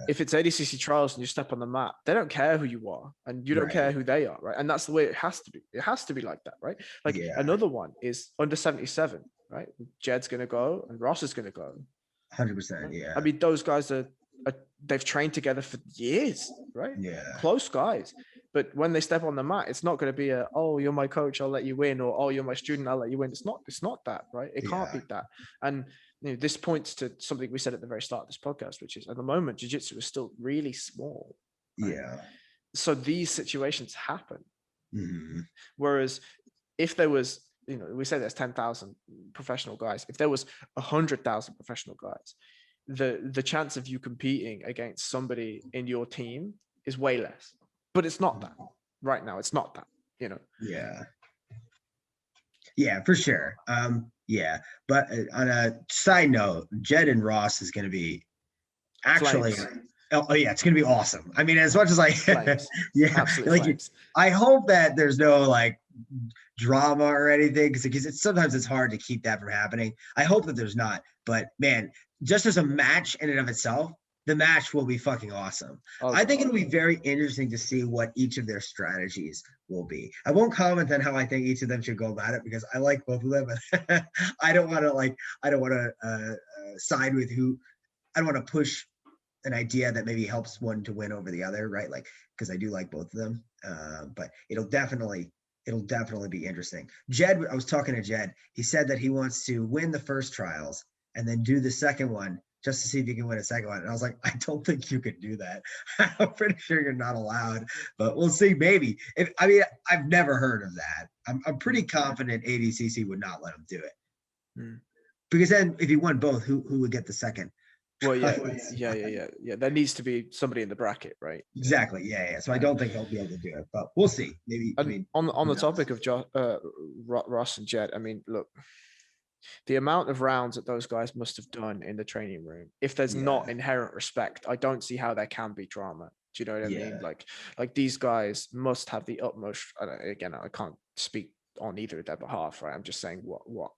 if it's ADCC trials and you step on the mat, they don't care who you are, and you don't care who they are, right? And that's the way it has to be. It has to be like that, right? Like another one is under 77, right? Jed's gonna go and Ross is gonna go. 100%. Yeah. I mean, those guys are they've trained together for years, right? Yeah. Close guys. But when they step on the mat, it's not going to be oh, you're my coach, I'll let you win, or oh, you're my student, I'll let you win. It's not that, right? It can't be that. And you know, this points to something we said at the very start of this podcast, which is at the moment, jiu-jitsu is still really small. Right? Yeah. So these situations happen. Mm-hmm. Whereas if there was, you know, we say there's 10,000 professional guys. If there was 100,000 professional guys, the chance of you competing against somebody in your team is way less. But it's not that right now. It's not that, you know. Yeah, for sure. But on a side note, Jed and Ross is going to be actually. Flames. It's going to be awesome. I mean, as much as absolutely. Like, I hope that there's no like drama or anything, because sometimes it's hard to keep that from happening. I hope that there's not, but man, just as a match in and of itself, the match will be fucking awesome. I think it'll be very interesting to see what each of their strategies will be. I won't comment on how I think each of them should go about it, because I like both of them, but I don't want to side with who. I don't want to push an idea that maybe helps one to win over the other, right? Like, because I do like both of them, but it'll definitely be interesting. Jed, I was talking to Jed. He said that he wants to win the first trials and then do the second one just to see if you can win a second one. And I was like, I don't think you can do that. I'm pretty sure you're not allowed, but we'll see. Maybe. I've never heard of that. I'm pretty confident ADCC would not let him do it. Because then if he won both, who would get the second? Well, yeah. There needs to be somebody in the bracket, right? Exactly. Yeah. So I don't think he'll be able to do it, but we'll see. Maybe. I And mean, on who the knows? topic of Ross and Jed, I mean, look, the amount of rounds that those guys must have done in the training room, if there's not Yeah. inherent respect, I don't see how there can be drama. Do you know what I mean? Yeah. Like these guys must have the utmost. Again, I can't speak on either of their behalf, right? I'm just saying what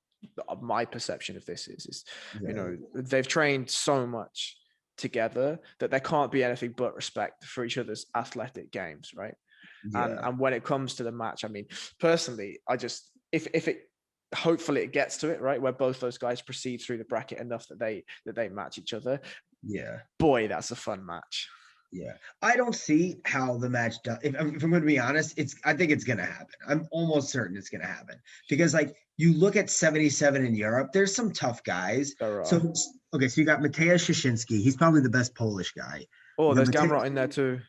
my perception of this is, you Yeah. know, they've trained so much together that there can't be anything but respect for each other's athletic games, right? And Yeah. when it comes to the match, I mean, personally, I just if it hopefully it gets to it, right, where both those guys proceed through the bracket enough that they match each other. Yeah. Boy, that's a fun match. Yeah, I don't see how the match does. If I'm going to be honest, I think it's going to happen. I'm almost certain it's going to happen because, like, you look at 77 in Europe, there's some tough guys. There are. So, okay, so you got Mateusz Szynski. He's probably the best Polish guy. Oh, You got there's Gamrot in there too.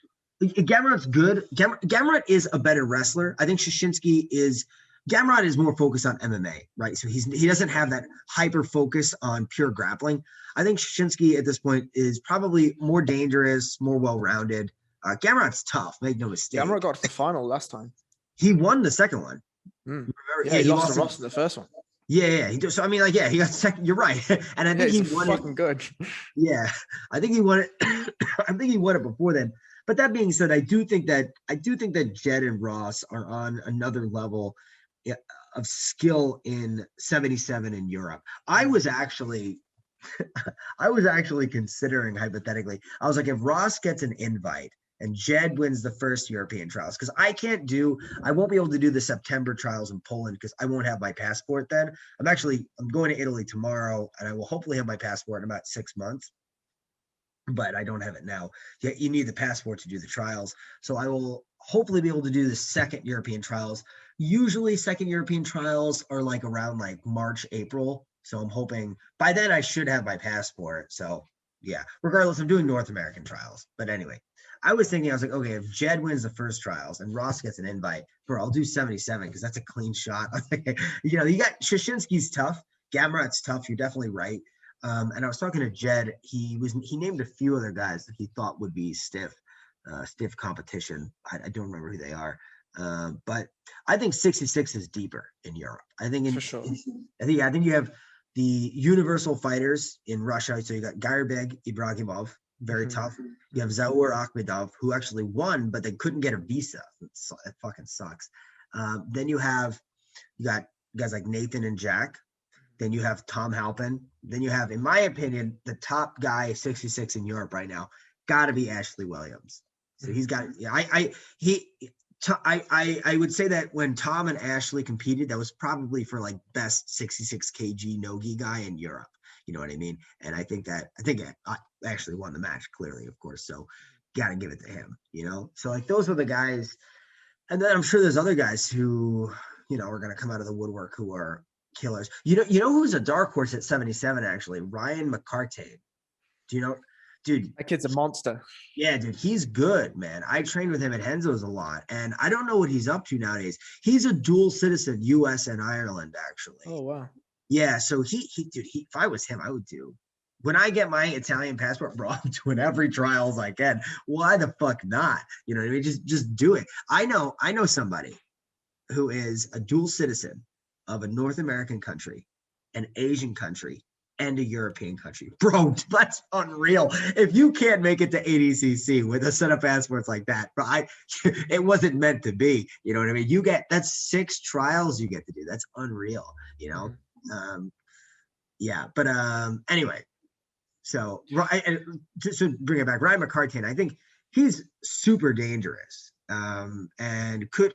Gamrot's good. Gamrot is a better wrestler. I think Gamrot is more focused on MMA, right? So he doesn't have that hyper focus on pure grappling. I think Shinsky at this point is probably more dangerous, more well-rounded. Gamrot's tough, make no mistake. Gamrot got to the final last time. He won the second one. Remember? Yeah, he lost to Ross in the first one. Yeah. He did. So I mean, like, yeah, he got second. You're right, and I think he won fucking good. Yeah, I think he won it. I think he won it before then. But that being said, I do think that Jed and Ross are on another level of skill in 77 in Europe. I was actually considering hypothetically. I was like, if Ross gets an invite and Jed wins the first European trials, because I won't be able to do the September trials in Poland because I won't have my passport then. I'm going to Italy tomorrow, and I will hopefully have my passport in about 6 months. But I don't have it now. You need the passport to do the trials. So I will hopefully be able to do the second European trials. Usually second European trials are like around like March, April. So I'm hoping by then I should have my passport. So yeah, regardless, I'm doing North American trials. But anyway, I was like, okay, if Jed wins the first trials and Ross gets an invite, I'll do 77 because that's a clean shot. You got Shashinsky's tough. Gamrot's tough. You're definitely right. And I was talking to Jed. He named a few other guys that he thought would be stiff competition. I don't remember who they are. But I think 66 is deeper in Europe. I think for sure. I think you have the universal fighters in Russia. So you got Gairbeg Ibrahimov, very tough. You have Zaur Akhmedov, who actually won, but they couldn't get a visa. It fucking sucks. Then you got guys like Nathan and Jack. Then you have Tom Halpin. Then you have, in my opinion, the top guy 66 in Europe right now, got to be Ashley Williams. So he's got, I would say that when Tom and Ashley competed, that was probably for like best 66 kg no-gi guy in Europe. You know what I mean? And I think I actually won the match clearly, of course. So got to give it to him, So like those are the guys. And then I'm sure there's other guys who, are going to come out of the woodwork who are killers. You know who's a dark horse at 77 actually? Ryan McCartane. Do you know? Dude, that kid's a monster. Yeah, dude, he's good, man. I trained with him at Henzo's a lot, and I don't know what he's up to nowadays. He's a dual citizen, U.S. and Ireland, actually. Oh wow. Yeah, so he if I was him, I would do. When I get my Italian passport, bro, I'm doing every trials I can. Why the fuck not? You know what I mean? Just do it. I know somebody who is a dual citizen of a North American country, an Asian country, and a European country. Bro, that's unreal. If you can't make it to ADCC with a set of passports like that, bro, it wasn't meant to be. You know what I mean? That's 6 trials you get to do. That's unreal, Yeah, but anyway, so to bring it back, Ryan McCartane, I think he's super dangerous, and could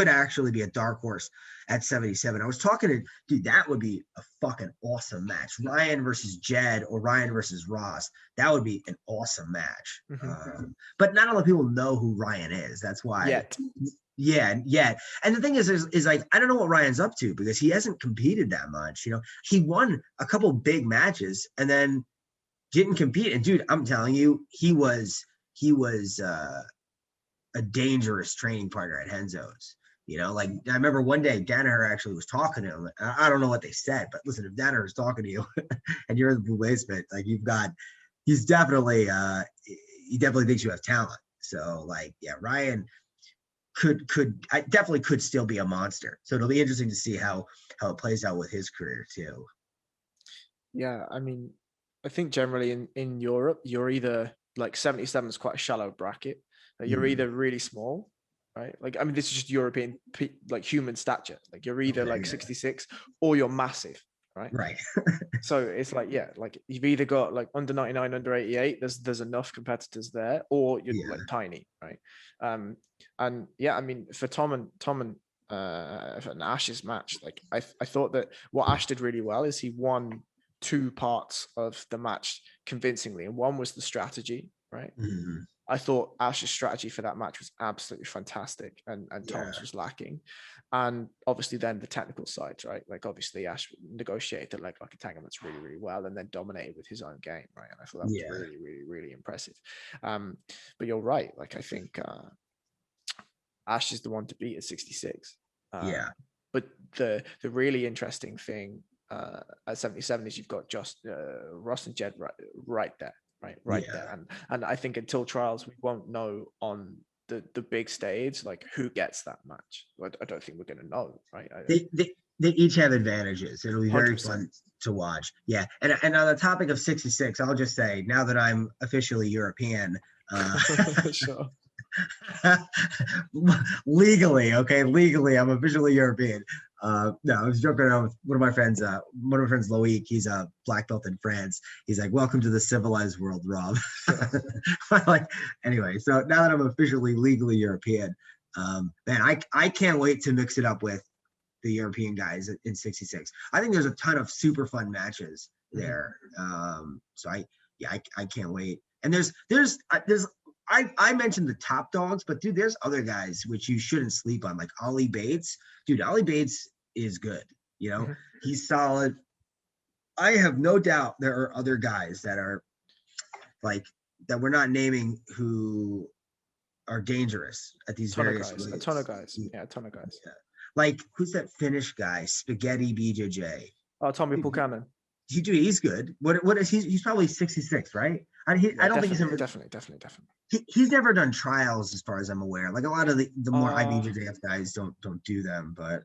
actually be a dark horse at 77. I was talking to dude, that would be a fucking awesome match. Ryan versus Jed or Ryan versus Ross. That would be an awesome match. But not a lot of people know who Ryan is. That's why. Yeah. And the thing is like, I don't know what Ryan's up to because he hasn't competed that much. He won a couple big matches and then didn't compete. And dude, I'm telling you, he was a dangerous training partner at Henzo's. Like I remember one day Danaher actually was talking to him. I don't know what they said, but listen, if Danaher is talking to you and you're in the blue basement, like he's definitely, he definitely thinks you have talent. So like, yeah, Ryan I definitely could still be a monster. So it'll be interesting to see how it plays out with his career too. Yeah, I mean, I think generally in Europe, you're either like 77 is quite a shallow bracket. Like you're either really small, right? Like, I mean, this is just European, like human stature. Like you're either like 66 or you're massive, right? Right. So it's like, yeah, like you've either got like under 99, under 88, there's enough competitors there, or you're like tiny, right? And yeah, I mean, for Tom and Ash's match, like I thought that what Ash did really well is he won two parts of the match convincingly, and one was the strategy, right? Mm-hmm. I thought Ash's strategy for that match was absolutely fantastic, and Tom's was lacking. And obviously then the technical side, right? Like obviously Ash negotiated the leg lock entanglements really, really well, and then dominated with his own game, right? And I thought that was really, really, really impressive. But you're right. Like I think Ash is the one to beat at 66. But the really interesting thing at 77 is you've got just Ross and Jed right there. Right there. And I think until trials, we won't know on the big stage, like who gets that match. I don't think we're going to know, right? They each have advantages. It'll be very 100%. fun to watch. Yeah. And on the topic of 66, I'll just say, now that I'm officially European, sure. legally, I'm officially European. No, I was joking around with one of my friends, Loic. He's a black belt in France. He's like, welcome to the civilized world, Rob. Like, anyway, so now that I'm officially legally European, man, I can't wait to mix it up with the European guys in 66. I think there's a ton of super fun matches there. So I can't wait. And there's I mentioned the top dogs, but dude, there's other guys which you shouldn't sleep on, like Ollie Bates. Dude, Ollie Bates is good. He's solid. I have no doubt there are other guys that are like that we're not naming who are dangerous at these various weights. A ton of guys. Yeah, a ton of guys. Yeah. Like, who's that Finnish guy? Spaghetti BJJ. Oh, Tommy Buchanan. He's good. What is he's probably 66, right? I don't think he's ever definitely. He's never done trials as far as I'm aware. Like a lot of the more IBJJF guys don't do them, but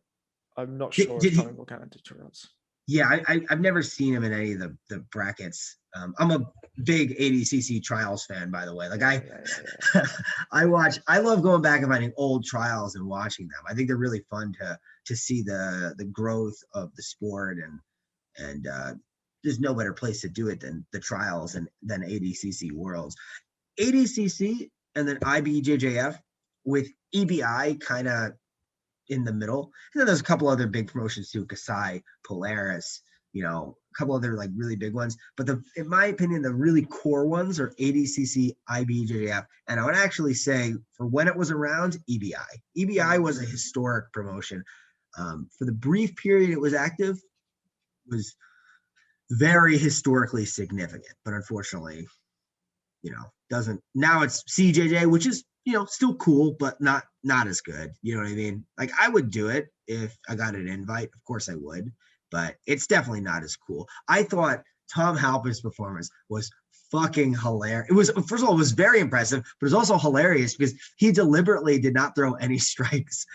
I'm not sure if Tommy Buchanan did trials. Yeah, I've never seen him in any of the brackets. I'm a big ADCC trials fan, by the way. Like I love going back and finding old trials and watching them. I think they're really fun to see the growth of the sport, and there's no better place to do it than the trials and than ADCC Worlds. ADCC and then IBJJF with EBI kind of in the middle. And then there's a couple other big promotions too, Kasai, Polaris, a couple other like really big ones. But in my opinion, the really core ones are ADCC, IBJJF. And I would actually say for when it was around, EBI. EBI was a historic promotion. For the brief period it was active, it was very historically significant, but unfortunately, doesn't. Now it's CJJ, which is, still cool, but not as good. You know what I mean? Like, I would do it if I got an invite. Of course I would, but it's definitely not as cool. I thought Tom Halper's performance was fucking hilarious. It was, first of all, it was very impressive, but it was also hilarious because he deliberately did not throw any strikes.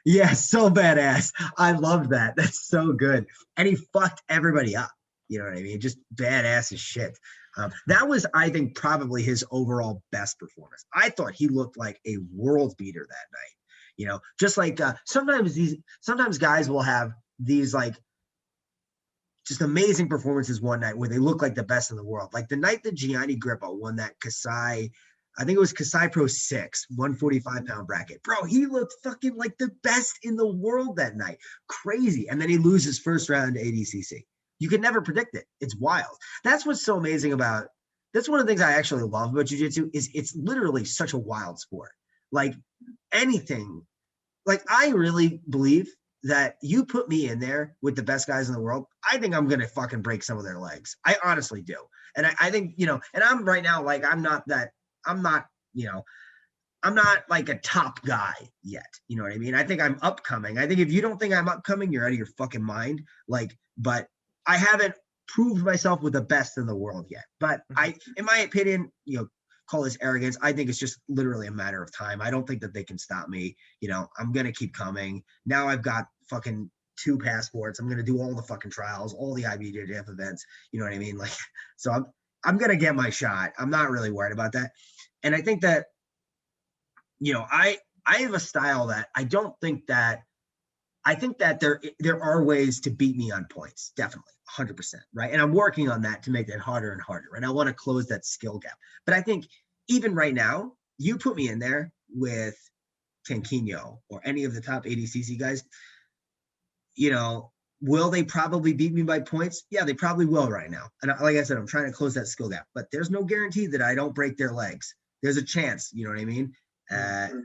Yeah, so badass. I loved that. That's so good. And he fucked everybody up. You know what I mean? Just badass as shit. That was, I think, probably his overall best performance. I thought he looked like a world beater that night. Just like sometimes guys will have these like just amazing performances one night where they look like the best in the world. Like the night that Gianni Grippo won that Kasai, I think it was Kasai Pro 6, 145-pound bracket. Bro, he looked fucking like the best in the world that night. Crazy. And then he loses first round to ADCC. You can never predict it. It's wild. That's what's so amazing about, that's one of the things I actually love about jiu-jitsu is it's literally such a wild sport. Like anything, like I really believe that you put me in there with the best guys in the world, I think I'm going to fucking break some of their legs. I honestly do. And I think, and I'm right now, like, I'm not, I'm not like a top guy yet. You know what I mean? I think I'm upcoming. I think if you don't think I'm upcoming, you're out of your fucking mind. Like, but I haven't proved myself with the best in the world yet. But in my opinion, call this arrogance. I think it's just literally a matter of time. I don't think that they can stop me. I'm going to keep coming. Now I've got fucking 2 passports. I'm going to do all the fucking trials, all the IBJJF events. You know what I mean? Like, so I'm going to get my shot. I'm not really worried about that. And I think that, I have a style that I think that there are ways to beat me on points, definitely 100%, right? And I'm working on that to make that harder and harder, and I want to close that skill gap. But I think even right now, you put me in there with Tanquinho or any of the top ADCC guys, will they probably beat me by points? Yeah, they probably will right now. And like I said, I'm trying to close that skill gap, but there's no guarantee that I don't break their legs. There's a chance, you know what I mean?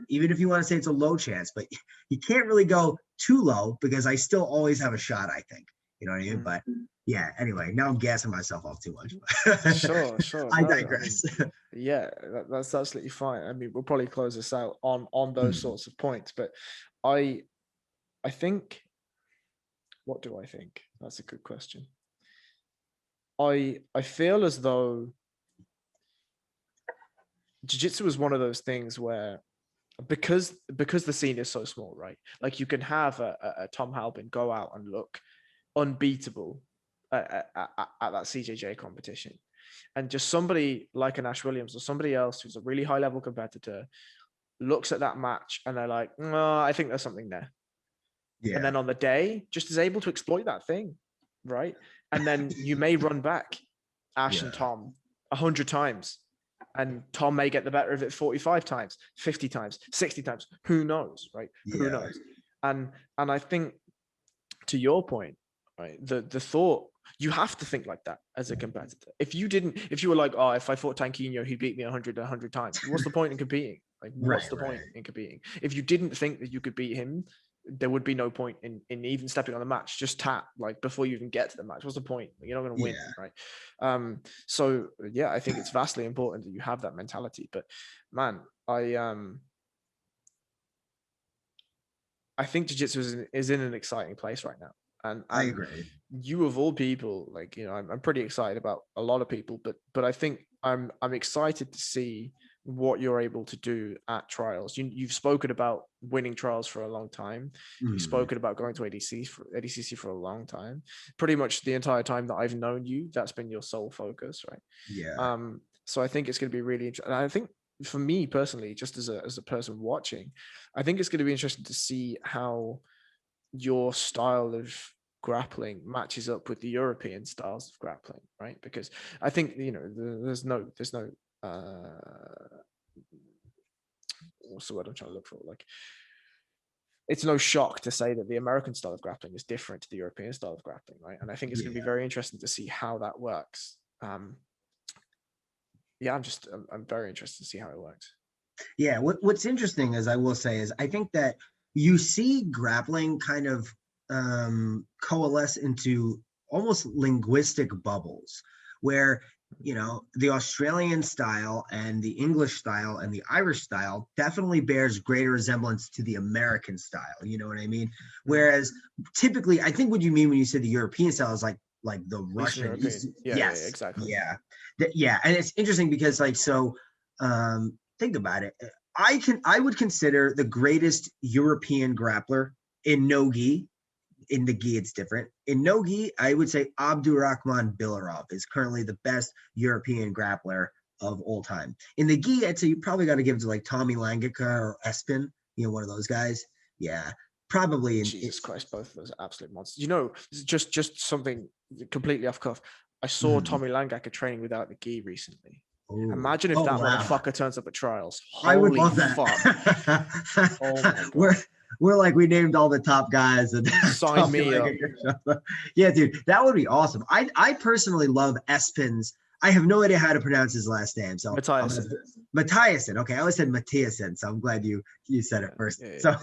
Even if you want to say it's a low chance, but you can't really go too low because I still always have a shot, I think. You know what I mean? But yeah, anyway, now I'm gassing myself off too much. Sure. I digress. Yeah, that's absolutely fine. I mean, we'll probably close this out on those sorts of points, but I think, what do I think? That's a good question. I feel as though jiu-jitsu is one of those things where because the scene is so small, right? Like you can have a Tom Halpin go out and look unbeatable at that CJJ competition, and just somebody like an Ash Williams or somebody else who's a really high level competitor looks at that match and they're like, no, I think there's something there. Yeah. And then on the day, just is able to exploit that thing, right? And then you may run back Ash and Tom 100 times, and Tom may get the better of it 45 times, 50 times, 60 times. Who knows, right? Yeah. Who knows? And I think, to your point, right, the thought, you have to think like that as a competitor. If you were like, oh, if I fought Tanquinho, he'd beat me 100 times. What's the point in competing? Like, what's the point in competing? If you didn't think that you could beat him, there would be no point in even stepping on the match. Just tap, like, before you even get to the match. What's the point? You're not going to win, right? So yeah, I think it's vastly important that you have that mentality. But man, I think jiu-jitsu is in an exciting place right now. And I agree. You, of all people, like, I'm pretty excited about a lot of people, but I think I'm excited to see what you're able to do at trials. You've spoken about winning trials for a long time. You've spoken about going to ADCC for a long time. Pretty much the entire time that I've known you, that's been your sole focus, right? Yeah. So I think it's going to be really interesting. And I think for me personally, just as a person watching, I think it's going to be interesting to see how your style of grappling matches up with the European styles of grappling, right? Because I think, there's no what's the word I'm trying to look for? Like, it's no shock to say that the American style of grappling is different to the European style of grappling, right? And I think it's going to be very interesting to see how that works. I'm very interested to see how it works. Yeah, what's interesting, as I will say, is I think that you see grappling kind of coalesce into almost linguistic bubbles where, the Australian style and the English style and the Irish style definitely bears greater resemblance to the American style. You know what I mean? Whereas typically, I think what you mean when you say the European style is like the Russian. Yeah, exactly. Yeah. And it's interesting because think about it. I would consider the greatest European grappler in no-gi. In the gi, it's different. In no-gi, I would say Abdurrahman Bilarov is currently the best European grappler of all time. In the gi, I'd say you probably got to give it to like Tommy Langaka or Espin, one of those guys. Yeah, probably. Jesus Christ, both of those are absolute monsters. Just something completely off cuff. I saw Tommy Langaka training without the gi recently. Ooh. Imagine if that motherfucker turns up at trials. Holy I would love that. Fuck. Oh my God. We're like, we named all the top guys and sign me up. Yeah, dude, that would be awesome. I personally love Espin's. I have no idea how to pronounce his last name. So Mathiasen. Okay, I always said Mathiasen, so I'm glad you said it first. Yeah. So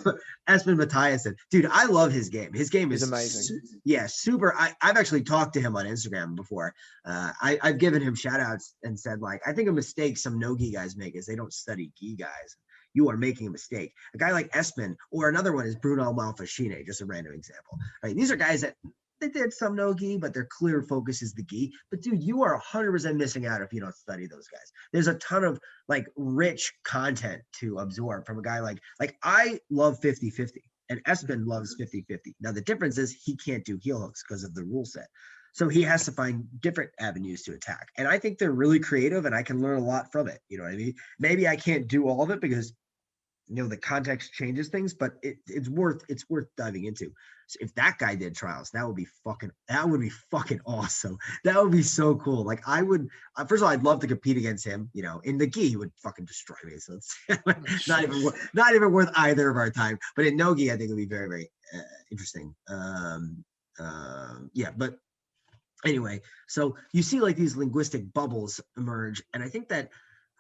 Espen Mathiasen. Dude, I love his game. His game is amazing. Super. I've actually talked to him on Instagram before. I've given him shout outs and said, like, I think a mistake some no-gi guys make is they don't study gi guys. you are making a mistake. A guy like Espen, or another one is Bruno Malfacine, just a random example. Right? These are guys that they did some no gi, but their clear focus is the gi. But dude, you are 100% missing out if you don't study those guys. There's a ton of like rich content to absorb from a guy like I love 50-50 and Espen loves 50-50. Now the difference is he can't do heel hooks because of the rule set. So he has to find different avenues to attack. And I think they're really creative and I can learn a lot from it. You know what I mean? Maybe I can't do all of it because the context changes things, but it's worth diving into. So if that guy did trials, that would be fucking awesome. That would be so cool. Like I would, first of all, I'd love to compete against him. In the gi, he would fucking destroy me. So it's not even worth either of our time. But in no gi, I think it would be very, very interesting. Yeah, but anyway, so you see like these linguistic bubbles emerge, and I think that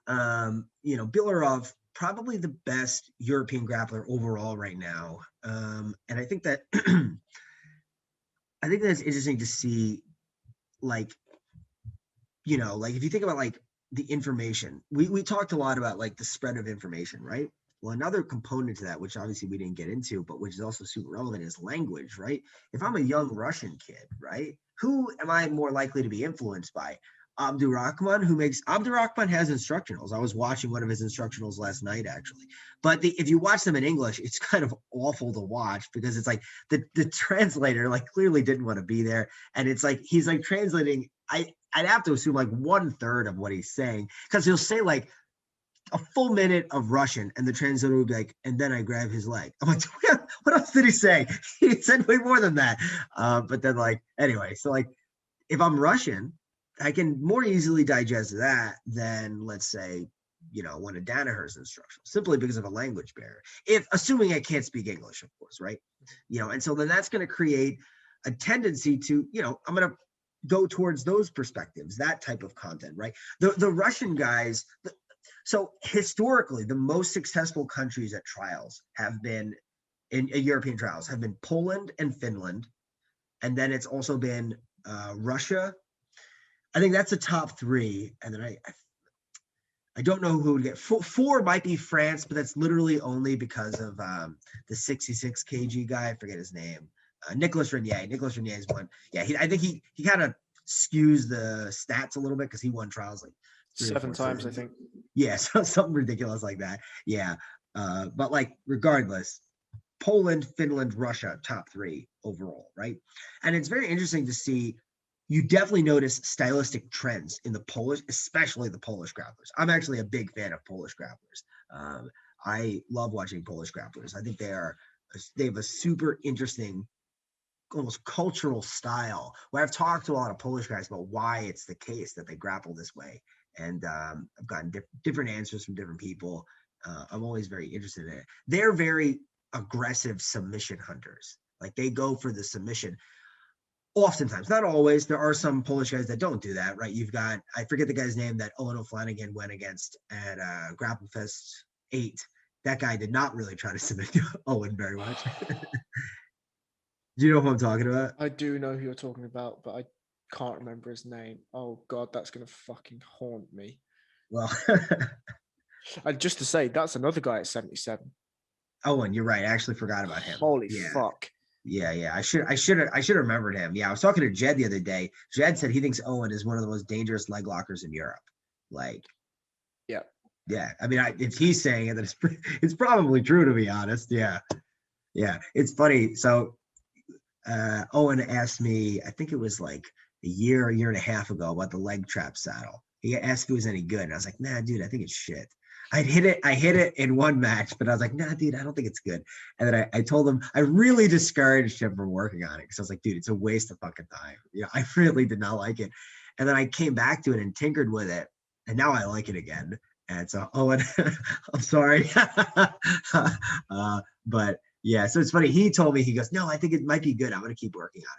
Bilarov, probably the best European grappler overall right now. And I think that it's interesting to see, like if you think about like the information, we talked a lot about like the spread of information, right? Well, another component to that, which obviously we didn't get into, but which is also super relevant, is language, right? If I'm a young Russian kid, right, who am I more likely to be influenced by? Abdurrahman has instructionals. I was watching one of his instructionals last night, actually. But if you watch them in English, it's kind of awful to watch because it's like the translator like clearly didn't want to be there, and it's like he's like translating. I'd have to assume like 1/3 of what he's saying, because he'll say like a full minute of Russian, and the translator would be like, and then I grab his leg. I'm like, what else did he say? He said way more than that. But then anyway, so if I'm Russian, I can more easily digest that than, let's say, one of Danaher's instructions, simply because of a language barrier. Assuming I can't speak English, of course, right? And so then that's going to create a tendency to, I'm going to go towards those perspectives, that type of content, right? The Russian guys. So historically, the most successful countries at trials have been in European trials have been Poland and Finland, and then it's also been Russia. I think that's the top three, and then I don't know who would get four. Might be France, but that's literally only because of the 66 kg guy. I forget his name. Nicolas Renier. Nicolas Renier is one. Yeah, I think he kind of skews the stats a little bit because he won trials like 7 times, I think. Yeah, so something ridiculous like that. Yeah, but regardless, Poland, Finland, Russia, top three overall, right? And it's very interesting to see. You definitely notice stylistic trends in the Polish, especially the Polish grapplers. I'm actually a big fan of Polish grapplers. I love watching Polish grapplers. I think they have a super interesting, almost cultural style, where I've talked to a lot of Polish guys about why it's the case that they grapple this way. And I've gotten different answers from different people. I'm always very interested in it. They're very aggressive submission hunters. Like they go for the submission. Oftentimes, not always. There are some Polish guys that don't do that, right? You've got, I forget the guy's name that Owen O'Flanagan went against at Grapple Fest 8. That guy did not really try to submit to Owen very much. Do you know who I'm talking about? I do know who you're talking about, but I can't remember his name. Oh God, that's gonna fucking haunt me. Well, and just to say, that's another guy at 77. Owen, you're right. I actually forgot about him. Holy fuck. Yeah. I should have remembered him. Yeah, I was talking to Jed the other day. Jed said he thinks Owen is one of the most dangerous leg lockers in Europe. Yeah. I mean, if he's saying it, then it's probably true, to be honest. Yeah. It's funny. So Owen asked me, I think it was like a year and a half ago, about the leg trap saddle. He asked if it was any good, and I was like, nah, dude, I think it's shit. I hit it in one match, but I was like, nah, dude, I don't think it's good. And then I told him, I really discouraged him from working on it, because I was like, dude, it's a waste of fucking time. I really did not like it. And then I came back to it and tinkered with it, and now I like it again. And so, Owen, I'm sorry. But yeah, so it's funny. He told me, he goes, no, I think it might be good. I'm going to keep working on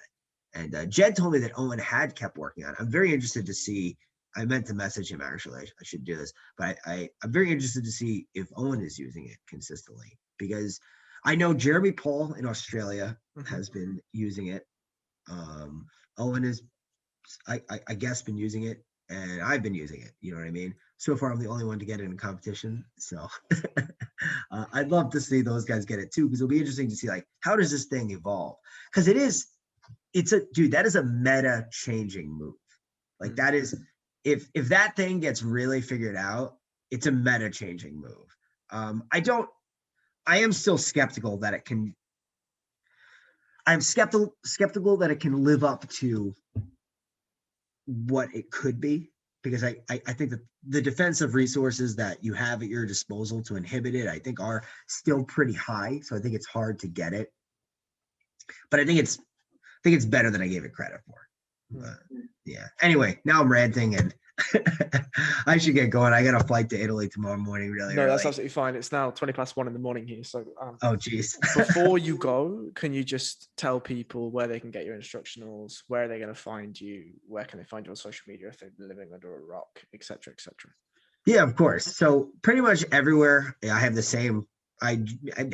it. And Jed told me that Owen had kept working on it. I'm very interested to see. I meant to message him, actually. I should do this. But I'm very interested to see if Owen is using it consistently, because I know Jeremy Paul in Australia has been using it. Owen is, I guess, been using it, and I've been using it. You know what I mean? So far, I'm the only one to get it in competition. So I'd love to see those guys get it too, because it'll be interesting to see like how does this thing evolve? Because it's a dude, that is a meta changing move. Like that is if that thing gets really figured out, it's a meta changing move. I am still skeptical that it can. I'm skeptical that it can live up to what it could be, because I think that the defensive resources that you have at your disposal to inhibit it, I think are still pretty high. So I think it's hard to get it. But I think it's better than I gave it credit for. But yeah. Anyway, now I'm ranting and I should get going. I got a flight to Italy tomorrow morning. Really, no, that's absolutely fine. It's now 1:20 in the morning here. So, oh, geez. before you go, can you just tell people where they can get your instructionals, where are they going to find you, where can they find you on social media if they're living under a rock, etc., etc.? Yeah, of course. So pretty much everywhere, I have the same I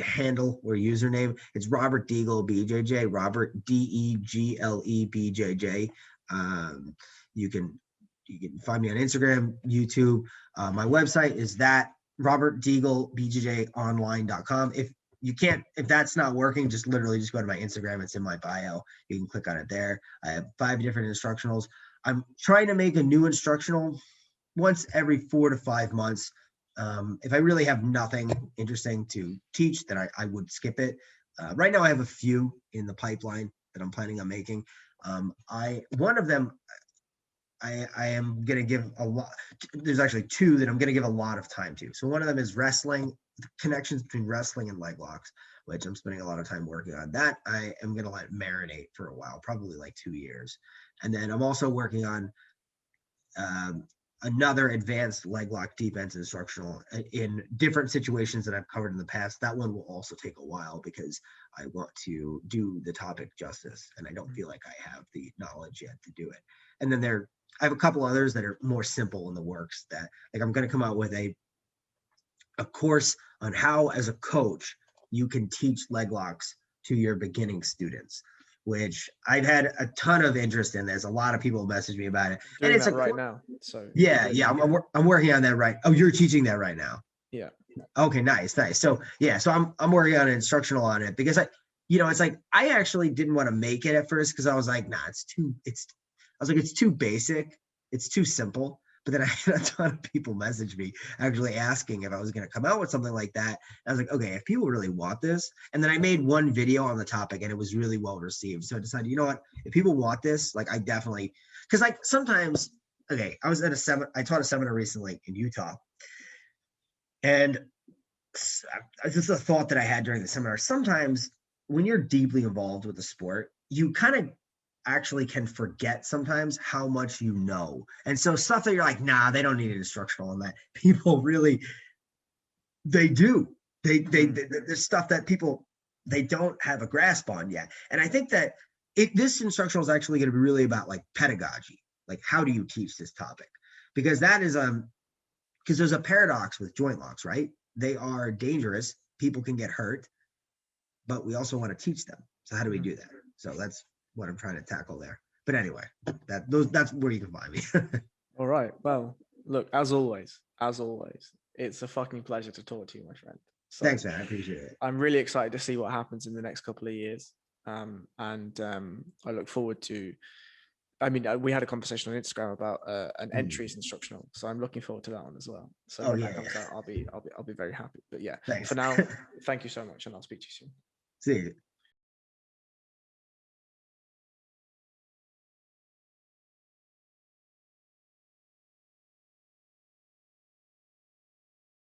handle or username. It's Robert Degle BJJ. Robert Degle BJJ. You can find me on Instagram, YouTube. My website is that robertdeglebjjonline.com. If that's not working, just literally just go to my Instagram. It's in my bio. You can click on it there. I have 5 different instructionals. I'm trying to make a new instructional once every 4 to 5 months. If I really have nothing interesting to teach, then I would skip it. Right now I have a few in the pipeline that I'm planning on making. One of them, I am going to give a lot. There's actually 2 that I'm going to give a lot of time to. So one of them is wrestling, the connections between wrestling and leg locks, which I'm spending a lot of time working on. That I am going to let marinate for a while, probably like 2 years. And then I'm also working on another advanced leg lock defense instructional in different situations that I've covered in the past. That one will also take a while because I want to do the topic justice, and I don't feel like I have the knowledge yet to do it. And then I have a couple others that are more simple in the works that, like, I'm going to come out with a course on how, as a coach, you can teach leg locks to your beginning students, which I've had a ton of interest in. There's a lot of people message me about it. And it's right now. So yeah, I'm working on that right. Oh, you're teaching that right now. Yeah. Okay, nice. So yeah, so I'm working on an instructional on it because it's like I actually didn't want to make it at first because I was like, nah, it's too basic, it's too simple. But then I had a ton of people message me actually asking if I was going to come out with something like that. And I was like, okay, if people really want this. And then I made one video on the topic and it was really well received. So I decided, you know what, if people want this, like I definitely, because like sometimes, okay, I taught a seminar recently in Utah. And this is a thought that I had during the seminar. Sometimes when you're deeply involved with the sport, you kind of actually can forget sometimes how much you know. And so stuff that you're like, nah, they don't need an instructional on that. People really, they do. There's stuff that people, they don't have a grasp on yet. And I think that this instructional is actually going to be really about like pedagogy. Like, how do you teach this topic? Because that is, because there's a paradox with joint locks, right? They are dangerous. People can get hurt, but we also want to teach them. So how do we do that? So that's what I'm trying to tackle there. But anyway, that's where you can find me. All right. Well, look, as always, it's a fucking pleasure to talk to you, my friend. So, thanks, man. I appreciate it. I'm really excited to see what happens in the next couple of years. I look forward to, I mean, we had a conversation on Instagram about an entries instructional, so I'm looking forward to that one as well. So when that comes out, I'll be very happy. But yeah, thanks. For now, thank you so much, and I'll speak to you soon. See you.